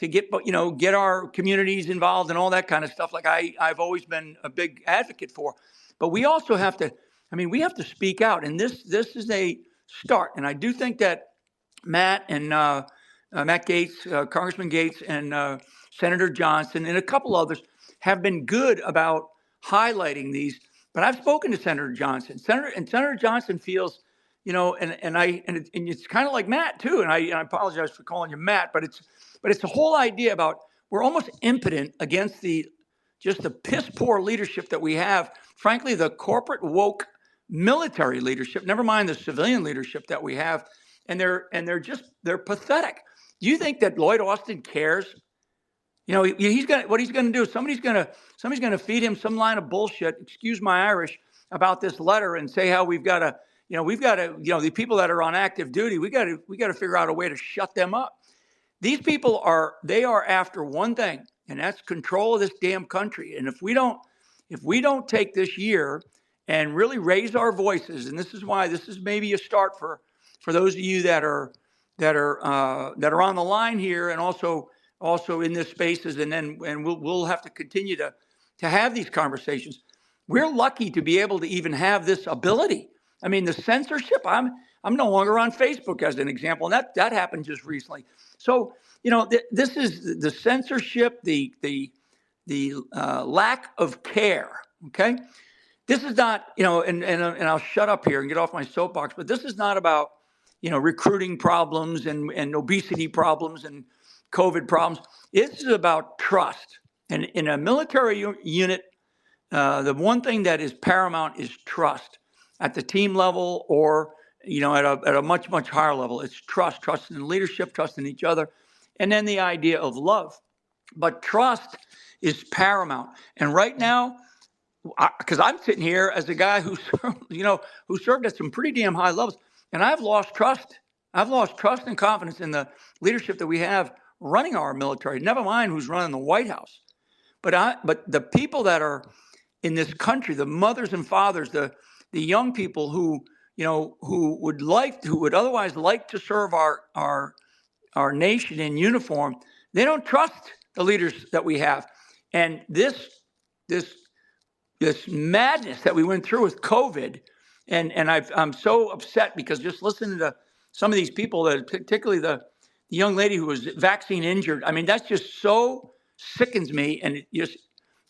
get our communities involved and all that kind of stuff, like I've always been a big advocate for. But we also have to, we have to speak out, and this is a start. And I do think that Matt and Matt Gaetz, Congressman Gaetz, and Senator Johnson and a couple others have been good about highlighting these. But I've spoken to Senator Johnson. Senator Johnson feels, and it's kind of like Matt too. And I apologize for calling you Matt, but it's the whole idea about we're almost impotent against the piss poor leadership that we have. Frankly, the corporate woke military leadership, never mind the civilian leadership that we have, and they're pathetic. Do you think that Lloyd Austin cares? What he's going to do. Somebody's going to feed him some line of bullshit. Excuse my Irish, about this letter, and say how we've got to, the people that are on active duty, we got to figure out a way to shut them up. These people are after one thing, and that's control of this damn country. And if we don't take this year and really raise our voices, and this is why this is maybe a start for those of you that are on the line here, and also in this spaces, and we'll have to continue to have these conversations. We're lucky to be able to even have this ability. The censorship, I'm no longer on Facebook, as an example, and that happened just recently. So, this is the censorship, the lack of care. Okay, this is not, and I'll shut up here and get off my soapbox. But this is not about recruiting problems and obesity problems and COVID problems. This is about trust. And in a military unit, the one thing that is paramount is trust at the team level, or at a much, much higher level. It's trust in leadership, trust in each other, and then the idea of love. But trust is paramount. And right now, because I'm sitting here as a guy who served at some pretty damn high levels, and I've lost trust. I've lost trust and confidence in the leadership that we have running our military. Never mind who's running the White House. But the people that are in this country, the mothers and fathers, the young people who would otherwise like to serve our nation in uniform, they don't trust the leaders that we have. And this madness that we went through with COVID, and I'm so upset because just listening to some of these people, that particularly the young lady who was vaccine injured, that's just so sickens me, and it just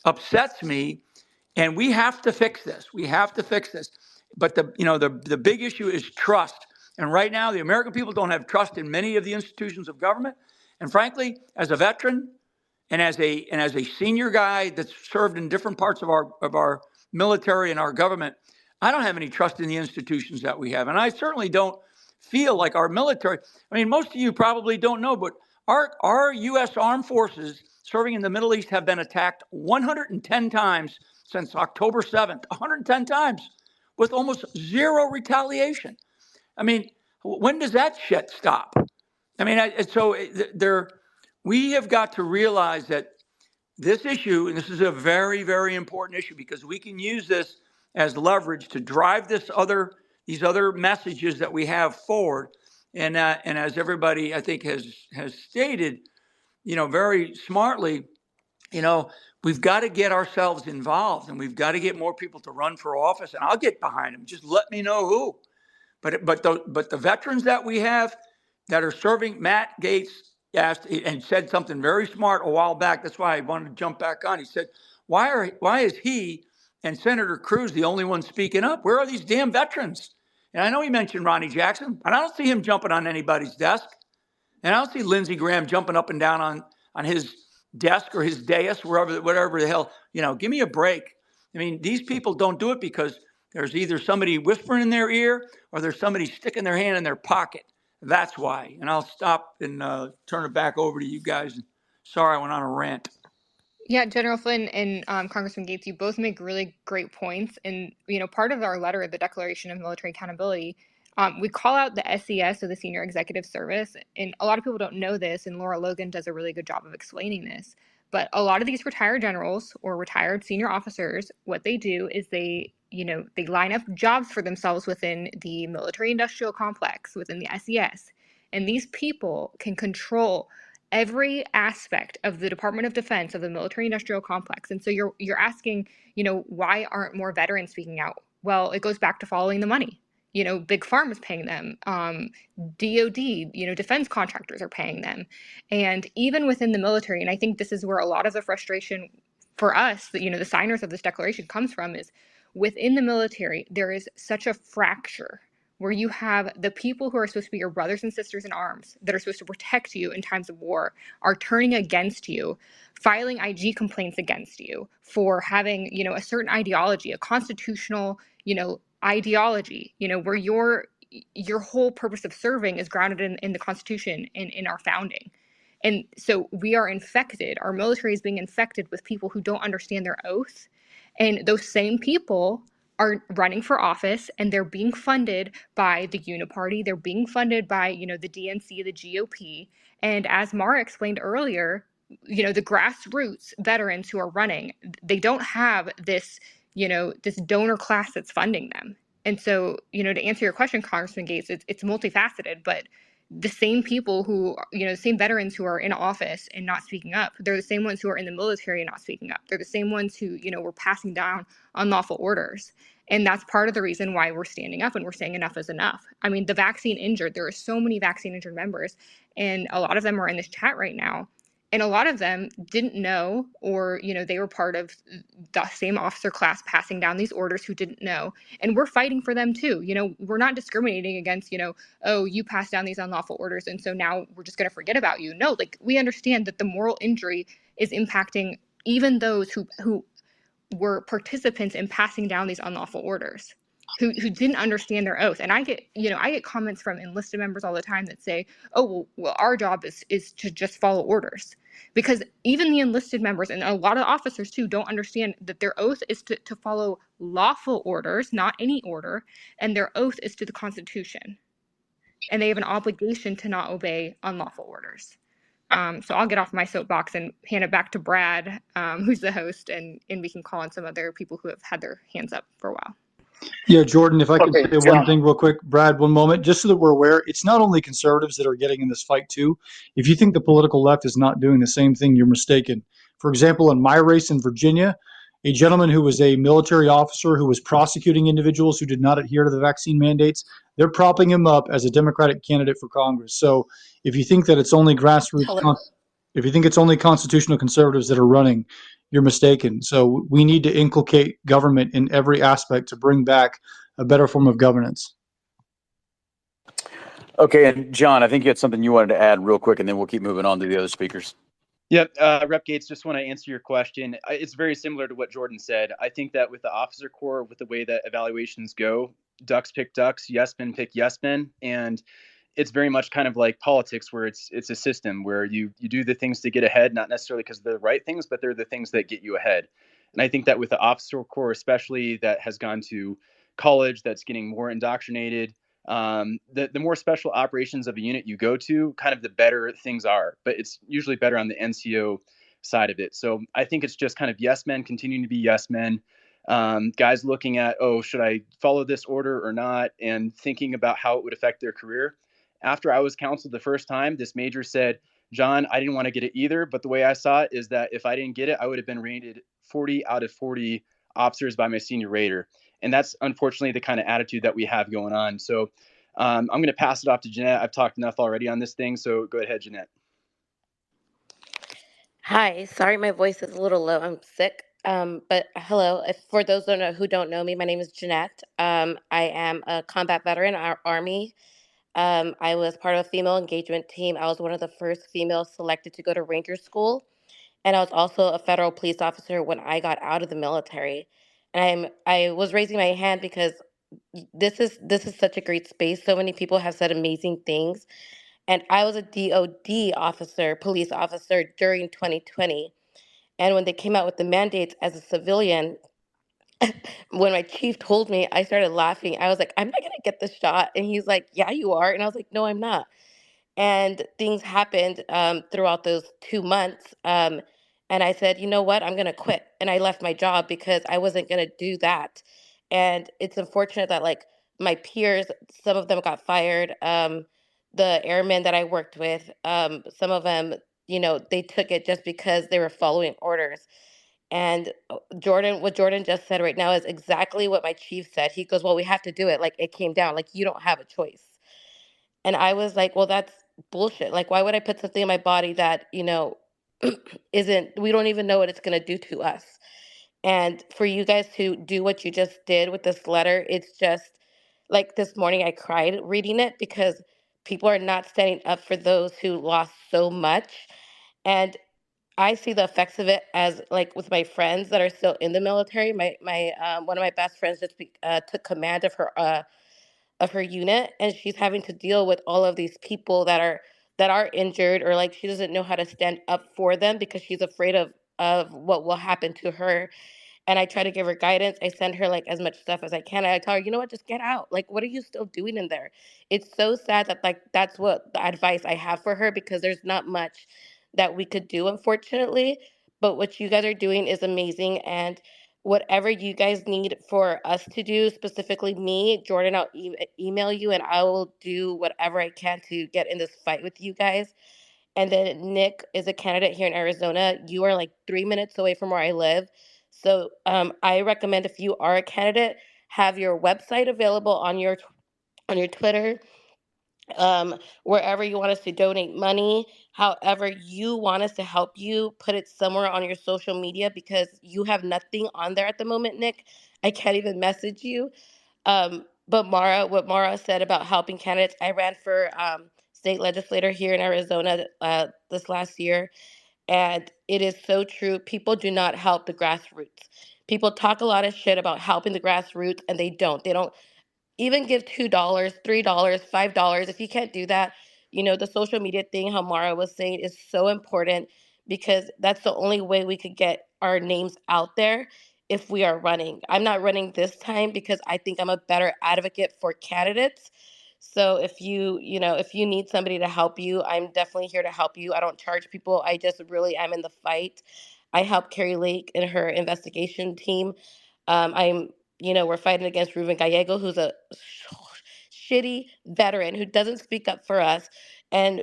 upsets me. And we have to fix this. But the big issue is trust. And right now, the American people don't have trust in many of the institutions of government. And frankly, as a veteran and as a senior guy that's served in different parts of our military and our government, I don't have any trust in the institutions that we have. And I certainly don't feel like our military. Most of you probably don't know, but our U.S. Armed Forces serving in the Middle East have been attacked 110 times since October 7th, 110 times, with almost zero retaliation. When does that shit stop? So we have got to realize that this issue, and this is a very, very important issue, because we can use this as leverage to drive these other messages that we have forward. And as everybody, I think, has stated, very smartly, we've got to get ourselves involved, and we've got to get more people to run for office. And I'll get behind them. Just let me know who. But the veterans that we have that are serving, Matt Gaetz asked and said something very smart a while back. That's why I wanted to jump back on. He said, why is he and Senator Cruz the only ones speaking up? Where are these damn veterans? And I know he mentioned Ronnie Jackson, but I don't see him jumping on anybody's desk. And I don't see Lindsey Graham jumping up and down on his desk or his dais, whatever the hell. Give me a break. I mean, these people don't do it because there's either somebody whispering in their ear or there's somebody sticking their hand in their pocket. That's why. And I'll stop and turn it back over to you guys. Sorry, I went on a rant. Yeah, General Flynn and Congressman Gaetz, you both make really great points. And, part of our letter, the Declaration of Military Accountability, we call out the SES, so the Senior Executive Service. And a lot of people don't know this, and Laura Logan does a really good job of explaining this. But a lot of these retired generals or retired senior officers, what they do is they line up jobs for themselves within the military industrial complex, within the SES. And these people can control every aspect of the Department of Defense, of the military industrial complex. And so you're asking, why aren't more veterans speaking out? Well, it goes back to following the money. Big Pharma is paying them. DOD, defense contractors are paying them. And even within the military, and I think this is where a lot of the frustration for us, the signers of this declaration comes from, is within the military, there is such a fracture where you have the people who are supposed to be your brothers and sisters in arms, that are supposed to protect you in times of war, are turning against you, filing IG complaints against you for having, a certain ideology, a constitutional, ideology, where your whole purpose of serving is grounded in the Constitution and in our founding. And so we are infected. Our military is being infected with people who don't understand their oath. And those same people are running for office, and they're being funded by the Uniparty. They're being funded by, the DNC, the GOP. And as Mara explained earlier, the grassroots veterans who are running, they don't have this, this donor class that's funding them. And so, to answer your question, Congressman Gaetz, it's multifaceted, but the same people who, the same veterans who are in office and not speaking up, they're the same ones who are in the military and not speaking up. They're the same ones who, were passing down unlawful orders. And that's part of the reason why we're standing up and we're saying enough is enough. I mean, the vaccine injured, there are so many vaccine injured members, and a lot of them are in this chat right now. And a lot of them didn't know, or, they were part of the same officer class passing down these orders who didn't know. And we're fighting for them too. We're not discriminating against, oh, you passed down these unlawful orders, and so now we're just going to forget about you. No, we understand that the moral injury is impacting even those who were participants in passing down these unlawful orders, who didn't understand their oath. And I get comments from enlisted members all the time that say, oh, well, our job is to just follow orders. Because even the enlisted members, and a lot of officers too, don't understand that their oath is to follow lawful orders, not any order, and their oath is to the Constitution. And they have an obligation to not obey unlawful orders. So I'll get off my soapbox and hand it back to Brad, who's the host, and we can call on some other people who have had their hands up for a while. Yeah, Jordan, if I could Okay, say one thing real quick, Brad, one moment, just so that we're aware, it's not only conservatives that are getting in this fight too. If you think the political left is not doing the same thing, you're mistaken. For example, in my race in Virginia, a gentleman who was a military officer who was prosecuting individuals who did not adhere to the vaccine mandates, they're propping him up as a Democratic candidate for Congress. So if you think that it's only if you think it's only constitutional conservatives that are running, you're mistaken. So we need to inculcate government in every aspect to bring back a better form of governance. Okay, and John, I think you had something you wanted to add real quick, and then we'll keep moving on to the other speakers. Yeah, Rep Gaetz, just want to answer your question. It's very similar to what Jordan said. I think that with the officer corps, with the way that evaluations go, ducks pick ducks, yes men pick yes men, and it's very much kind of like politics, where it's a system where you do the things to get ahead, not necessarily because they're the right things, but they're the things that get you ahead. And I think that with the officer corps, especially, that has gone to college, that's getting more indoctrinated, The more special operations of a unit you go to, kind of the better things are. But it's usually better on the NCO side of it. So I think it's just kind of yes men continuing to be yes men. Guys looking at, oh, should I follow this order or not? And thinking about how it would affect their career. After I was counseled the first time, this major said, John, I didn't want to get it either. But the way I saw it is that if I didn't get it, I would have been rated 40 out of 40 officers by my senior rater. And that's unfortunately the kind of attitude that we have going on. So I'm going to pass it off to Jeanette. I've talked enough already on this thing. So go ahead, Jeanette. Hi, sorry my voice is a little low. I'm sick. But hello. For those who don't know me, my name is Jeanette. I am a combat veteran, our Army. I was part of a female engagement team. I was one of the first females selected to go to Ranger School, and I was also a federal police officer when I got out of the military. And I was raising my hand because this is such a great space. So many people have said amazing things, and I was a DOD officer, police officer during 2020. And when they came out with the mandates as a civilian, when my chief told me, I started laughing. I was like, I'm not going to get the shot. And he's like, yeah, you are. And I was like, no, I'm not. And things happened throughout those 2 months. And I said, you know what? I'm going to quit. And I left my job because I wasn't going to do that. And it's unfortunate that, like, my peers, some of them got fired. The airmen that I worked with, some of them, they took it just because they were following orders. And what Jordan just said right now is exactly what my chief said. He goes, well, we have to do it. Like, it came down. Like, you don't have a choice. And I was like, well, that's bullshit. Like, why would I put something in my body that, we don't even know what it's going to do to us. And for you guys to do what you just did with this letter, it's just like this morning I cried reading it because people are not standing up for those who lost so much. And I see the effects of it as, like, with my friends that are still in the military. My one of my best friends just took command of her unit, and she's having to deal with all of these people that are injured, or like she doesn't know how to stand up for them because she's afraid of what will happen to her. And I try to give her guidance. I send her like as much stuff as I can. And I tell her, you know what, just get out. Like, what are you still doing in there? It's so sad that, like, that's what the advice I have for her, because there's not much that we could do, unfortunately. But what you guys are doing is amazing. And whatever you guys need for us to do, specifically me, Jordan, I'll email you and I will do whatever I can to get in this fight with you guys. And then Nick is a candidate here in Arizona. You are like 3 minutes away from where I live. So I recommend, if you are a candidate, have your website available on your Twitter, wherever you want us to donate money, however you want us to help you, put it somewhere on your social media, because you have nothing on there at the moment, Nick. I can't even message you. But what Mara said about helping candidates, I ran for state legislator here in Arizona this last year, and it is so true. People do not help the grassroots. People talk a lot of shit about helping the grassroots, and they don't. They don't even give $2, $3, $5. If you can't do that, the social media thing, how Mara was saying, is so important, because that's the only way we could get our names out there if we are running. I'm not running this time because I think I'm a better advocate for candidates. So if if you need somebody to help you, I'm definitely here to help you. I don't charge people. I just really am in the fight. I help Carrie Lake and her investigation team. We're fighting against Ruben Gallego, who's a shitty veteran who doesn't speak up for us. And,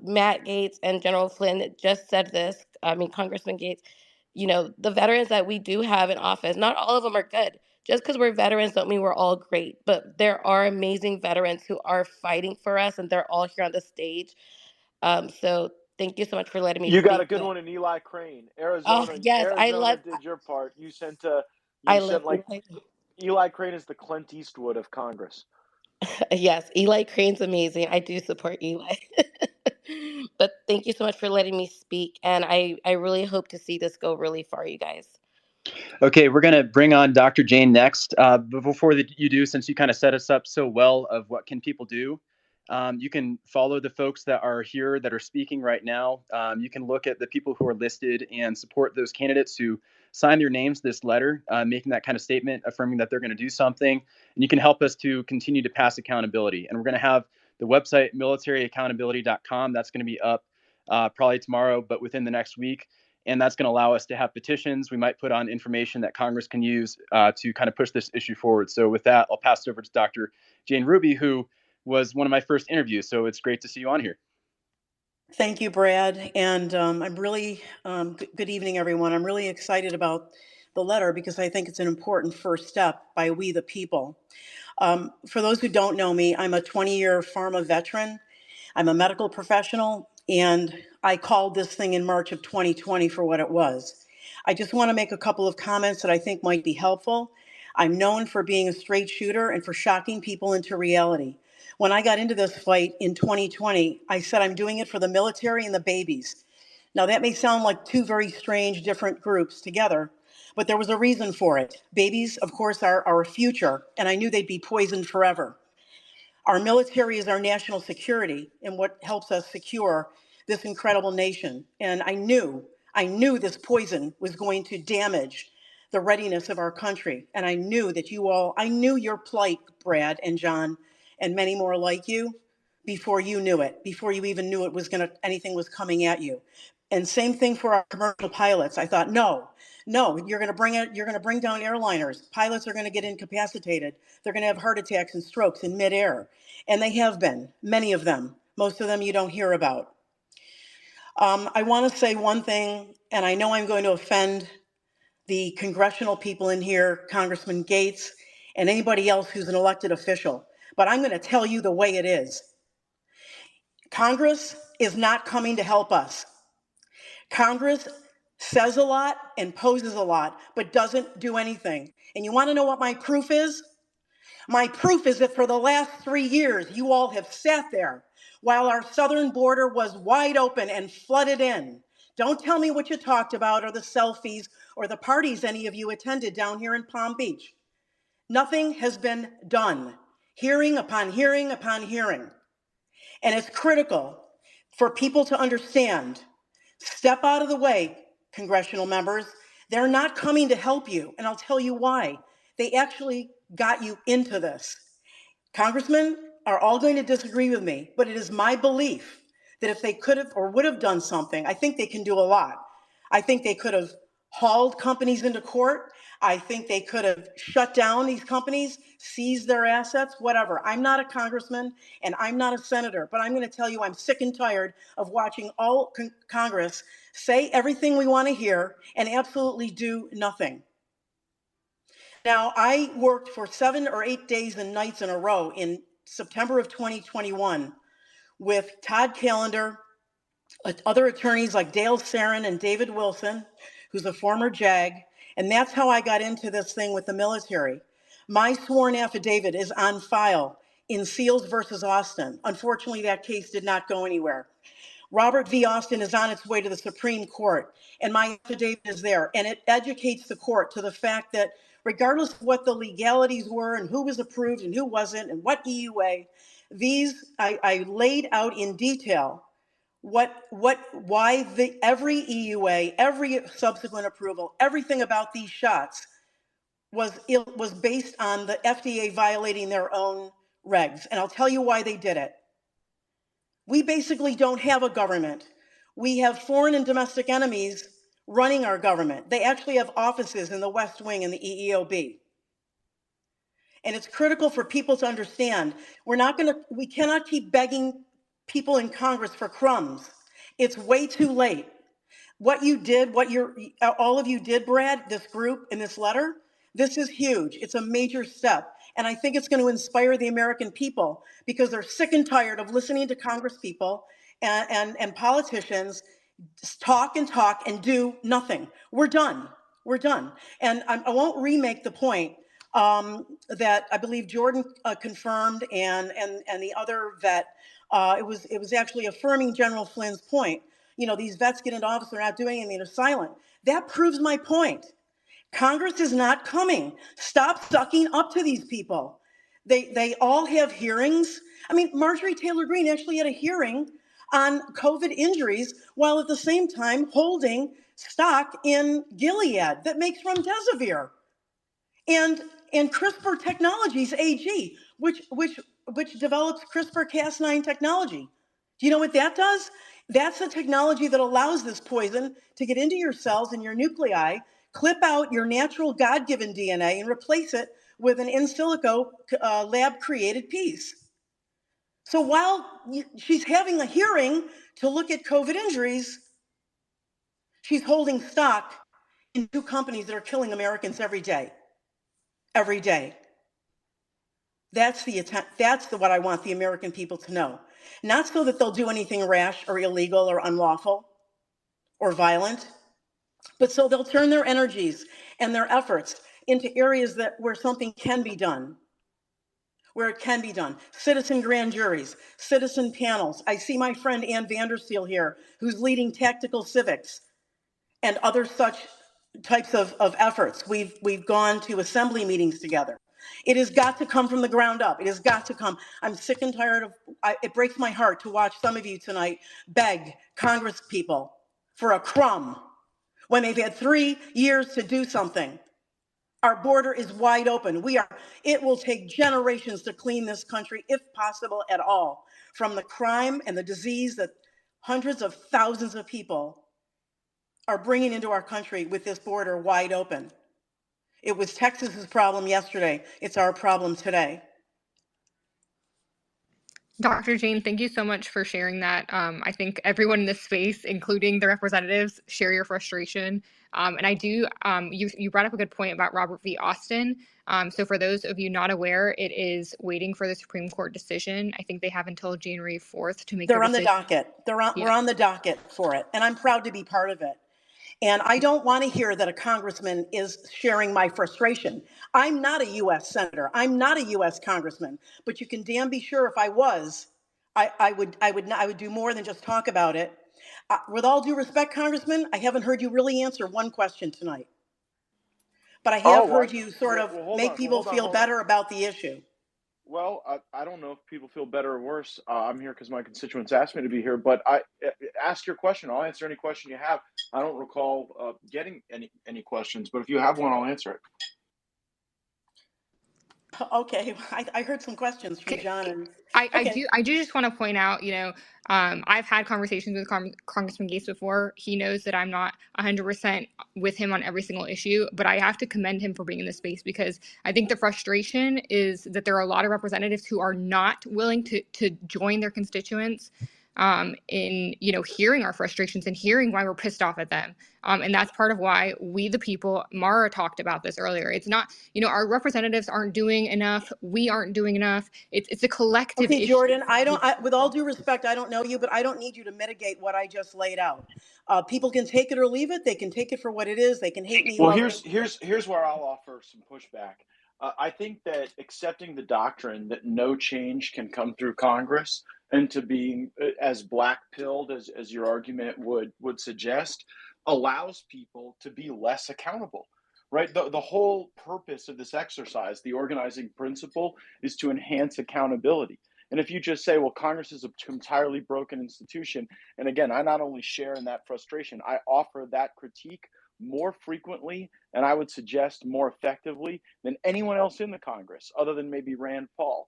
Matt Gaetz and General Flynn just said this. I mean, Congressman Gaetz, the veterans that we do have in office, not all of them are good. Just because we're veterans don't mean we're all great. But there are amazing veterans who are fighting for us, and they're all here on the stage. So thank you so much for letting me You got speak. a good one in Eli Crane, Oh, Arizona. yes, Arizona did your part. You sent like Eli Crane is the Clint Eastwood of Congress. Yes, Eli Crane's amazing. I do support Eli. But thank you so much for letting me speak. And I really hope to see this go really far, you guys. Okay, we're going to bring on Dr. Jane next. But before you do, since you kind of set us up so well of what can people do, you can follow the folks that are here that are speaking right now. You can look at the people who are listed and support those candidates who sign their names to this letter, making that kind of statement, affirming that they're going to do something. And you can help us to continue to pass accountability. And we're going to have the website militaryaccountability.com. That's going to be up probably tomorrow, but within the next week. And that's going to allow us to have petitions. We might put on information that Congress can use to kind of push this issue forward. So with that, I'll pass it over to Dr. Jane Ruby, who was one of my first interviews. So it's great to see you on here. Thank you, Brad. And I'm really, good evening, everyone. I'm really excited about the letter because I think it's an important first step by we the people. For those who don't know me, I'm a 20-year pharma veteran. I'm a medical professional, and I called this thing in March of 2020 for what it was. I just want to make a couple of comments that I think might be helpful. I'm known for being a straight shooter and for shocking people into reality. When I got into this fight in 2020, I said I'm doing it for the military and the babies. Now that may sound like two very strange, different groups together, but there was a reason for it. Babies, of course, are our future, and I knew they'd be poisoned forever. Our military is our national security and what helps us secure this incredible nation. And I knew this poison was going to damage the readiness of our country. And I knew that I knew your plight, Brad and John, and many more like you before you knew it, before you even knew anything was coming at you. And same thing for our commercial pilots. I thought, no, you're going to bring down airliners. Pilots are going to get incapacitated. They're going to have heart attacks and strokes in midair. And they have been, many of them. Most of them you don't hear about. I want to say one thing, and I know I'm going to offend the congressional people in here, Congressman Gates, and anybody else who's an elected official, but I'm going to tell you the way it is. Congress is not coming to help us. Congress says a lot and poses a lot, but doesn't do anything. And you want to know what my proof is? My proof is that for the last 3 years, you all have sat there while our southern border was wide open and flooded in. Don't tell me what you talked about or the selfies or the parties any of you attended down here in Palm Beach. Nothing has been done. Hearing upon hearing upon hearing. And it's critical for people to understand. Step out of the way, congressional members. They're not coming to help you, and I'll tell you why. They actually got you into this. Congressmen are all going to disagree with me, but it is my belief that if they could have or would have done something, I think they can do a lot. I think they could have hauled companies into court. I think they could have shut down these companies, seized their assets, whatever. I'm not a congressman and I'm not a senator, but I'm going to tell you I'm sick and tired of watching all Congress say everything we want to hear and absolutely do nothing. Now, I worked for 7 or 8 days and nights in a row in September of 2021 with Todd Callender, other attorneys like Dale Sarin and David Wilson, who's a former JAG, and that's how I got into this thing with the military. My sworn affidavit is on file in Seals versus Austin. Unfortunately, that case did not go anywhere. Robert v. Austin is on its way to the Supreme Court, and my affidavit is there, and it educates the court to the fact that regardless of what the legalities were and who was approved and who wasn't and what EUA, I laid out in detail why every EUA, every subsequent approval, everything about these shots was based on the FDA violating their own regs. And I'll tell you why they did it. We basically don't have a government. We have foreign and domestic enemies running our government. They actually have offices in the West Wing and the EEOB. And it's critical for people to understand, we cannot keep begging people in Congress for crumbs. It's way too late. What you did, all of you did, Brad, this group in this letter, this is huge. It's a major step. And I think it's going to inspire the American people because they're sick and tired of listening to Congress people and politicians talk and do nothing. We're done. We're done. And I won't remake the point that I believe Jordan confirmed and the other vet. It was actually affirming General Flynn's point. You know, these vets get into office, they're not doing anything, they're silent. That proves my point. Congress is not coming. Stop sucking up to these people. They all have hearings. I mean, Marjorie Taylor Greene actually had a hearing on COVID injuries while at the same time holding stock in Gilead that makes remdesivir and CRISPR Technologies AG, which develops CRISPR-Cas9 technology. Do you know what that does? That's the technology that allows this poison to get into your cells and your nuclei, clip out your natural God-given DNA, and replace it with an in silico lab-created piece. So while she's having a hearing to look at COVID injuries, she's holding stock in 2 companies that are killing Americans every day. Every day. That's what I want the American people to know. Not so that they'll do anything rash or illegal or unlawful or violent, but so they'll turn their energies and their efforts into areas where something can be done. Where it can be done. Citizen grand juries, citizen panels. I see my friend Ann Vandersteel here, who's leading Tactical Civics and other such types of efforts. We've gone to assembly meetings together. It has got to come from the ground up. It has got to come. I'm sick and tired of, it breaks my heart to watch some of you tonight beg Congress people for a crumb when they've had 3 years to do something. Our border is wide open. It will take generations to clean this country, if possible at all, from the crime and the disease that hundreds of thousands of people are bringing into our country with this border wide open. It was Texas's problem yesterday. It's our problem today. Dr. Jane, thank you so much for sharing that. I think everyone in this space, including the representatives, share your frustration. And I do, you brought up a good point about Robert v. Austin. So for those of you not aware, it is waiting for the Supreme Court decision. I think they have until January 4th to make their They're on the decision. docket. We're on the docket for it. And I'm proud to be part of it. And I don't want to hear that a congressman is sharing my frustration. I'm not a U.S. senator. I'm not a U.S. congressman. But you can damn be sure if I was, I would do more than just talk about it. With all due respect, Congressman, I haven't heard you really answer one question tonight. But I have heard you sort of make people feel better about the issue. Well, I don't know if people feel better or worse. I'm here because my constituents asked me to be here, but ask your question. I'll answer any question you have. I don't recall getting any questions, but if you have one, I'll answer it. Okay, I heard some questions from John. And I do just want to point out, I've had conversations with Congressman Gates before. He knows that I'm not 100% with him on every single issue, but I have to commend him for being in this space, because I think the frustration is that there are a lot of representatives who are not willing to join their constituents in hearing our frustrations and hearing why we're pissed off at them. And that's part of why we, the people, Mara talked about this earlier. It's not, our representatives aren't doing enough. We aren't doing enough. It's a collective issue. Jordan, with all due respect, I don't know you, but I don't need you to mitigate what I just laid out. People can take it or leave it. They can take it for what it is. They can hate me. Well, here's where I'll offer some pushback. I think that accepting the doctrine that no change can come through Congress, and to being as black-pilled as your argument would suggest, allows people to be less accountable, right? The whole purpose of this exercise, the organizing principle, is to enhance accountability. And if you just say, well, Congress is an entirely broken institution, and again, I not only share in that frustration, I offer that critique more frequently, and I would suggest more effectively than anyone else in the Congress, other than maybe Rand Paul.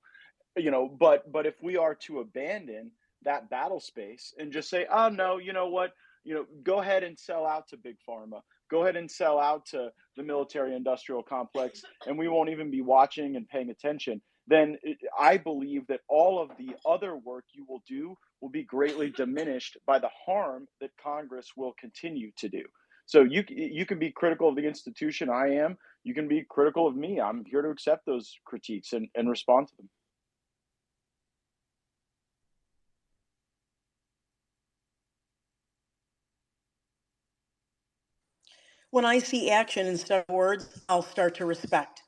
But if we are to abandon that battle space and just say, oh no, you know what, go ahead and sell out to Big Pharma, go ahead and sell out to the military industrial complex, and we won't even be watching and paying attention, then I believe that all of the other work you will do will be greatly diminished by the harm that Congress will continue to do. So you can be critical of the institution. I am. You can be critical of me. I'm here to accept those critiques and respond to them. When I see action instead of words, I'll start to respect.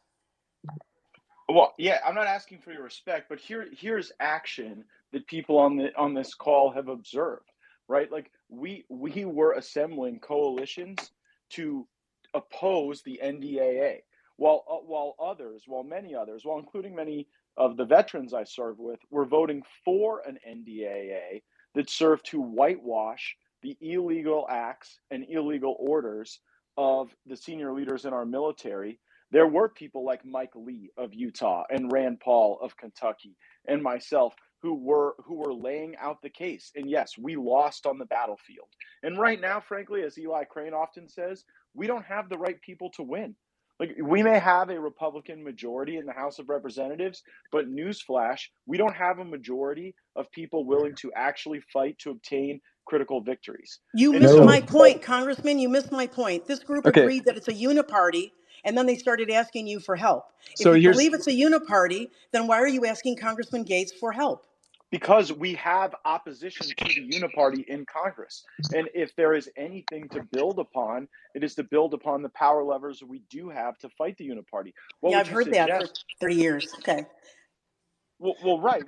Well, yeah, I'm not asking for your respect, but here's action that people on this call have observed, right? Like we were assembling coalitions to oppose the NDAA, while many others, including many of the veterans I served with, were voting for an NDAA that serve to whitewash the illegal acts and illegal orders of the senior leaders in our military. There were people like Mike Lee of Utah and Rand Paul of Kentucky and myself who were laying out the case. And yes, we lost on the battlefield. And right now, frankly, as Eli Crane often says, we don't have the right people to win. Like, we may have a Republican majority in the House of Representatives, but newsflash, we don't have a majority of people willing to actually fight to obtain critical victories. You And missed so, my point, Congressman. You missed my point. This group Okay, agreed that it's a uniparty, and then they started asking you for help. If so you here's believe it's a uniparty, then why are you asking Congressman Gates for help? because we have opposition to the uniparty in Congress. And if there is anything to build upon, it is to build upon the power levers we do have to fight the uniparty. What Yeah, would I've you heard that for suggest? 30 years. Okay. Well, right.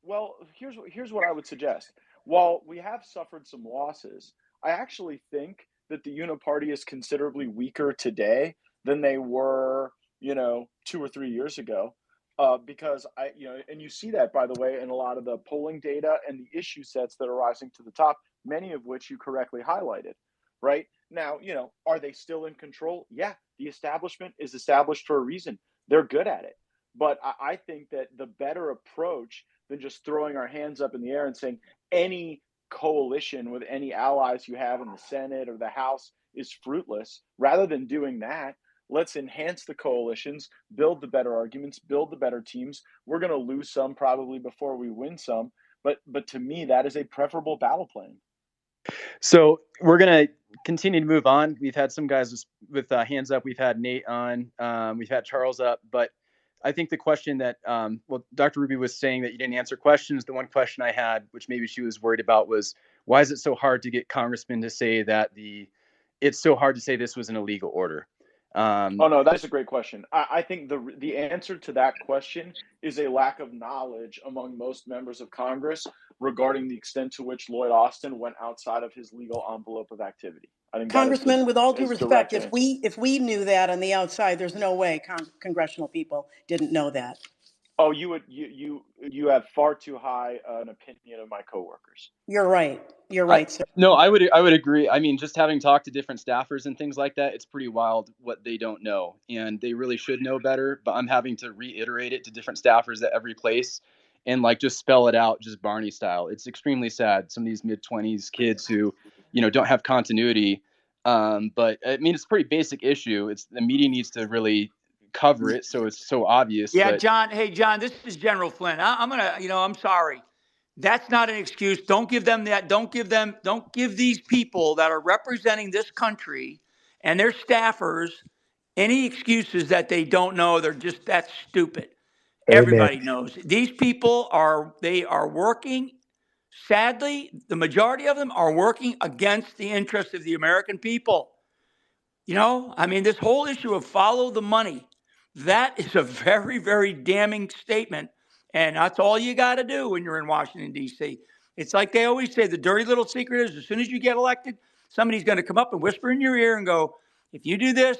Well. Here's what I would suggest. While we have suffered some losses, I actually think that the uniparty is considerably weaker today than they were, 2 or 3 years ago. Because and you see that, by the way, in a lot of the polling data and the issue sets that are rising to the top, many of which you correctly highlighted. Right now, are they still in control? Yeah, the establishment is established for a reason. They're good at it. But I think that the better approach than just throwing our hands up in the air and saying any coalition with any allies you have in the Senate or the House is fruitless, rather than doing that, let's enhance the coalitions, build the better arguments, build the better teams. We're going to lose some probably before we win some. But to me, that is a preferable battle plan. So we're going to continue to move on. We've had some guys with hands up. We've had Nate on. We've had Charles up. But I think the question that, Dr. Ruby was saying that you didn't answer questions. The one question I had, which maybe she was worried about, was why is it so hard to get congressmen to say that it's so hard to say this was an illegal order? Oh, no, that's a great question. I think the answer to that question is a lack of knowledge among most members of Congress regarding the extent to which Lloyd Austin went outside of his legal envelope of activity. I think Congressman, with all that due is respect, direct if we knew that on the outside, there's no way congressional people didn't know that. Oh, you have far too high an opinion of my coworkers. You're right. You're right, sir. No, I would agree. I mean, just having talked to different staffers and things like that, it's pretty wild what they don't know, and they really should know better. But I'm having to reiterate it to different staffers at every place, and just spell it out, just Barney style. It's extremely sad. Some of these mid-20s kids who, don't have continuity. But I mean, it's a pretty basic issue. The media needs to really cover it, so it's so obvious. Yeah, but... John. Hey, John, this is General Flynn. I'm gonna, I'm sorry. That's not an excuse. Don't give them that. Don't give these people that are representing this country and their staffers any excuses that they don't know. That's stupid. Amen. Everybody knows. These people are working. Sadly, the majority of them are working against the interests of the American people. This whole issue of follow the money, that is a very, very damning statement. And that's all you got to do when you're in Washington, D.C. It's like they always say, the dirty little secret is as soon as you get elected, somebody's going to come up and whisper in your ear and go, if you do this,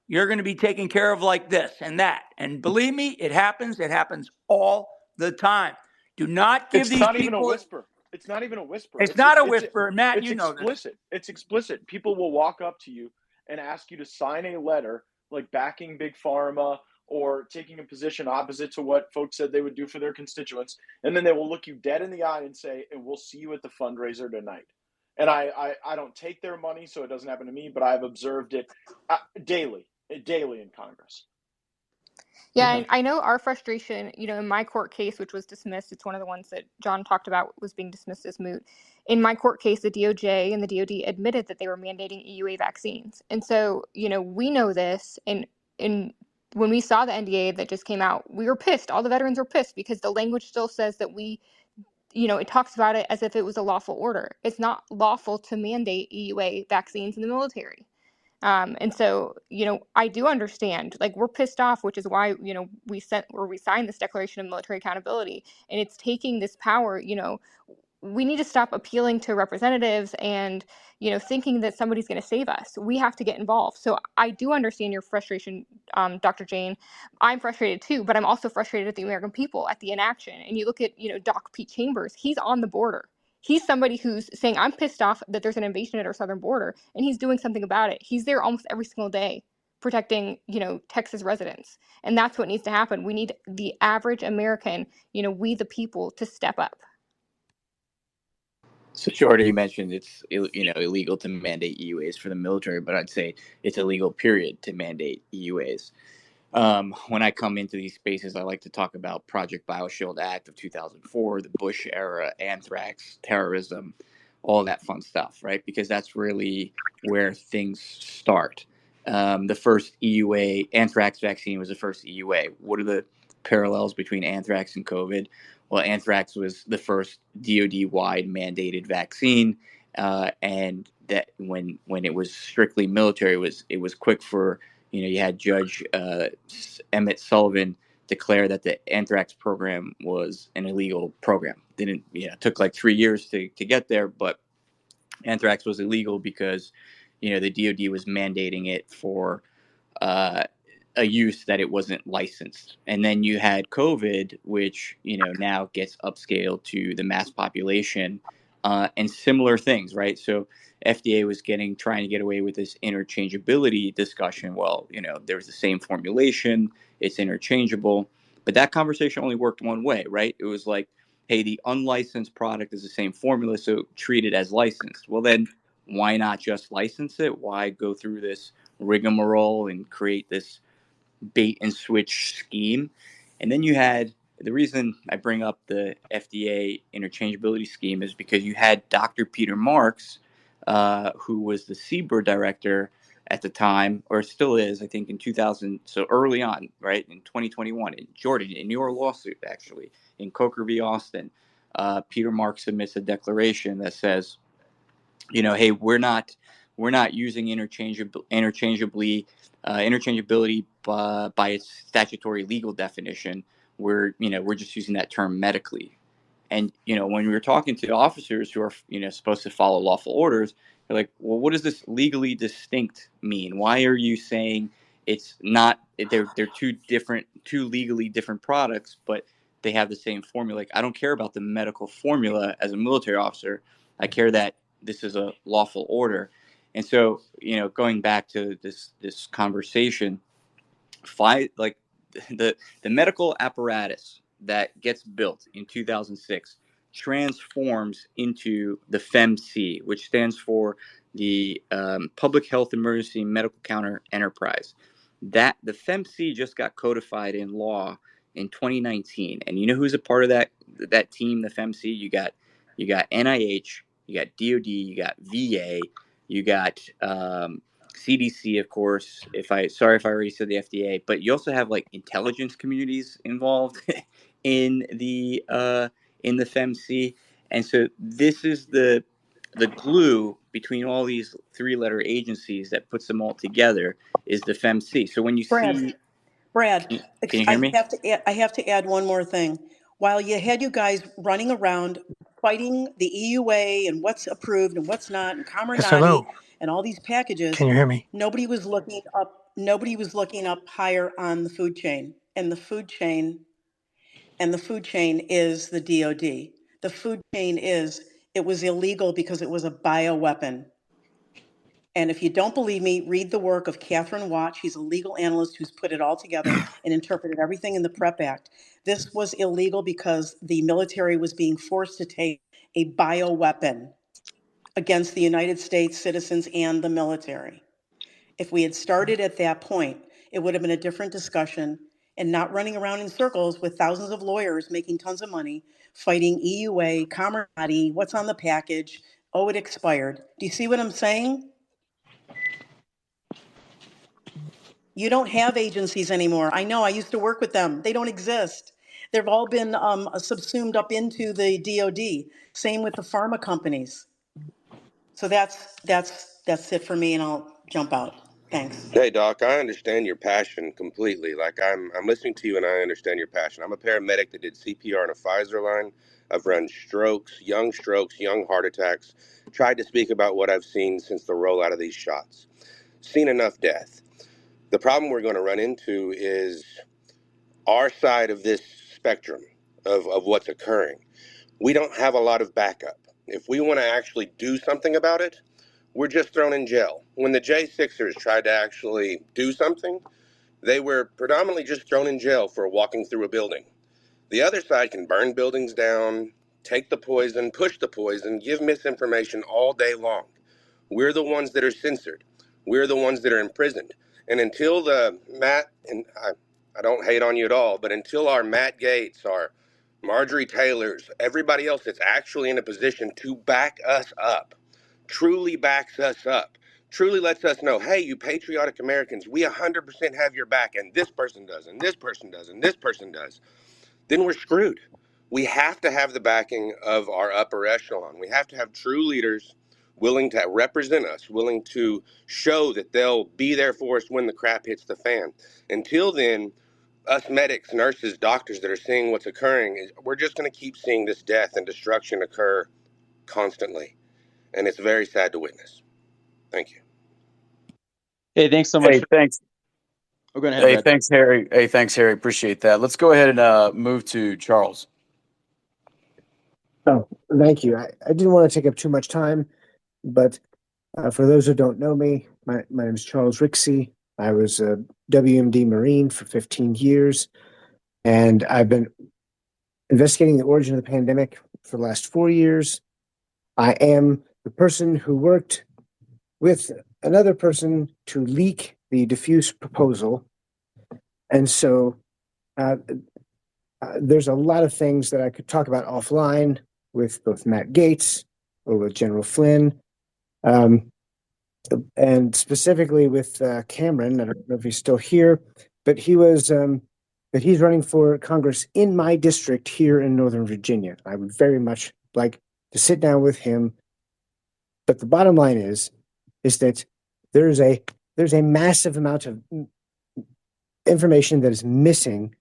you're going to be taken care of like this and that. And believe me, it happens. It happens all the time. Do not give It's these not people. Even a whisper. It's not even a whisper. It's not a whisper. Matt, it's you know this. explicit. It's explicit. People will walk up to you and ask you to sign a letter like backing Big Pharma or taking a position opposite to what folks said they would do for their constituents. And then they will look you dead in the eye and say, and we'll see you at the fundraiser tonight. And I don't take their money, so it doesn't happen to me, but I've observed it daily in Congress. Yeah, and I know our frustration, in my court case, which was dismissed, it's one of the ones that John talked about was being dismissed as moot. In my court case, the DOJ and the DOD admitted that they were mandating EUA vaccines. And so, we know this. And when we saw the NDA that just came out, we were pissed. All the veterans were pissed because the language still says that it talks about it as if it was a lawful order. It's not lawful to mandate EUA vaccines in the military. And so, I do understand, we're pissed off, which is why, we signed this Declaration of Military Accountability, and it's taking this power. We need to stop appealing to representatives and, thinking that somebody's going to save us. We have to get involved. So I do understand your frustration, Dr. Jane. I'm frustrated too, but I'm also frustrated at the American people, at the inaction. And you look at, Doc Pete Chambers, he's on the border. He's somebody who's saying, I'm pissed off that there's an invasion at our southern border, and he's doing something about it. He's there almost every single day protecting, Texas residents. And that's what needs to happen. We need the average American, we the people, to step up. So Jordan mentioned it's illegal to mandate EUAs for the military, but I'd say it's illegal, period, to mandate EUAs. When I come into these spaces, I like to talk about Project BioShield Act of 2004, the Bush era, anthrax, terrorism, all that fun stuff, right? Because that's really where things start. The first EUA, anthrax vaccine was the first EUA. What are the parallels between anthrax and COVID? Well, anthrax was the first DoD-wide mandated vaccine, and that when it was strictly military, it was quick for, you had Judge Emmett Sullivan declare that the anthrax program was an illegal program. It took like 3 years to get there, but anthrax was illegal because, the DoD was mandating it for a use that it wasn't licensed. And then you had COVID, which, now gets upscaled to the mass population, and similar things, right? So FDA was trying to get away with this interchangeability discussion. Well, there's the same formulation, it's interchangeable, but that conversation only worked one way, right? It was like, hey, the unlicensed product is the same formula, so treat it as licensed. Well, then why not just license it? Why go through this rigmarole and create this bait and switch scheme? And then you had, the reason I bring up the FDA interchangeability scheme is because you had Dr. Peter Marks, who was the CBER director at the time, or still is, I think, in 2000, so early on, right, in 2021, in Jordan, in your lawsuit, actually, in Coker v. Austin, Peter Marks submits a declaration that says, hey, we're not using interchangeability by its statutory legal definition. We're just using that term medically. And when we were talking to officers who are supposed to follow lawful orders, they're like, well, what does this legally distinct mean? Why are you saying it's not? They're two legally different products, but they have the same formula. Like, I don't care about the medical formula as a military officer. I care that this is a lawful order. And so, going back to this conversation, the medical apparatus that gets built in 2006 transforms into the FEMC, which stands for the Public Health Emergency Medical Counter Enterprise. That the FEMC just got codified in law in 2019, and you know who's a part of that team, the FEMC? You got NIH, you got DoD, you got VA, you got CDC, of course. Sorry if I already said the FDA, but you also have like intelligence communities involved in the FEMC, and so this is the glue between all these three-letter agencies that puts them all together is the FEMC. So when you see, Brad, can you hear me? I have to add one more thing. While you had you guys running around fighting the EUA and what's approved and what's not, and Caminati and all these packages, Can you hear me? nobody was looking up higher on the food chain. And the food chain is the DoD. The food chain it was illegal because it was a bioweapon. And if you don't believe me, read the work of Catherine Watt. She's a legal analyst who's put it all together and interpreted everything in the PrEP Act. This was illegal because the military was being forced to take a bioweapon against the United States citizens and the military. If we had started at that point, it would have been a different discussion and not running around in circles with thousands of lawyers making tons of money, fighting EUA, Caminati, what's on the package, oh, it expired. Do you see what I'm saying? You don't have agencies anymore. I know, I used to work with them. They don't exist. They've all been subsumed up into the DoD. Same with the pharma companies. So that's it for me, and I'll jump out. Thanks. Hey, Doc, I understand your passion completely. Like, I'm listening to you and I understand your passion. I'm a paramedic that did CPR on a Pfizer line. I've run strokes, young heart attacks, tried to speak about what I've seen since the rollout of these shots. Seen enough death. The problem we're going to run into is our side of this spectrum of what's occurring. We don't have a lot of backup. If we want to actually do something about it, we're just thrown in jail. When the J6ers tried to actually do something, they were predominantly just thrown in jail for walking through a building. The other side can burn buildings down, take the poison, push the poison, give misinformation all day long. We're the ones that are censored. We're the ones that are imprisoned. And until I don't hate on you at all, but until our Matt Gaetz, our Marjorie Taylors, everybody else that's actually in a position to back us up, truly backs us up, truly lets us know, hey, you patriotic Americans, we 100% have your back, and this person does, and this person does, and this person does, then we're screwed. We have to have the backing of our upper echelon. We have to have true leaders willing to represent us, willing to show that they'll be there for us when the crap hits the fan. Until then, us medics, nurses, doctors that are seeing what's occurring, we're just going to keep seeing this death and destruction occur constantly. And it's very sad to witness. Thank you. Hey, thanks so much. Hey, thanks. Oh, go ahead, Hey, Brad. thanks, Harry. Hey, thanks, Harry. Appreciate that. Let's go ahead and move to Charles. Oh, thank you. I didn't want to take up too much time, but for those who don't know me, my name is Charles Rixey. I was a WMD Marine for 15 years, and I've been investigating the origin of the pandemic for the last 4 years. I am the person who worked with another person to leak the diffuse proposal. And so there's a lot of things that I could talk about offline with both Matt Gaetz or with General Flynn, and specifically with Cameron. I don't know if he's still here, but he's running for Congress in my district here in Northern Virginia. I would very much like to sit down with him. But the bottom line is that there's a massive amount of information that is missing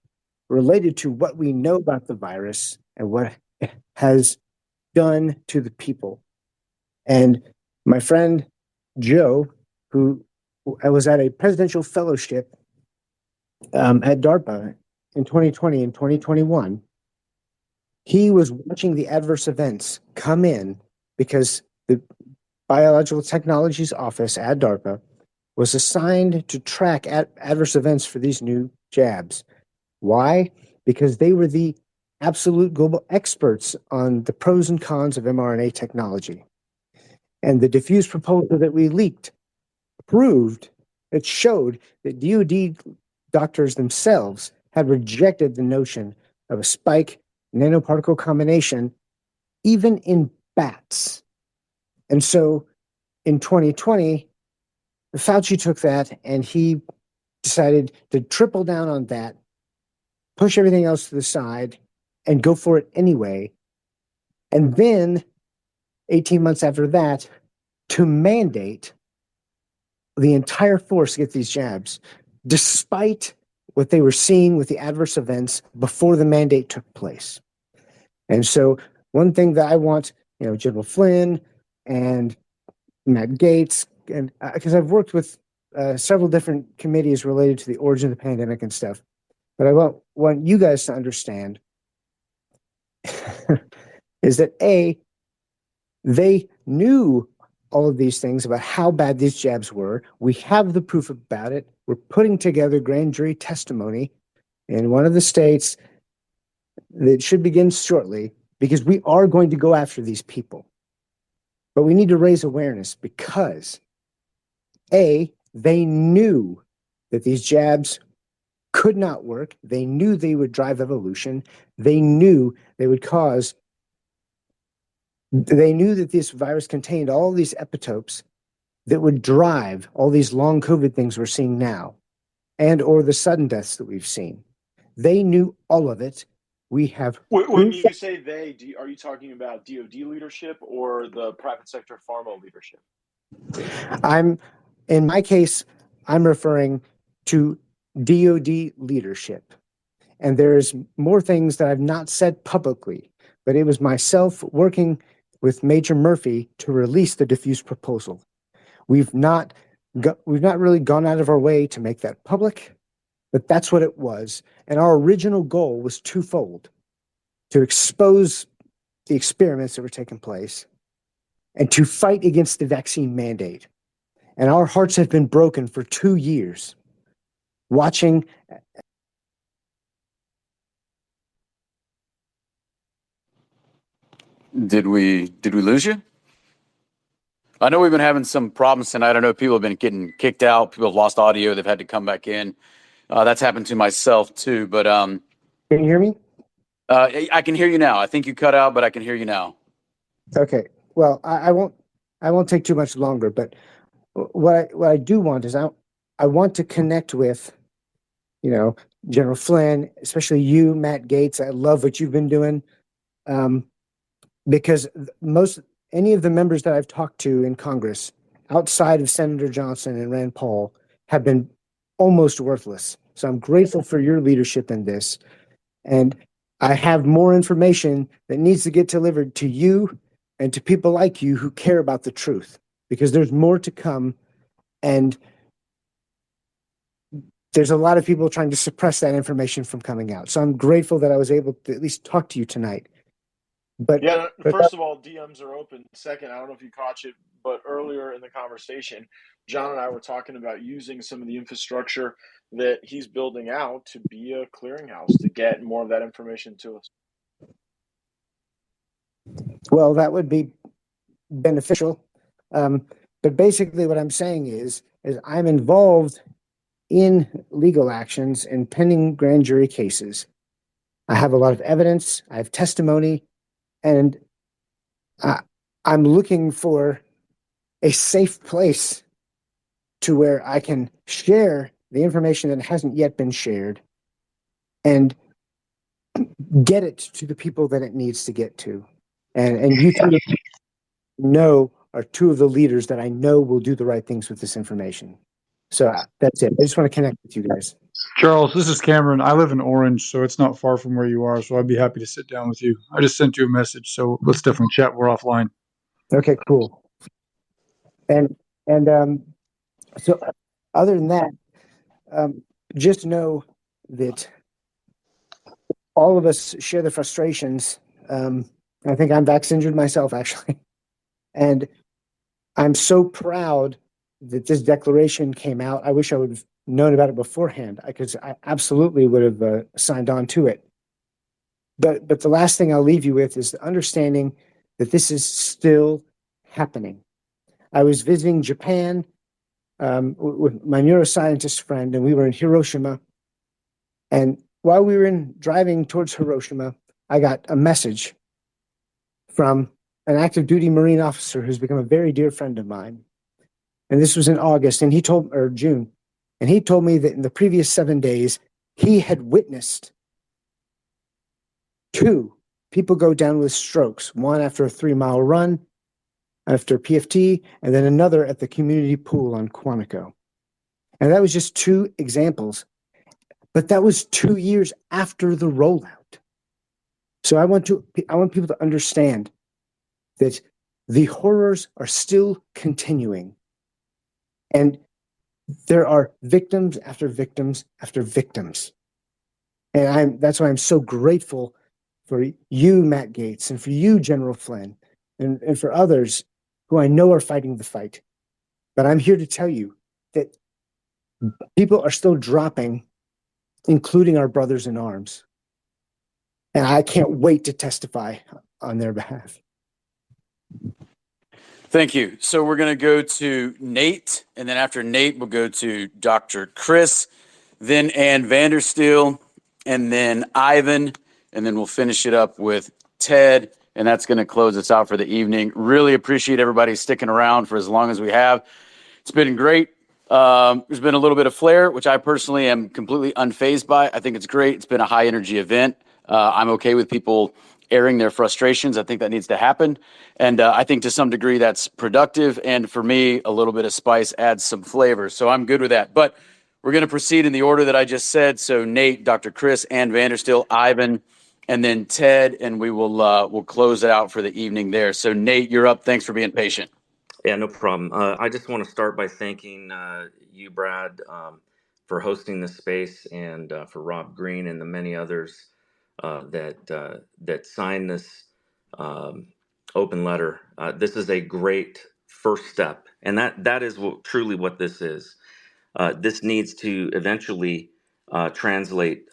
related to what we know about the virus and what it has done to the people. And my friend Joe, who I was at a presidential fellowship at DARPA in 2020 and 2021, he was watching the adverse events come in because the Biological Technologies Office at DARPA was assigned to track adverse events for these new jabs. Why? Because they were the absolute global experts on the pros and cons of mRNA technology. And the diffuse proposal that we leaked showed that DoD doctors themselves had rejected the notion of a spike nanoparticle combination, even in bats. And so in 2020, Fauci took that and he decided to triple down on that, push everything else to the side, and go for it anyway. And then 18 months after that, to mandate the entire force to get these jabs, despite what they were seeing with the adverse events before the mandate took place. And so one thing that I want, General Flynn and Matt Gaetz, and because I've worked with several different committees related to the origin of the pandemic and stuff, but I want you guys to understand is that they knew all of these things about how bad these jabs were. We have the proof about it. We're putting together grand jury testimony in one of the states that should begin shortly, because we are going to go after these people. But we need to raise awareness because they knew that these jabs could not work. They knew they would drive evolution. They knew they would cause. They knew that this virus contained all these epitopes that would drive all these long COVID things we're seeing now, and or the sudden deaths that we've seen. They knew all of it. We have. When you say they, are you talking about DoD leadership or the private sector pharma leadership? In my case, I'm referring to DoD leadership. And there's more things that I've not said publicly, but it was myself working with Major Murphy to release the diffuse proposal. We've not really gone out of our way to make that public, but that's what it was. And our original goal was twofold: to expose the experiments that were taking place and to fight against the vaccine mandate. And our hearts have been broken for 2 years watching. Did we lose you? I know we've been having some problems tonight. I know people have been getting kicked out. People have lost audio. They've had to come back in. That's happened to myself too. But can you hear me? I can hear you now. I think you cut out, but I can hear you now. Okay. Well, I won't take too much longer. But what I do want is I want to connect with, General Flynn, especially you, Matt Gaetz. I love what you've been doing, because any of the members that I've talked to in Congress, outside of Senator Johnson and Rand Paul, have been almost worthless. So I'm grateful for your leadership in this. And I have more information that needs to get delivered to you and to people like you who care about the truth, because there's more to come. And there's a lot of people trying to suppress that information from coming out. So I'm grateful that I was able to at least talk to you tonight. But yeah, first of all, DMs are open. Second, I don't know if you caught it, but earlier in the conversation, John and I were talking about using some of the infrastructure that he's building out to be a clearinghouse to get more of that information to us. Well, that would be beneficial. But basically what I'm saying is I'm involved in legal actions and pending grand jury cases. I have a lot of evidence. I have testimony. And I'm looking for a safe place to where I can share the information that hasn't yet been shared and get it to the people that it needs to get to. And you two are two of the leaders that I know will do the right things with this information. So that's it. I just want to connect with you guys. Charles, this is Cameron. I live in Orange, so it's not far from where you are. So I'd be happy to sit down with you. I just sent you a message, so let's definitely chat. We're offline. Okay, cool. And so other than that, just know that all of us share the frustrations. I think I'm vaccinated myself, actually. And I'm so proud that this declaration came out. I wish I would have known about it beforehand, because I absolutely would have signed on to it. But the last thing I'll leave you with is the understanding that this is still happening. I was visiting Japan with my neuroscientist friend, and we were in Hiroshima. And while we were driving towards Hiroshima, I got a message from an active duty Marine officer who's become a very dear friend of mine. And this was in August, and June. And he told me that in the previous 7 days, he had witnessed 2 people go down with strokes, one after a 3-mile run, after PFT, and then another at the community pool on Quantico. And that was just 2 examples. But that was 2 years after the rollout. So I want people to understand that the horrors are still continuing. And there are victims after victims after victims. And that's why I'm so grateful for you, Matt Gaetz, and for you, General Flynn, and for others who I know are fighting the fight. But I'm here to tell you that people are still dropping, including our brothers in arms. And I can't wait to testify on their behalf. Thank you. So we're going to go to Nate, and then after Nate, we'll go to Dr. Chris, then Ann Vandersteel, and then Ivan, and then we'll finish it up with Ted, and that's going to close us out for the evening. Really appreciate everybody sticking around for as long as we have. It's been great. There's been a little bit of flair, which I personally am completely unfazed by. I think it's great. It's been a high energy event. I'm okay with people airing their frustrations. I think that needs to happen. And I think to some degree that's productive. And for me, a little bit of spice adds some flavor. So I'm good with that. But we're going to proceed in the order that I just said. So Nate, Dr. Chris, Ann Vandersteel, Ivan, and then Ted, and we'll close it out for the evening there. So Nate, you're up. Thanks for being patient. Yeah, no problem. I just want to start by thanking you, Brad, for hosting this space, and for Rob Green and the many others that signed this open letter. This is a great first step, and that is truly what this is. This needs to eventually translate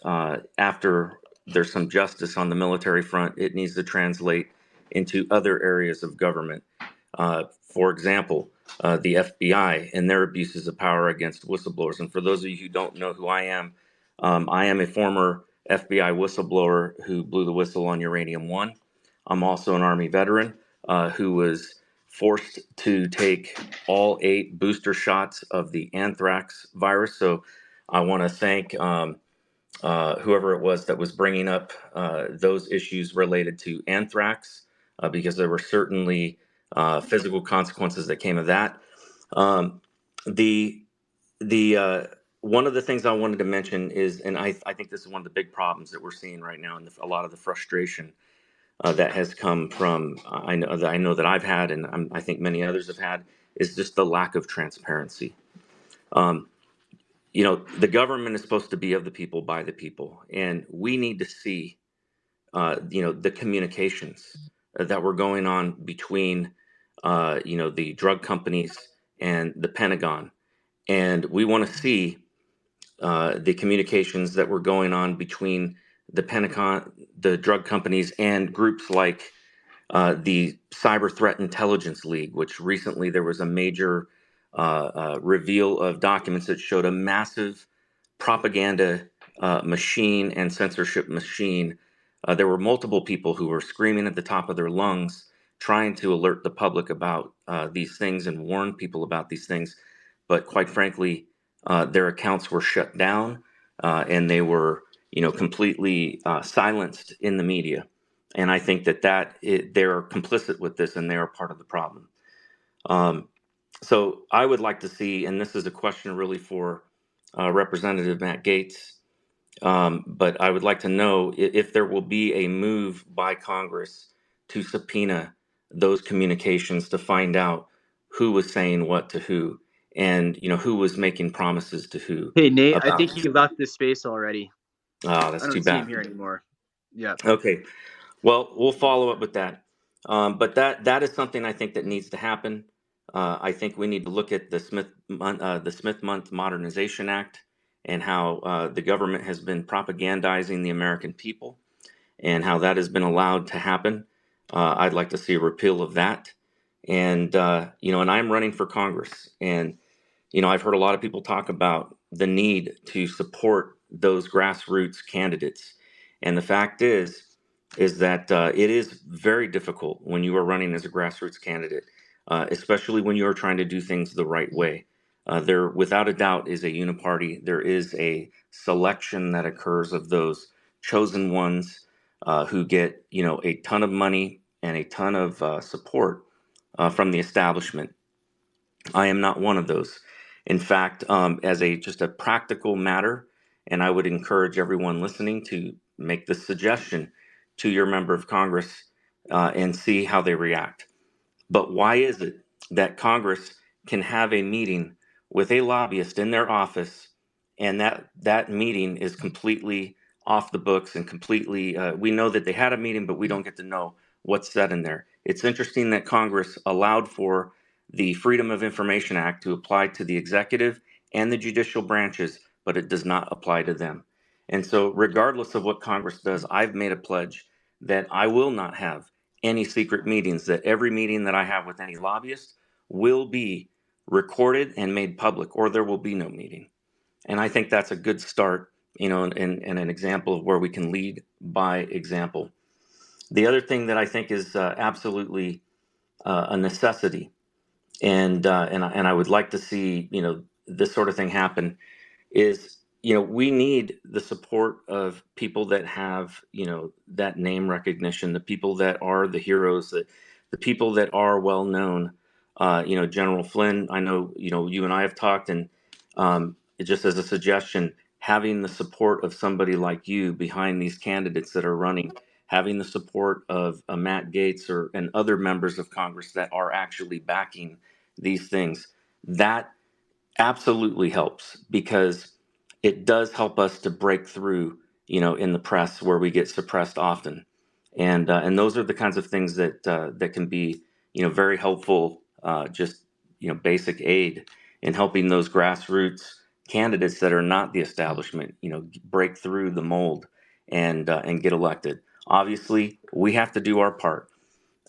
after there's some justice on the military front. It needs to translate into other areas of government. For example, the FBI and their abuses of power against whistleblowers. And for those of you who don't know who I am a former FBI whistleblower who blew the whistle on Uranium One. I'm also an Army veteran who was forced to take all 8 booster shots of the anthrax virus. So I want to thank whoever it was that was bringing up those issues related to anthrax, because there were certainly physical consequences that came of that. The one of the things I wanted to mention is, and I think this is one of the big problems that we're seeing right now, and a lot of the frustration that has come from I know that I've had, and I think many others have had, is just the lack of transparency. The government is supposed to be of the people, by the people, and we need to see, the communications that were going on between, the drug companies and the Pentagon, and we want to see the communications that were going on between the Pentagon, the drug companies, and groups like the Cyber Threat Intelligence League, which recently there was a major reveal of documents that showed a massive propaganda machine and censorship machine. There were multiple people who were screaming at the top of their lungs, trying to alert the public about these things and warn people about these things. But quite frankly, their accounts were shut down and they were, completely silenced in the media. And I think that they're complicit with this, and they're part of the problem. So I would like to see, and this is a question really for Representative Matt Gaetz, but I would like to know if there will be a move by Congress to subpoena those communications to find out who was saying what to who, and who was making promises to who. Hey, Nate, I About. think he left this space already. Oh, I that's too don't see him bad. here anymore. Yeah. Okay. Well, we'll follow up with that. But that is something I think that needs to happen. I think we need to look at the Smith-Mundt Modernization Act and how the government has been propagandizing the American people and how that has been allowed to happen. I'd like to see a repeal of that. And, and I'm running for Congress. And, I've heard a lot of people talk about the need to support those grassroots candidates. And the fact is that it is very difficult when you are running as a grassroots candidate, especially when you are trying to do things the right way. There, without a doubt, is a uniparty. There is a selection that occurs of those chosen ones who get, a ton of money and a ton of support from the establishment. I am not one of those. In fact, as just a practical matter, and I would encourage everyone listening to make the suggestion to your member of Congress and see how they react. But why is it that Congress can have a meeting with a lobbyist in their office, and that meeting is completely off the books and completely, we know that they had a meeting, but we don't get to know what's said in there. It's interesting that Congress allowed for the Freedom of Information Act to apply to the executive and the judicial branches, but it does not apply to them. And so regardless of what Congress does, I've made a pledge that I will not have any secret meetings, that every meeting that I have with any lobbyist will be recorded and made public, or there will be no meeting. And I think that's a good start, and an example of where we can lead by example. The other thing that I think is absolutely a necessity, and I would like to see, this sort of thing happen, is, we need the support of people that have, that name recognition, the people that are the heroes, the people that are well known. General Flynn, I know, you and I have talked, and just as a suggestion, having the support of somebody like you behind these candidates that are running, having the support of Matt Gaetz and other members of Congress that are actually backing these things, that absolutely helps, because it does help us to break through, in the press where we get suppressed often. And those are the kinds of things that can be, very helpful. Just basic aid in helping those grassroots candidates that are not the establishment, break through the mold and get elected. Obviously, we have to do our part,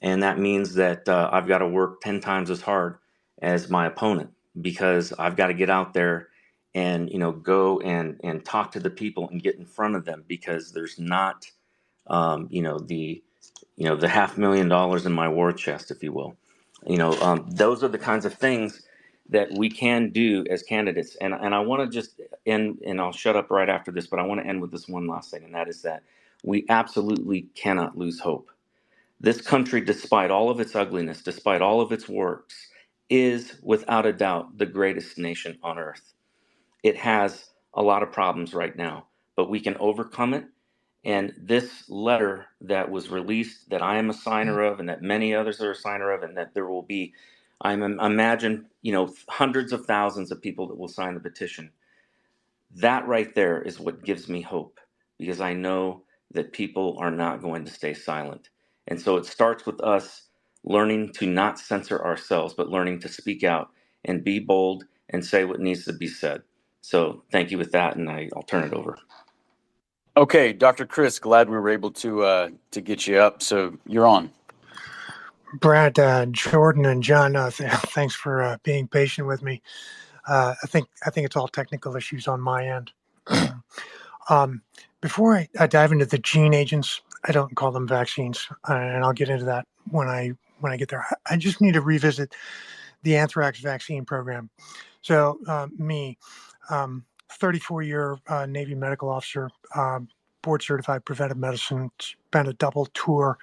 and that means that I've got to work 10 times as hard as my opponent, because I've got to get out there and go and talk to the people and get in front of them, because there's not the $500,000 in my war chest, if you will. Those are the kinds of things that we can do as candidates. And I want to just end, and I'll shut up right after this, but I want to end with this one last thing, and that is that we absolutely cannot lose hope. This country, despite all of its ugliness, despite all of its works, is without a doubt the greatest nation on earth. It has a lot of problems right now, but we can overcome it. And this letter that was released, that I am a signer of, and that many others are a signer of, and that there will be, imagine, hundreds of thousands of people that will sign the petition. That right there is what gives me hope, because I know that people are not going to stay silent. And so it starts with us learning to not censor ourselves, but learning to speak out and be bold and say what needs to be said. So thank you with that, and I'll turn it over. Okay, Dr. Chris, glad we were able to get you up. So you're on. Brad, Jordan, and John, thanks for being patient with me. I think it's all technical issues on my end. Before I dive into the gene agents, I don't call them vaccines, and I'll get into that when I get there. I just need to revisit the anthrax vaccine program. So me, 34-year Navy medical officer, board certified preventive medicine, spent a double tour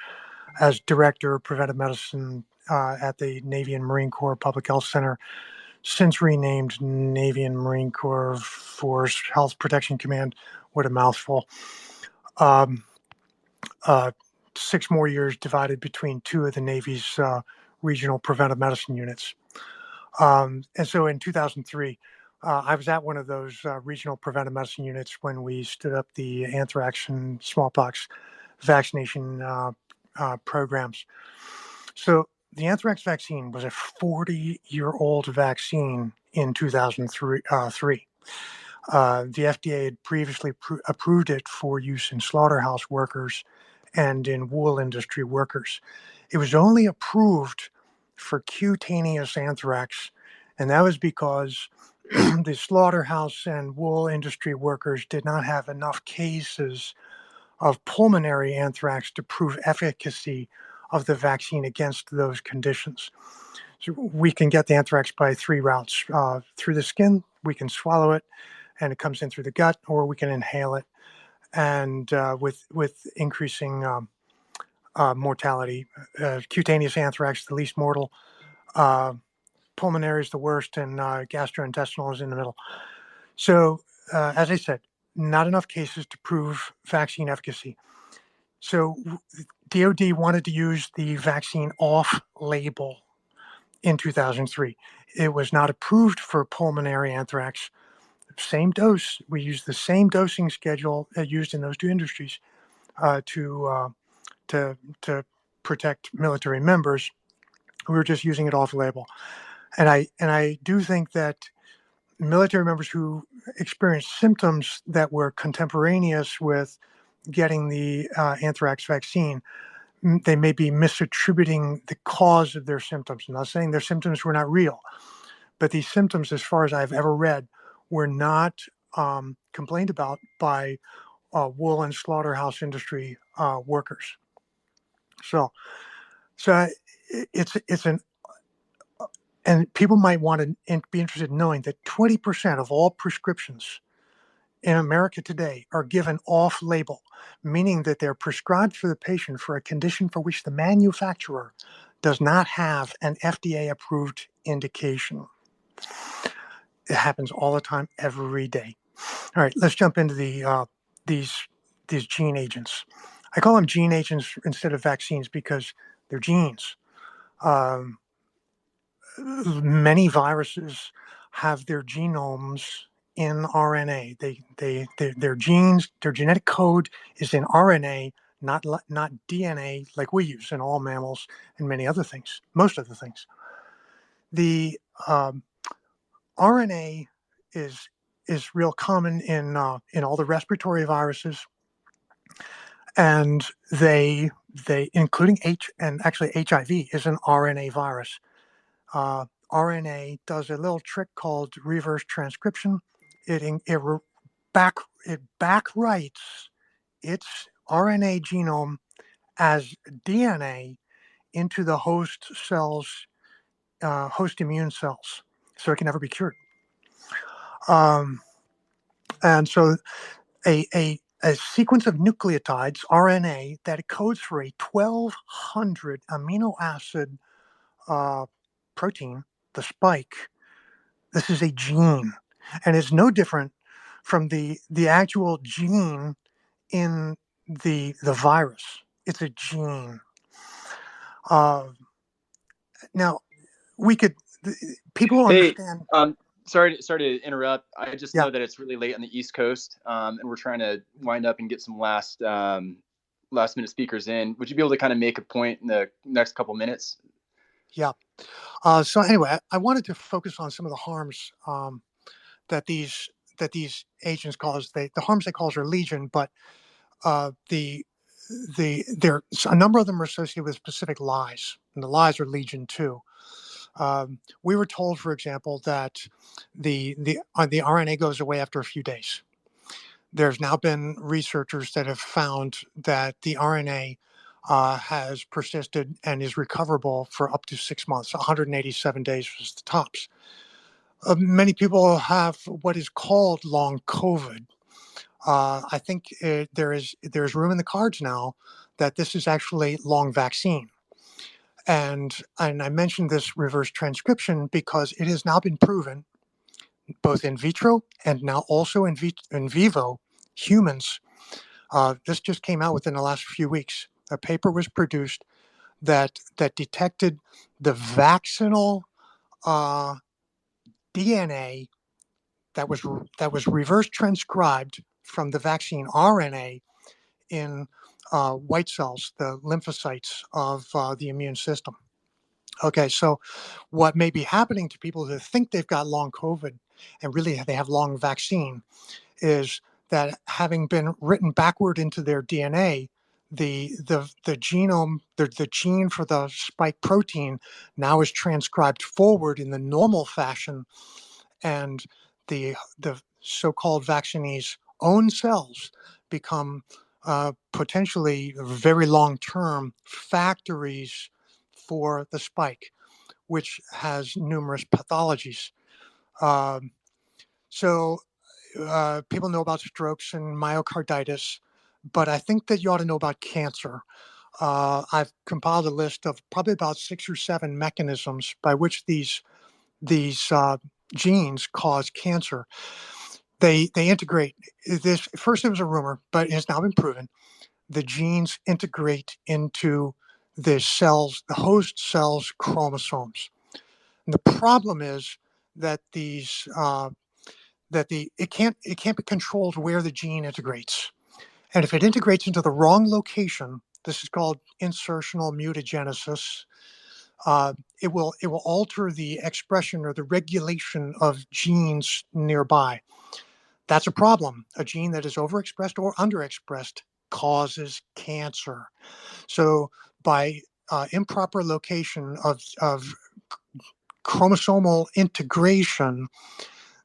as director of preventive medicine at the Navy and Marine Corps Public Health Center, since renamed Navy and Marine Corps Force Health Protection Command. What a mouthful. 6 more years divided between 2 of the Navy's regional preventive medicine units. And so in 2003, I was at one of those regional preventive medicine units when we stood up the anthrax and smallpox vaccination programs. So the anthrax vaccine was a 40-year-old vaccine in 2003. The FDA had previously approved it for use in slaughterhouse workers and in wool industry workers. It was only approved for cutaneous anthrax, and that was because the slaughterhouse and wool industry workers did not have enough cases of pulmonary anthrax to prove efficacy of the vaccine against those conditions. So we can get the anthrax by 3 routes. Through the skin, we can swallow it, and it comes in through the gut, or we can inhale it, and with increasing mortality. Cutaneous anthrax, the least mortal. Pulmonary is the worst, and gastrointestinal is in the middle. So, as I said, not enough cases to prove vaccine efficacy. So DOD wanted to use the vaccine off-label in 2003. It was not approved for pulmonary anthrax. Same dose. We used the same dosing schedule used in those 2 industries to protect military members. We were just using it off-label. And I do think that military members who experienced symptoms that were contemporaneous with getting the anthrax vaccine, they may be misattributing the cause of their symptoms. I'm not saying their symptoms were not real, but these symptoms, as far as I've ever read, were not complained about by wool and slaughterhouse industry workers. So it's an, and people might want to be interested in knowing that 20% of all prescriptions in America today are given off-label, meaning that they're prescribed for the patient for a condition for which the manufacturer does not have an FDA-approved indication. It happens all the time, every day. All right, let's jump into these gene agents. I call them gene agents instead of vaccines because they're genes. Many viruses have their genomes in RNA. Their genes, their genetic code is in RNA, not DNA like we use in all mammals and many other things, most of the things. The RNA is real common in all the respiratory viruses, and they including HIV is an RNA virus. RNA does a little trick called reverse transcription. It back writes its RNA genome as DNA into the host cells, host immune cells, so it can never be cured. And so a sequence of nucleotides, RNA, that codes for a 1,200 amino acid protein, the spike. This is a gene, and it's no different from the actual gene in the virus. It's a gene. Now, people Hey, understand. sorry to interrupt. I just Yeah. know that it's really late on the East Coast, and we're trying to wind up and get some last minute speakers in. Would you be able to kind of make a point in the next couple minutes? Yeah. So anyway, I wanted to focus on some of the harms that these agents cause. The harms they cause are legion, but there a number of them are associated with specific lies, and the lies are legion too. We were told, for example, that the RNA goes away after a few days. There's now been researchers that have found that the RNA has persisted and is recoverable for up to 6 months. 187 days was the tops. Many people have what is called long COVID. I think there's room in the cards now that this is actually long vaccine. And I mentioned this reverse transcription because it has now been proven, both in vitro and now also in vivo humans. This just came out within the last few weeks. A paper was produced that detected the vaccinal DNA that was reverse transcribed from the vaccine RNA in white cells, the lymphocytes of the immune system. Okay, so what may be happening to people who think they've got long COVID and really they have long vaccine is that having been written backward into their DNA, the genome, the gene for the spike protein now is transcribed forward in the normal fashion, and the so-called vaccinees' own cells become potentially very long-term factories for the spike, which has numerous pathologies. So people know about strokes and myocarditis, but I think that you ought to know about cancer. I've compiled a list of probably about 6 or 7 mechanisms by which these genes cause cancer. They integrate this. First, it was a rumor, but it has now been proven. The genes integrate into the cells, the host cells' chromosomes. And the problem is that it can't be controlled where the gene integrates. And if it integrates into the wrong location, this is called insertional mutagenesis. It will alter the expression or the regulation of genes nearby. That's a problem. A gene that is overexpressed or underexpressed causes cancer. So by improper location of chromosomal integration,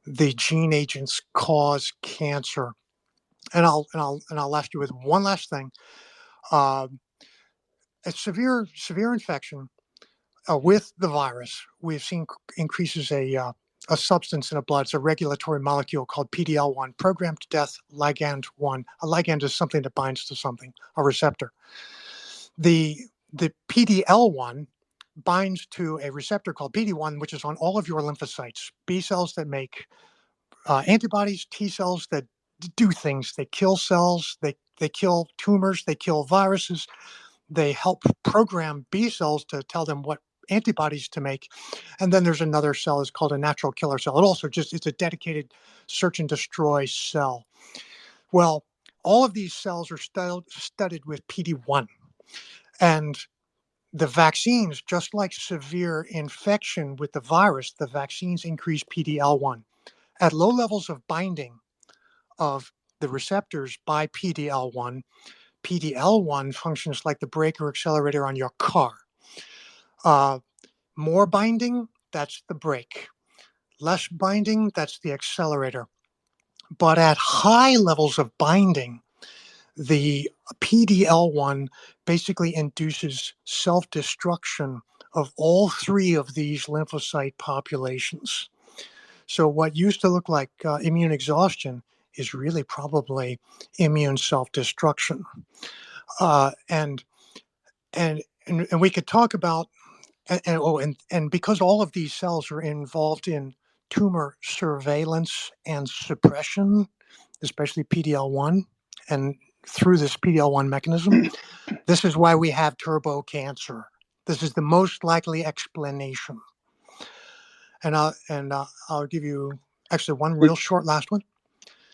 the gene agents cause cancer. And I'll ask you with one last thing. A severe infection with the virus, we've seen increases a substance in the blood. It's a regulatory molecule called PDL1, programmed death ligand 1. A ligand is something that binds to something, a receptor. The PDL1 binds to a receptor called PD1, which is on all of your lymphocytes, B cells that make antibodies, T cells that do things. They kill cells, they kill tumors, they kill viruses. They help program B cells to tell them what antibodies to make. And then there's another cell is called a natural killer cell. It also it's a dedicated search and destroy cell. Well, all of these cells are studded with PD-1. And the vaccines, just like severe infection with the virus, the vaccines increase PD-L1. At low levels of binding of the receptors by PD-L1, PD-L1 functions like the brake or accelerator on your car. More binding, that's the brake. Less binding, that's the accelerator. But at high levels of binding, the PD-L1 basically induces self-destruction of all three of these lymphocyte populations. So what used to look like immune exhaustion is really probably immune self-destruction. And we could talk about, and because all of these cells are involved in tumor surveillance and suppression, especially PD-L1, and through this PD-L1 mechanism, this is why we have turbo cancer. This is the most likely explanation. And I'll give you actually one real short last one.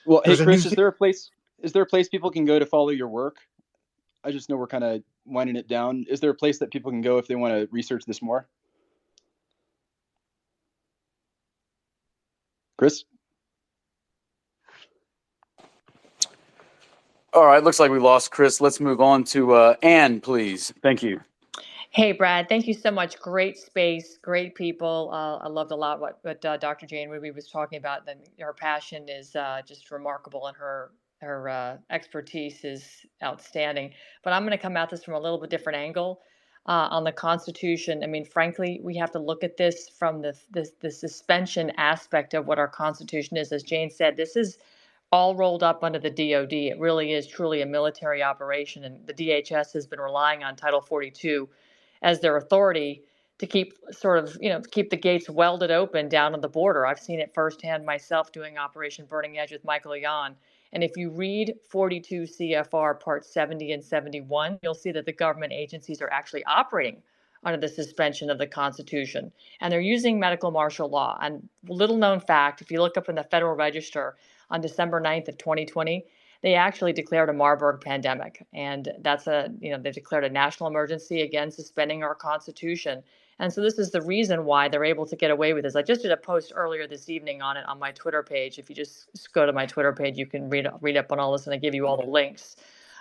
Well, hey, There's a Chris, new is there a place people can go to follow your work? I just know we're kind of winding it down. Is there a place that people can go if they want to research this more? Chris? All right, looks like we lost Chris. Let's move on to Ann, please. Thank you. Hey, Brad, thank you so much. Great space, great people. I loved a lot what Dr. Jane Ruby was talking about. And her passion is just remarkable, and her expertise is outstanding. But I'm going to come at this from a little bit different angle on the Constitution. I mean, frankly, we have to look at this from the suspension aspect of what our Constitution is. As Jane said, this is all rolled up under the DoD. It really is truly a military operation, and the DHS has been relying on Title 42 as their authority to keep keep the gates welded open down on the border. I've seen it firsthand myself doing Operation Burning Edge with Michael Ayan. And if you read 42 CFR Part 70 and 71, you'll see that the government agencies are actually operating under the suspension of the Constitution. And they're using medical martial law. And little known fact, if you look up in the Federal Register on December 9th of 2020, they actually declared a Marburg pandemic. And that's they declared a national emergency, again, suspending our Constitution. And so this is the reason why they're able to get away with this. I just did a post earlier this evening on it on my Twitter page. If you just go to my Twitter page, you can read up on all this, and I give you all the links.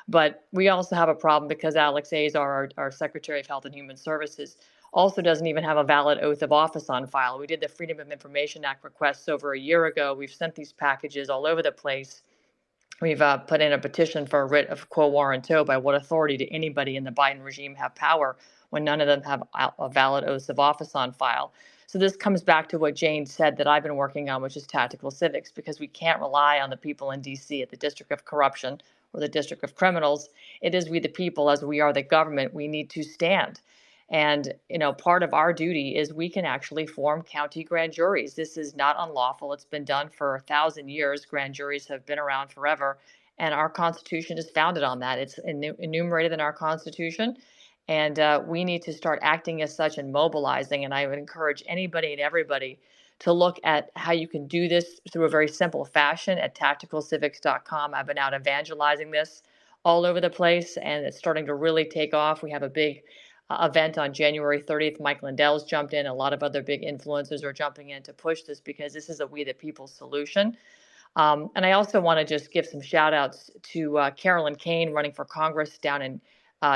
But we also have a problem because Alex Azar, our Secretary of Health and Human Services, also doesn't even have a valid oath of office on file. We did the Freedom of Information Act requests over a year ago. We've sent these packages all over the place. We've put in a petition for a writ of quo warranto. By what authority do anybody in the Biden regime have power when none of them have a valid oath of office on file? So this comes back to what Jane said that I've been working on, which is tactical civics, because we can't rely on the people in D.C. at the District of Corruption or the District of Criminals. It is we the people, as we are the government, we need to stand. And, part of our duty is we can actually form county grand juries. This is not unlawful. It's been done for 1,000 years. Grand juries have been around forever. And our Constitution is founded on that. It's enumerated in our Constitution. And we need to start acting as such and mobilizing. And I would encourage anybody and everybody to look at how you can do this through a very simple fashion at tacticalcivics.com. I've been out evangelizing this all over the place, and it's starting to really take off. We have a big event on January 30th. Mike Lindell's jumped in. A lot of other big influencers are jumping in to push this because this is a we the people solution. And I also want to just give some shout outs to Carolyn Kane running for Congress down in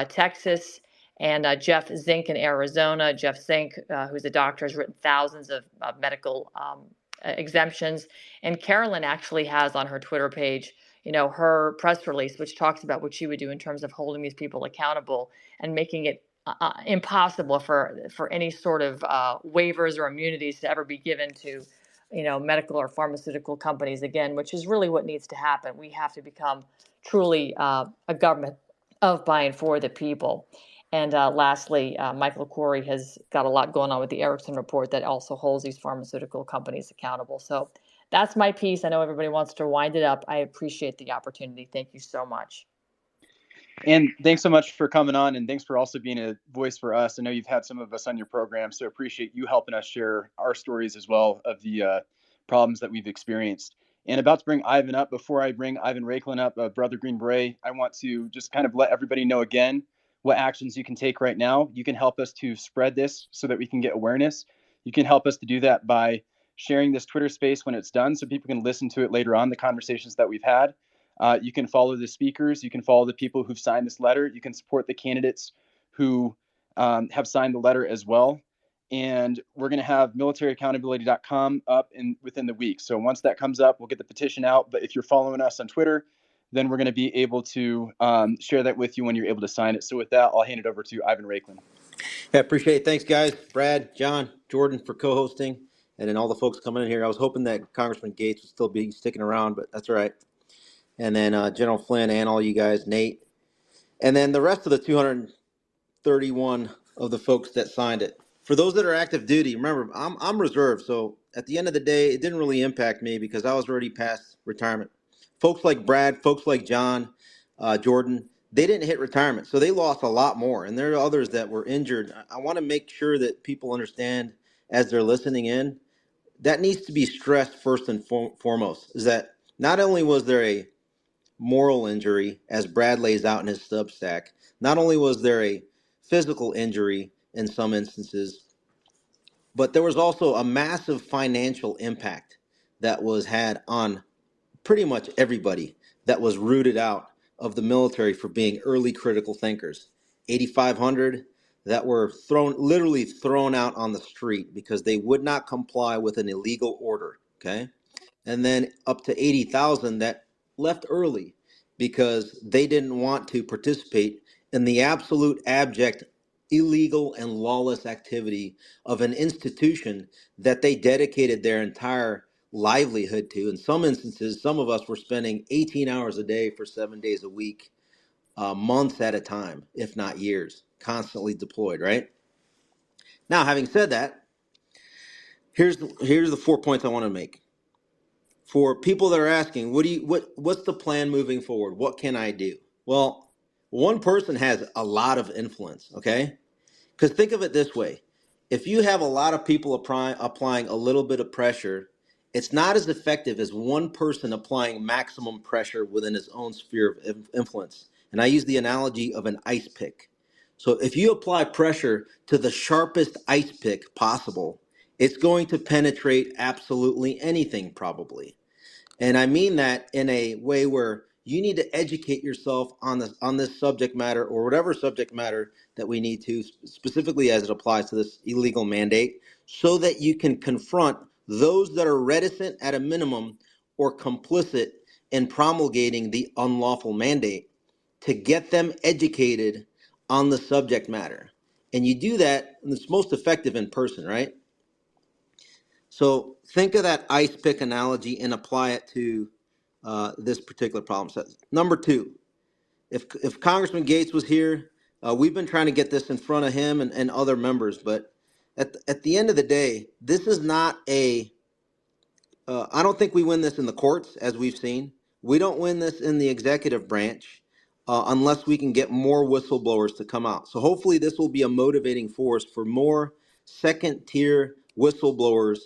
Texas, and Jeff Zink in Arizona. Jeff Zink, who's a doctor, has written thousands of medical exemptions. And Carolyn actually has on her Twitter page, her press release, which talks about what she would do in terms of holding these people accountable and making it impossible for any sort of waivers or immunities to ever be given to, medical or pharmaceutical companies again, which is really what needs to happen. We have to become truly a government of, by, and for the people. And lastly, Michael Corey has got a lot going on with the Erickson report that also holds these pharmaceutical companies accountable. So that's my piece. I know everybody wants to wind it up. I appreciate the opportunity. Thank you so much. And thanks so much for coming on, and thanks for also being a voice for us. I know you've had some of us on your program, so appreciate you helping us share our stories as well of the problems that we've experienced. And about to bring Ivan up. Before I bring Ivan Raiklin up, Brother Green Beret, I want to just kind of let everybody know again what actions you can take right now. You can help us to spread this so that we can get awareness. You can help us to do that by sharing this Twitter space when it's done so people can listen to it later on, the conversations that we've had. You can follow the speakers. You can follow the people who've signed this letter. You can support the candidates who have signed the letter as well. And we're going to have militaryaccountability.com up within the week. So once that comes up, we'll get the petition out. But if you're following us on Twitter, then we're going to be able to share that with you when you're able to sign it. So with that, I'll hand it over to Ivan Raiklin. Yeah, appreciate it. Thanks, guys. Brad, John, Jordan for co-hosting, and then all the folks coming in here. I was hoping that Congressman Gates would still be sticking around, but that's all right. And then General Flynn and all you guys, Nate, and then the rest of the 231 of the folks that signed it. For those that are active duty, remember, I'm reserved, so at the end of the day, it didn't really impact me because I was already past retirement. Folks like Brad, folks like John, Jordan, they didn't hit retirement, so they lost a lot more. And there are others that were injured. I want to make sure that people understand as they're listening in, that needs to be stressed first and foremost, is that not only was there a moral injury, as Brad lays out in his Substack, not only was there a physical injury in some instances, but there was also a massive financial impact that was had on pretty much everybody that was rooted out of the military for being early critical thinkers. 8,500 that were literally thrown out on the street because they would not comply with an illegal order, okay? And then up to 80,000 that left early because they didn't want to participate in the absolute abject, illegal, and lawless activity of an institution that they dedicated their entire livelihood to. In some instances, some of us were spending 18 hours a day for 7 days a week, months at a time, if not years, constantly deployed, right? Now, having said that, here's the 4 points I want to make. For people that are asking, what's the plan moving forward? What can I do? Well, one person has a lot of influence, okay? Because think of it this way. If you have a lot of people applying a little bit of pressure, it's not as effective as one person applying maximum pressure within his own sphere of influence. And I use the analogy of an ice pick. So if you apply pressure to the sharpest ice pick possible, it's going to penetrate absolutely anything probably. And I mean that in a way where you need to educate yourself on this subject matter, or whatever subject matter that we need to, specifically as it applies to this illegal mandate, so that you can confront those that are reticent at a minimum or complicit in promulgating the unlawful mandate, to get them educated on the subject matter. And you do that, and it's most effective in person, right? So think of that ice pick analogy and apply it to this particular problem set. Number two, if Congressman Gates was here, we've been trying to get this in front of him and other members, but at the end of the day, this is not I don't think we win this in the courts, as we've seen. We don't win this in the executive branch unless we can get more whistleblowers to come out. So hopefully this will be a motivating force for more second-tier whistleblowers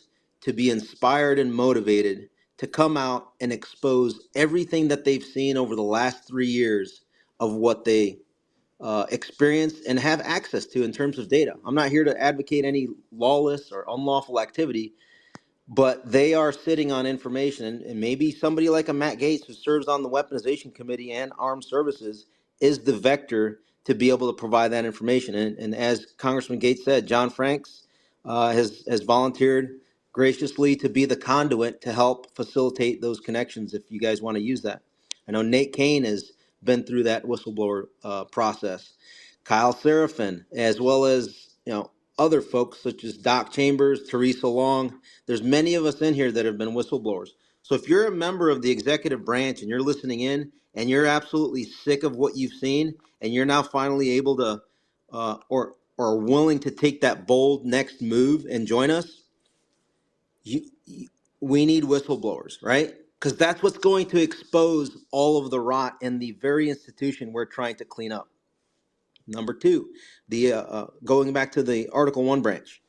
to be inspired and motivated to come out and expose everything that they've seen over the last 3 years of what they experienced and have access to in terms of data. I'm not here to advocate any lawless or unlawful activity, but they are sitting on information, and maybe somebody like a Matt Gaetz, who serves on the Weaponization Committee and Armed Services, is the vector to be able to provide that information. And as Congressman Gaetz said, John Franks has volunteered graciously to be the conduit to help facilitate those connections if you guys want to use that. I know Nate Kane has been through that whistleblower process. Kyle Seraphin, as well as other folks such as Doc Chambers, Teresa Long. There's many of us in here that have been whistleblowers. So if you're a member of the executive branch and you're listening in and you're absolutely sick of what you've seen and you're now finally able to or willing to take that bold next move and join us, we need whistleblowers, right? Because that's what's going to expose all of the rot in the very institution we're trying to clean up. Number two, the going back to the Article 1 branch.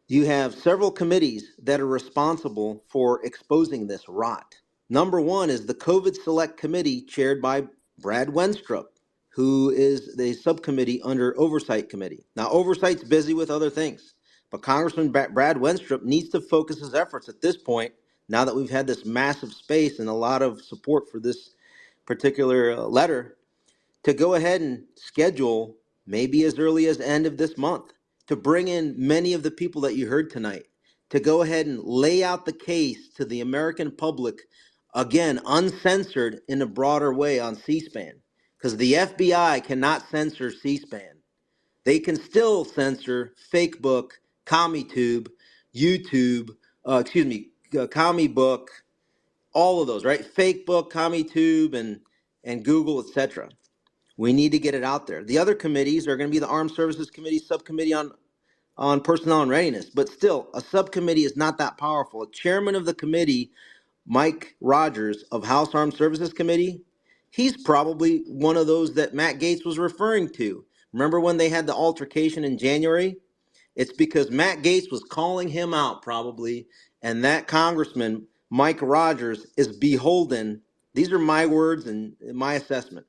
You have several committees that are responsible for exposing this rot. Number one is the COVID Select Committee chaired by Brad Wenstrup, who is the subcommittee under Oversight Committee. Now, Oversight's busy with other things, but Congressman Brad Wenstrup needs to focus his efforts at this point, now that we've had this massive space and a lot of support for this particular letter, to go ahead and schedule maybe as early as the end of this month to bring in many of the people that you heard tonight, to go ahead and lay out the case to the American public, again, uncensored in a broader way on C-SPAN. Because the FBI cannot censor C-SPAN. They can still censor Fakebook, CommieTube, YouTube, CommieBook, all of those, right? Fakebook, CommieTube, and Google, etc. We need to get it out there. The other committees are going to be the Armed Services Committee, Subcommittee on Personnel and Readiness. But still, a subcommittee is not that powerful. A chairman of the committee, Mike Rogers of House Armed Services Committee, he's probably one of those that Matt Gaetz was referring to. Remember when they had the altercation in January? It's because Matt Gaetz was calling him out probably, and that congressman, Mike Rogers, is beholden. These are my words and my assessment.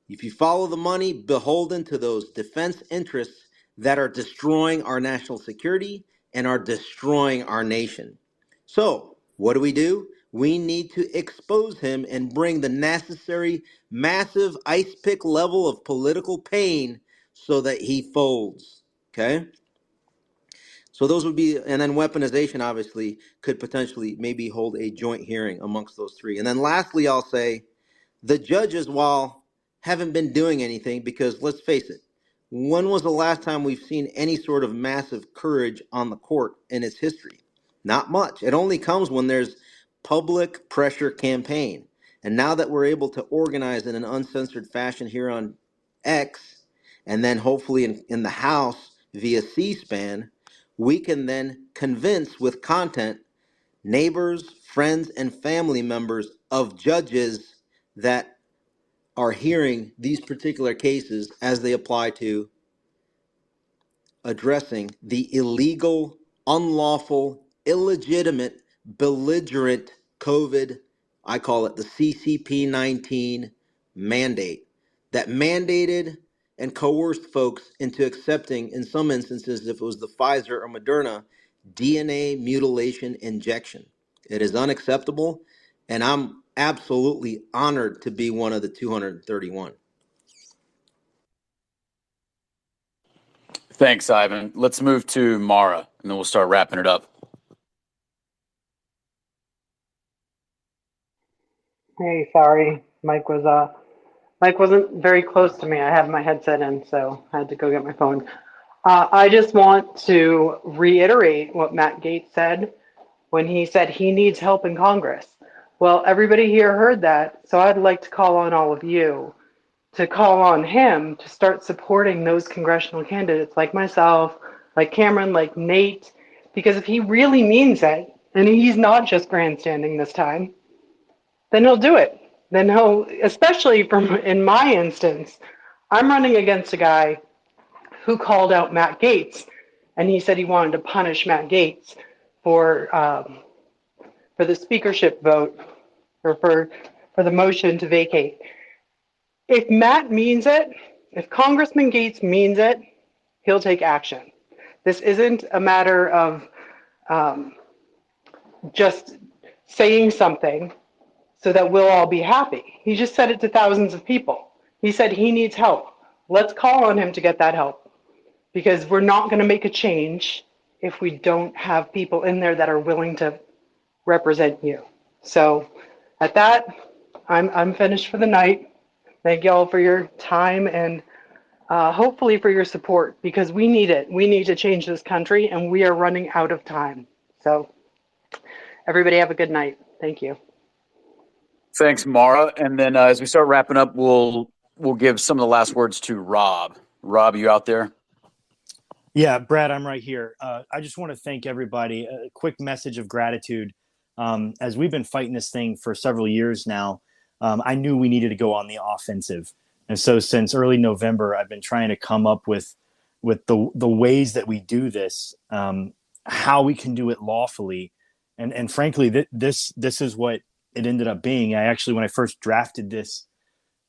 If you follow the money, beholden to those defense interests that are destroying our national security and are destroying our nation. So what do? We need to expose him and bring the necessary massive ice pick level of political pain so that he folds. Okay? So those would be, and then weaponization obviously could potentially maybe hold a joint hearing amongst those three. And then lastly, I'll say the judges, while haven't been doing anything, because let's face it, when was the last time we've seen any sort of massive courage on the court in its history? Not much. It only comes when there's public pressure campaign. And now that we're able to organize in an uncensored fashion here on X, and then hopefully in the House via C-SPAN, we can then convince with content neighbors, friends, and family members of judges that are hearing these particular cases as they apply to addressing the illegal, unlawful, illegitimate, belligerent COVID, I call it the CCP-19 mandate, that mandated and coerced folks into accepting, in some instances, if it was the Pfizer or Moderna, DNA mutilation injection. It is unacceptable, and I'm absolutely honored to be one of the 231. Thanks, Ivan. Let's move to Mara, and then we'll start wrapping it up. Hey, sorry, Mike wasn't very close to me. I have my headset in, so I had to go get my phone. I just want to reiterate what Matt Gaetz said when he said he needs help in Congress. Well, everybody here heard that, so I'd like to call on all of you to call on him to start supporting those congressional candidates like myself, like Cameron, like Nate, because if he really means it, and he's not just grandstanding this time, then he'll do it. Then he'll, especially in my instance, I'm running against a guy who called out Matt Gaetz, and he said he wanted to punish Matt Gaetz for the speakership vote, or for the motion to vacate. If Matt means it, if Congressman Gaetz means it, he'll take action. This isn't a matter of just saying something so that we'll all be happy. He just said it to thousands of people. He said he needs help. Let's call on him to get that help, because we're not going to make a change if we don't have people in there that are willing to represent you. So at that, I'm finished for the night. Thank y'all for your time and hopefully for your support, because we need it. We need to change this country, and we are running out of time. So everybody have a good night. Thank you. Thanks, Mara. And then as we start wrapping up, we'll give some of the last words to Rob. Rob, you out there? Yeah, Brad, I'm right here. I just want to thank everybody. A quick message of gratitude. As we've been fighting this thing for several years now, I knew we needed to go on the offensive. And so since early November, I've been trying to come up with the ways that we do this. how we can do it lawfully. And frankly, this is what it ended up being. When I first drafted this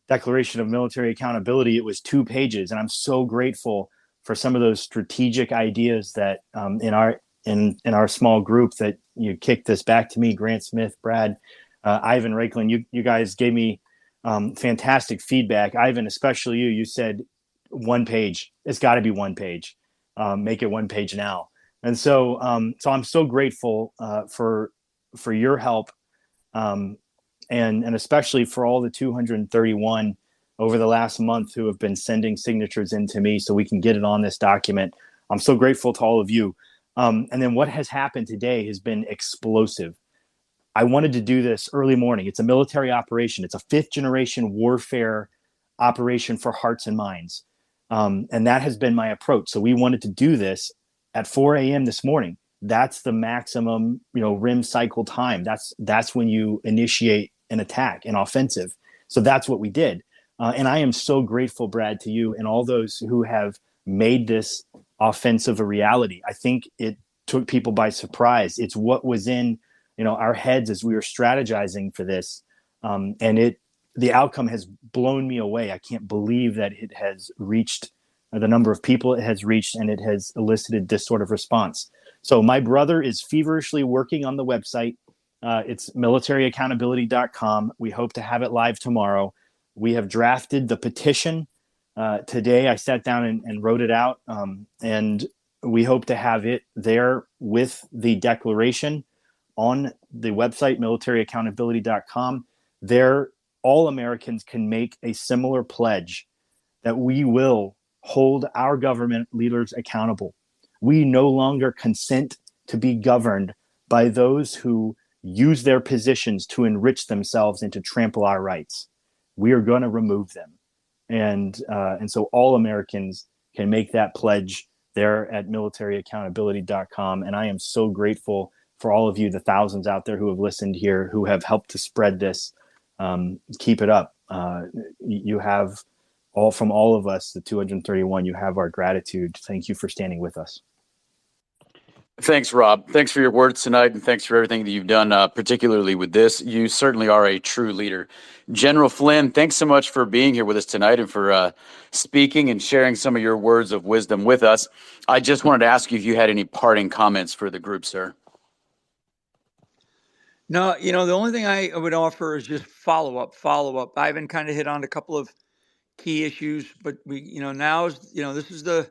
Declaration of Military Accountability, it was 2 pages, and I'm so grateful for some of those strategic ideas that in our small group that you kicked this back to me, Grant Smith, Brad, Ivan Reiklin. You guys gave me fantastic feedback. Ivan, especially you said 1 page. It's got to be 1 page. Make it 1 page now. And so I'm so grateful for your help, and especially for all the 231 over the last month who have been sending signatures in to me so we can get it on this document. I'm so grateful to all of you. And then what has happened today has been explosive. I wanted to do this early morning. It's a military operation. It's a 5th generation warfare operation for hearts and minds. And that has been my approach. So we wanted to do this at 4 a.m. this morning. That's the maximum, RIM cycle time. That's when you initiate an attack, an offensive. So that's what we did. And I am so grateful, Brad, to you and all those who have made this offensive a reality. I think it took people by surprise. It's what was in, our heads as we were strategizing for this. And the outcome has blown me away. I can't believe that it has reached the number of people it has reached, and it has elicited this sort of response. So my brother is feverishly working on the website. It's militaryaccountability.com. We hope to have it live tomorrow. We have drafted the petition today. I sat down and wrote it out, and we hope to have it there with the declaration on the website, militaryaccountability.com. There, all Americans can make a similar pledge that we will hold our government leaders accountable. We no longer consent to be governed by those who use their positions to enrich themselves and to trample our rights. We are going to remove them. And so all Americans can make that pledge there at militaryaccountability.com. And I am so grateful for all of you, the thousands out there who have listened here, who have helped to spread this. Keep it up. You have from all of us, the 231, you have our gratitude. Thank you for standing with us. Thanks, Rob. Thanks for your words tonight, and thanks for everything that you've done, particularly with this. You certainly are a true leader. General Flynn, thanks so much for being here with us tonight and for speaking and sharing some of your words of wisdom with us. I just wanted to ask you if you had any parting comments for the group, sir. No, the only thing I would offer is just follow up. Ivan kind of hit on a couple of key issues, but we, now is, this is the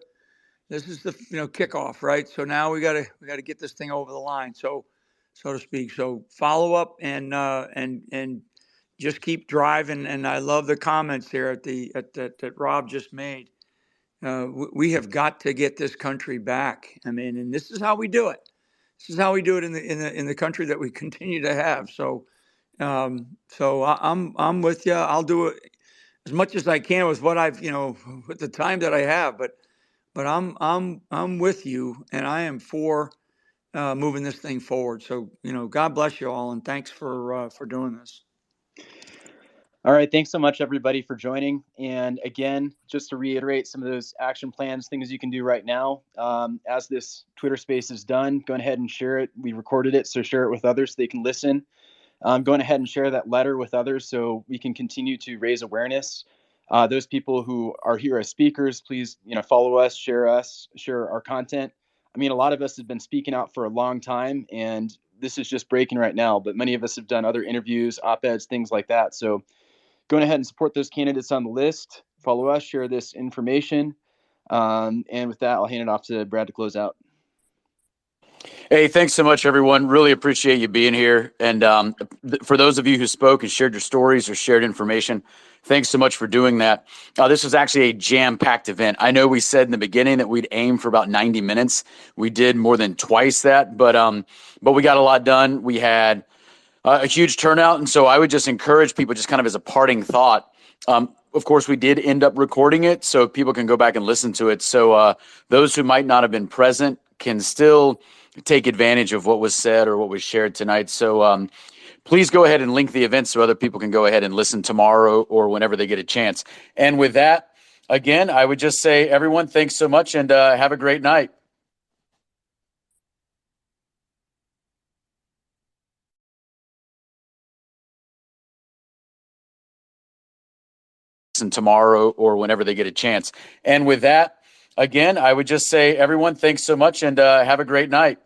kickoff, right? So now we got to get this thing over the line, so to speak. So follow up and just keep driving. And I love the comments here that Rob just made. We have got to get this country back. I mean, and this is how we do it. This is how we do it in the country that we continue to have. So I'm with you. I'll do it as much as I can with what I've with the time that I have. But I'm with you, and I am for moving this thing forward. So God bless you all, and thanks for doing this. All right. Thanks so much, everybody, for joining. And again, just to reiterate some of those action plans, things you can do right now. As this Twitter space is done, go ahead and share it. We recorded it, so share it with others so they can listen. Going ahead and share that letter with others so we can continue to raise awareness. Those people who are here as speakers, please, follow us, share our content. I mean, a lot of us have been speaking out for a long time, and this is just breaking right now, but many of us have done other interviews, op-eds, things like that. So go ahead and support those candidates on the list, follow us, share this information. And with that, I'll hand it off to Brad to close out. Hey, thanks so much, everyone. Really appreciate you being here. And for those of you who spoke and shared your stories or shared information, thanks so much for doing that. This was actually a jam-packed event. I know we said in the beginning that we'd aim for about 90 minutes. We did more than twice that, but we got a lot done. We had a huge turnout, and so I would just encourage people, just kind of as a parting thought. Of course, we did end up recording it, so people can go back and listen to it. So those who might not have been present can still take advantage of what was said or what was shared tonight. So please go ahead and link the event so other people can go ahead and listen tomorrow or whenever they get a chance. And with that, again, I would just say, everyone, thanks so much, and have a great night. listen tomorrow or whenever they get a chance. And with that, again, I would just say, everyone, thanks so much and have a great night.